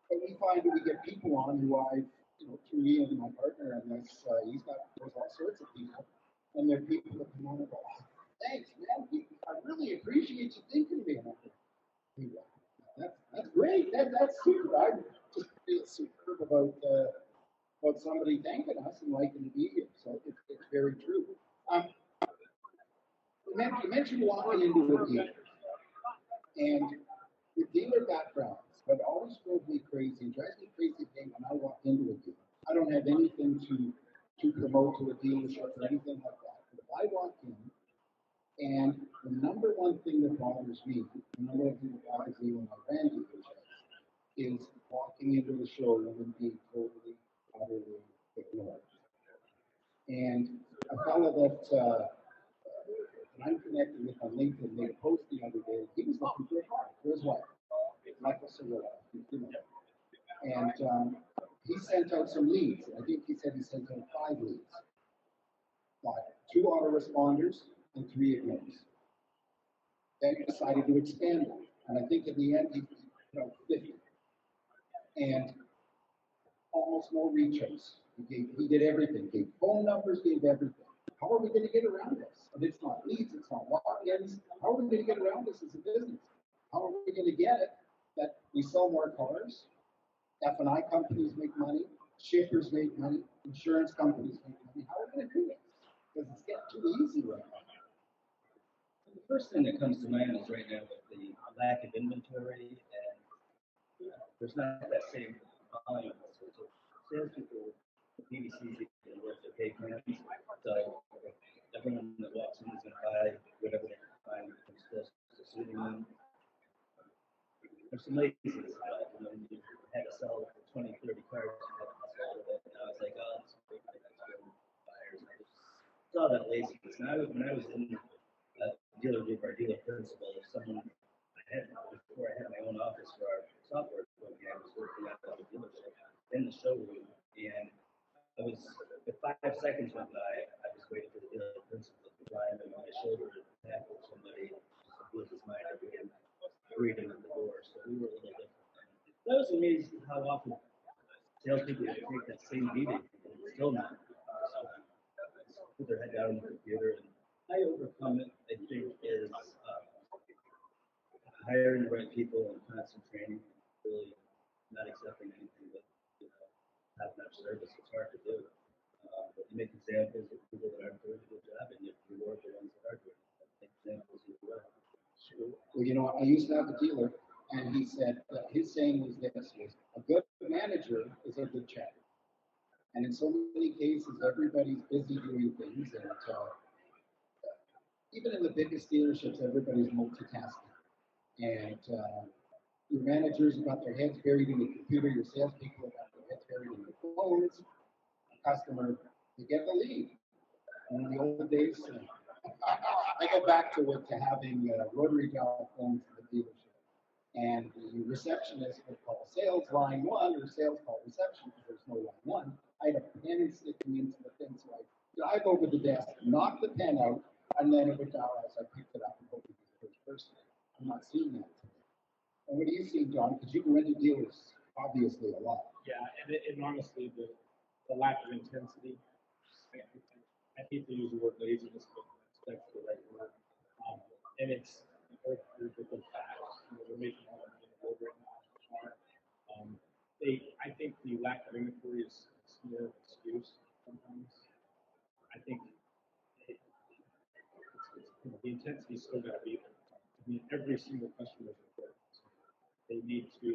But we find that we get people on who through me and my partner, and there's all sorts of people, and there are people that come on and go, "Oh, thanks, man. I really appreciate you thinking of me." And I go, that's great. That's super. I just feel superb about somebody thanking us and liking to be here. So it's very true. You mentioned walking into a dealer, and the dealer backgrounds, but always drove me crazy. It drives me crazy when I walk into a dealer. I don't have anything to promote to a dealership or anything like that. But if I walk in, and the number one thing that bothers me, the number one thing that bothers me when I ran dealerships, is walking into the showroom and being totally, utterly ignored. And a fellow that I'm connected with on LinkedIn made a post the other day. He was looking for a car for his wife, Michael Cirillo. And he sent out some leads. I think he said he sent out 5 leads. Got 2 autoresponders and 3 ignores. Then he decided to expand it. And I think in the end, he 50. And almost no reach-outs. He did everything. Gave phone numbers, gave everything. How are we going to get around this? And it's not leads, it's not walk-ins. How are we going to get around this as a business? How are we going to get it that we sell more cars? F&I companies make money, shippers make money, insurance companies make money. How are we going to do this? Because it's getting too easy right now. The first thing that comes to mind is right now with the lack of inventory, and there's not that same volume. So salespeople, BDCs, can work their pay plans. So everyone that walks in is going to buy whatever they can find that comes close to suiting them. There's some laziness about it. You had to sell 20, 30 cars, you had to hustle a little bit. Now it's like, oh, it's great, that's good buyers. when I was in dealer group, our dealer principal, if someone before I had my own office for our software company, I was working at the dealership in the showroom, and I was, if 5 seconds went by, I was waiting for the dealer principal to climb on my shoulder and tackle somebody to lose his mind and greet him at the door. So we were a little different. That was amazing how often salespeople would take that same meeting and still not put their head down on the computer. And how you overcome it, I think, is hiring the right people and constant training. Really not accepting anything but top-notch service. It's hard to do. But you make examples of people that aren't doing a good job, and you reward the ones that are doing it. Make examples as well. Sure. Well, you know, I used to have a dealer, and he said his saying was this: was a good manager is a good chatter. And in so many cases, everybody's busy doing things, and even in the biggest dealerships, everybody's multitasking. And your managers have got their heads buried in the computer, your salespeople have got their heads buried in the phones. A customer, they get the lead. And in the old days, I go back to having rotary dial phones in the dealership. And the receptionist would call sales line 1 or sales call reception because there's no line 1. I had a pen sticking into the thing, so I dive over the desk, knock the pen out, and then it would dial as I picked it up and hope to be the first person. I'm not seeing that today. And what are you seeing, John? Because you can rent to dealers, obviously, a lot. Yeah, and honestly, the lack of intensity. I hate to use the word laziness, but that's the right word. And it's the facts. They're making all of the world right now. I think the lack of inventory is more of an excuse sometimes. I think the intensity's still got to be there. I mean, every single customer is important. They need to,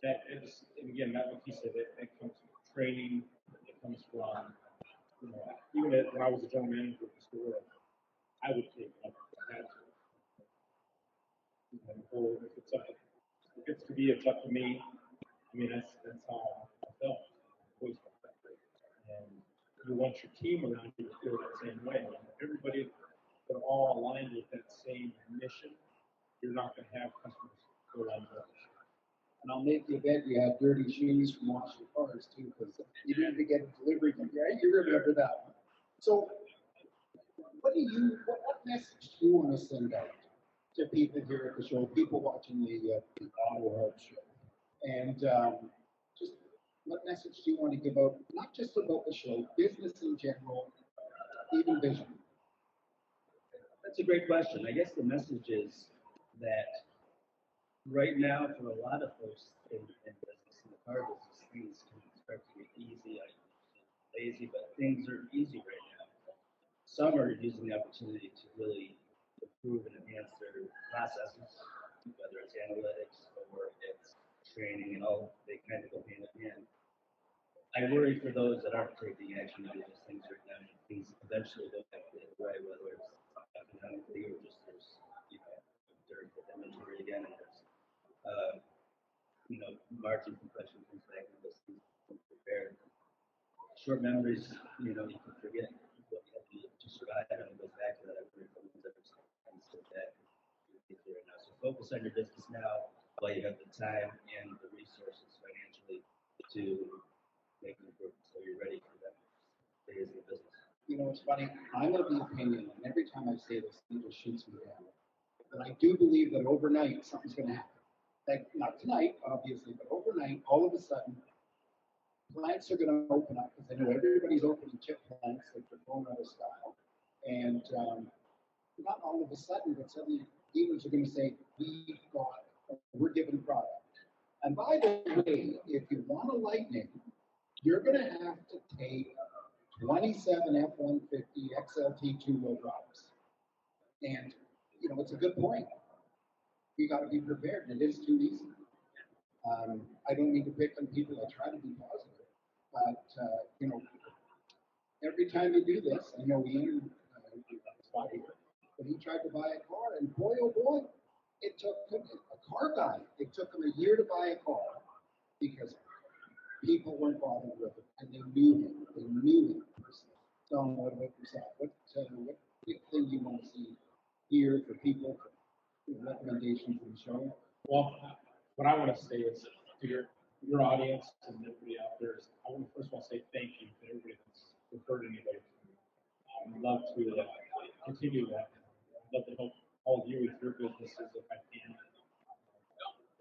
and again, that what he said, that comes from training, it comes from, even when I was a general manager of the store, I would take it up if I had to. If it's up, if it's to be, it's up to me. I mean, that's how I felt. I always felt that way. And you want your team around you to feel that same way. And if everybody, they're all aligned with that same mission, you're not going to have customers go on the And I'll make you bet you had dirty shoes from washing cars too, because you didn't get a delivery, right? You remember that one. So, what message do you want to send out to people here at the show, people watching the Automotive show? And just what message do you want to give out, not just about the show, business in general, even vision? That's a great question. I guess the message is that right now, for a lot of folks in business, in the car business, things can start to get easy. I lazy, but things are easy right now. Some are using the opportunity to really improve and enhance their processes, whether it's analytics or it's training, and all they kind of go hand in hand. I worry for those that aren't taking action to do those things right now. Things eventually go back the other way, whether it's economically or just there's dearth of inventory again, and there's margin compression comes back and those things prepared. Short memories, you can forget what you have to do to survive, and it goes back to that. So focus on your business now while you have the time and the resources financially to make an improvement, so you're ready for that phase of the business. It's funny. I'm of the opinion, and every time I say this, it just shoots me down. But I do believe that overnight something's going to happen. Like, not tonight, obviously, but overnight, all of a sudden, plants are going to open up because I know everybody's opening chip plants like they're going out of style. And not all of a sudden, but suddenly dealers are going to say, we're giving product. And by the way, if you want a Lightning, you're going to have to take 27 F-150 XLT two-wheel drives. And, it's a good point. You got to be prepared. It is too easy. I don't mean to pick on people. I try to be positive. But, every time you do this, I know Ian, but he tried to buy a car, and boy, oh boy, it took him, a car guy, it took him a year to buy a car because people weren't bothered with it, and they knew him. They knew him personally. So, what about yourself? What do you thing you want to see here for people, for recommendations from the show? Well, what I want to say is to your audience and everybody out there is, I want to first of all say thank you to everybody that's referred anybody to me. I'd love to continue that. I'd love to help all of you with your businesses if I can.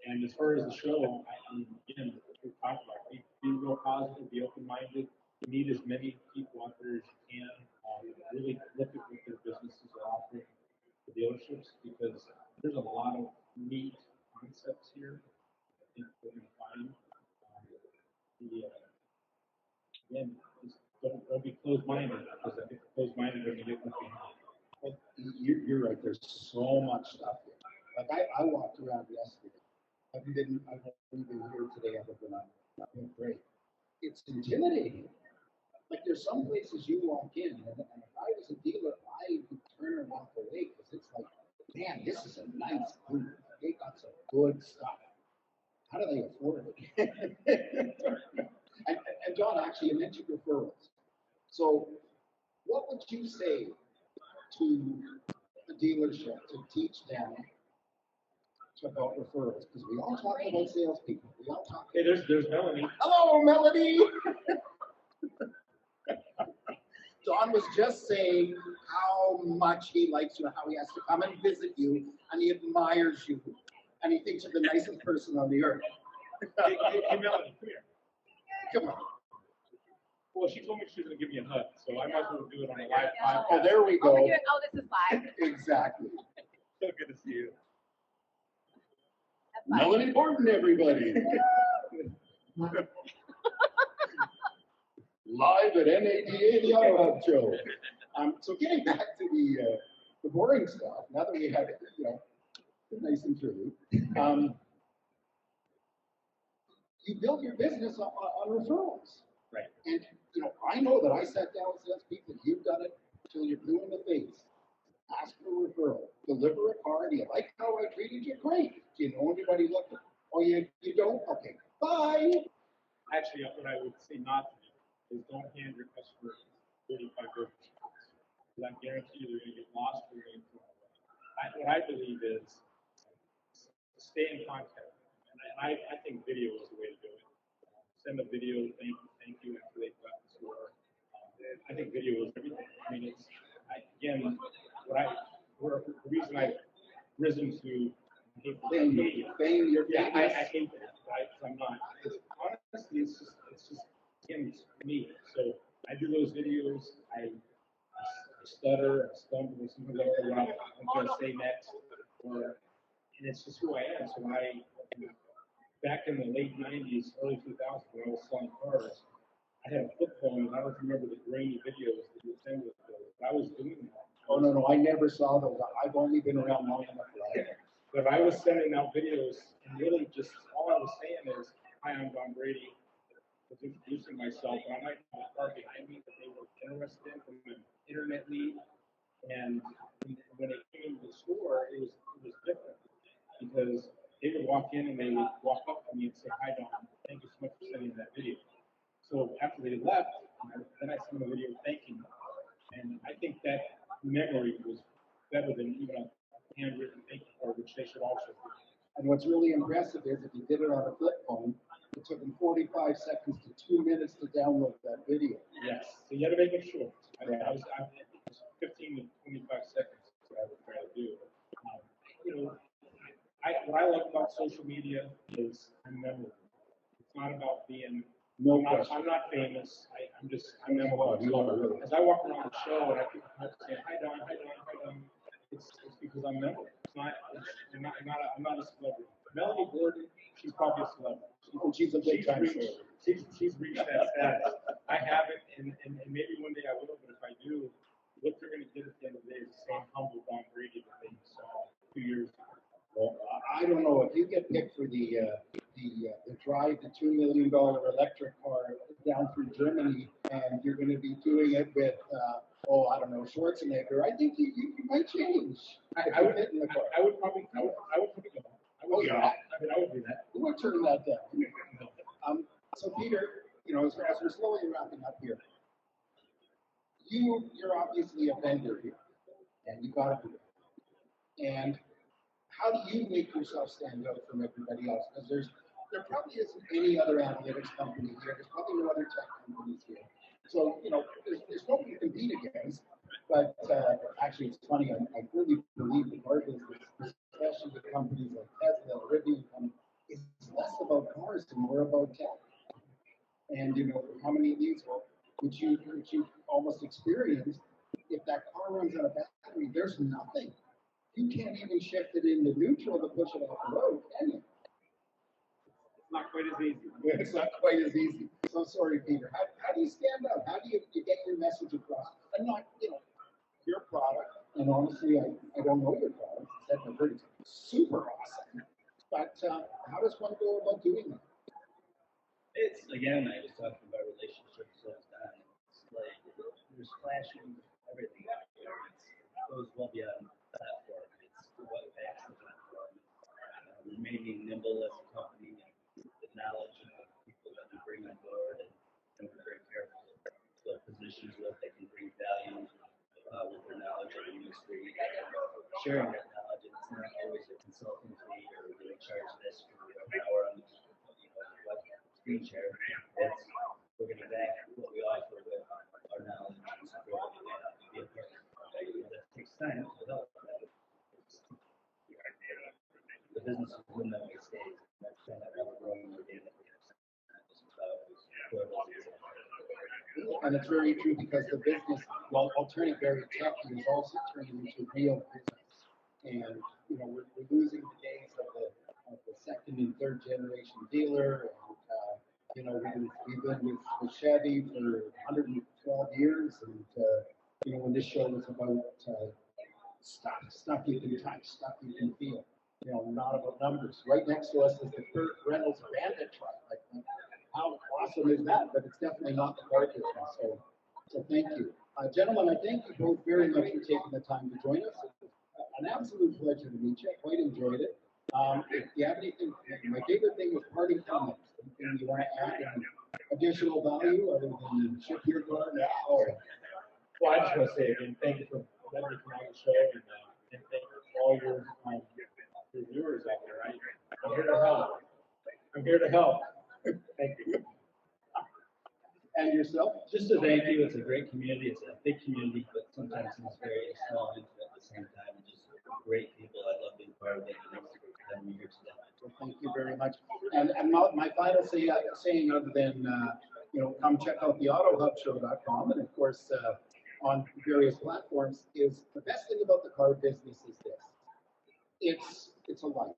And as far as the show, again, we talked about, be real positive, be open-minded. You need as many people out there as you can. Really look at what their businesses are offering the dealerships, because there's a lot of neat concepts here. I think we're going to find. Again, just don't be closed-minded, because I think closed-minded are going to get left behind. Well, you're right. There's so much stuff here. Like I walked around yesterday. I've only been here today other than I'm great. It's intimidating. Like there's some places you walk in, and if I was a dealer, I would turn and walk away because it's like, man, this is a nice group. They got some good stuff. How do they afford it? and John, actually, you mentioned referrals. So, what would you say to a dealership to teach them about referrals? Because we all talk about salespeople. We all talk. Hey, there's Melanie. Hello, Melanie. Don was just saying how much he likes you, how he has to come and visit you, and he admires you, and he thinks you're the nicest person on the earth. Hey, Melanie, come here. Come on. Well, she told me she was going to give me a hug, so I might as well do it on a live podcast. Oh, there we go. This is live. Exactly. So good to see you. Melanie Borden, everybody. Live at NADA, the Auto Hub show. So getting back to the boring stuff, now that we had a nice interview, you build your business on referrals. Right. And I know that I sat down with salespeople. You've done it until you're blue in the face. Ask for a referral. Deliver a car. Do you like how I treated you? Great. Do you know anybody looking? Oh, you don't? Okay. Bye. Actually, what I would say not to do is don't hand your customer 35 grocery shops. Because I guarantee you they're going to get lost or they're going to throw it away. What I believe is stay in contact. And I think video is the way to do it. Send a video, thank you after they've left the store. I think video is everything. I mean, the reason I've risen to fame your I hate that, right? I'm not. Honestly, it's just me. So I do those videos. I stutter, I stumble, sometimes I don't know what I'm going to say next, and it's just who I am. So when back in the late 90s, early 2000s, when I was selling cars, I had a flip phone, and I don't remember the grainy videos that you send with those, but I was doing that. Oh, no, I never saw those. I've only been around long enough for that. But I was sending out videos, and really just all I was saying is, hi, I'm Don Brady. I was introducing myself, and I might have a car behind me that they were interested in from an internet lead. And when they came into the store, it was different because they would walk in and they would walk up to me and say, hi, Don, thank you so much for sending that video. So after they left, then I sent them a video thanking them. And I think that memory was better than even a handwritten thank you card, which they should also do. And what's really impressive is if you did it on a flip phone, it took them 45 seconds to 2 minutes to download that video. Yes, so you had to make it short. I was 15 to 25 seconds is what I would try to do. What I love about social media is I'm memorable. It's not about being. I'm not famous. I'm memorable. So as I walk around the show and I people say, hi Don, hi Don, hi Don, it's because I'm memorable. I'm not a celebrity. Melanie Gordon, she's probably a celebrity. She's a big time celebrity. She's reached that status. I haven't, and maybe one day I will, but if I do, what they're going to get at the end of the day is the same humble Don Brady that they saw 2 years ago. Well, I don't know if you get picked for the drive the $2 million electric car down through Germany, and you're going to be doing it with I don't know, Schwarzenegger. I think you might change. I would probably go. I would do that. I would do that. Who would turn that down? So Peter, as we're slowly wrapping up here, you're obviously a vendor here. and you gotta do it. And how do you make yourself stand out from everybody else? Because there probably isn't any other analytics company here. There's probably no other tech companies here. So, there's nobody to compete against. But actually, it's funny. I really believe the car business, especially with companies like Tesla, Rivian, is less about cars and more about tech. And how many of these would you almost experience if that car runs out of battery? There's nothing. You can't even shift it into neutral to push it off the road, can you? It's not quite as easy. It's not quite as easy. So sorry, Peter. How do you stand out? How do you get your message across? And not, your product. And honestly, I don't know your product. I've heard it's super awesome. But how does one go about doing that? It's, again, I was talking about relationships all the time. It's like, there's flashing everything out there. It goes well beyond the platform. It's what backs the platform. Remaining nimble as a company and the knowledge of the people that we bring on board, and we're very careful the positions what they can bring value with their knowledge of the industry, sharing that knowledge. And it's not always a consulting fee or we're going to charge this for an hour on the screen share. It's we're going to back what we offer with our knowledge and support and be a partner. That takes time to develop that. The business is when that way stays. That's kind of how we're growing organically. And it's very true because the business, while turning very techy, is also turning into real business. And we're losing the days of the second and third generation dealer. And we've been with Chevy for 112 years. And when this show was about stuff you can touch, stuff you can feel. Not about numbers. Right next to us is the Kurt Reynolds Bandit truck. Like, how awesome is that? But it's definitely not the car business. So thank you. Gentlemen, I thank you both very much for taking the time to join us. An absolute pleasure to meet you. I quite enjoyed it. If you have anything, my favorite thing was parting comments. Anything you want to add additional value other than ship your car now? Well, I just want to say again, thank you for letting me come on the show, and thank you for all your viewers out there. I'm here to help. I'm here to help. Thank you. And yourself? Just a thank you. It's a great community. It's a big community, but sometimes it's very small and intimate at the same time. And just great people. I love being part of it. And thanks for having me here today. Well, thank you very much. And my final saying other than come check out the autohubshow.com, and of course on various platforms, is the best thing about the car business is this. It's a life.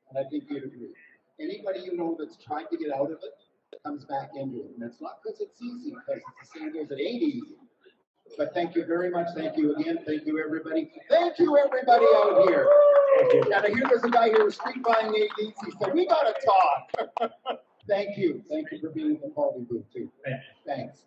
And I think you'd agree. Anybody that's tried to get out of it comes back into it. And it's not because it's easy, because it's the same as it ain't easy. But thank you very much. Thank you again. Thank you, everybody. Thank you, everybody out here. And I hear there's a guy here who's street buying ADs. He said, we got to talk. Thank you. Thank you for being in the Paulie booth, too. Thanks.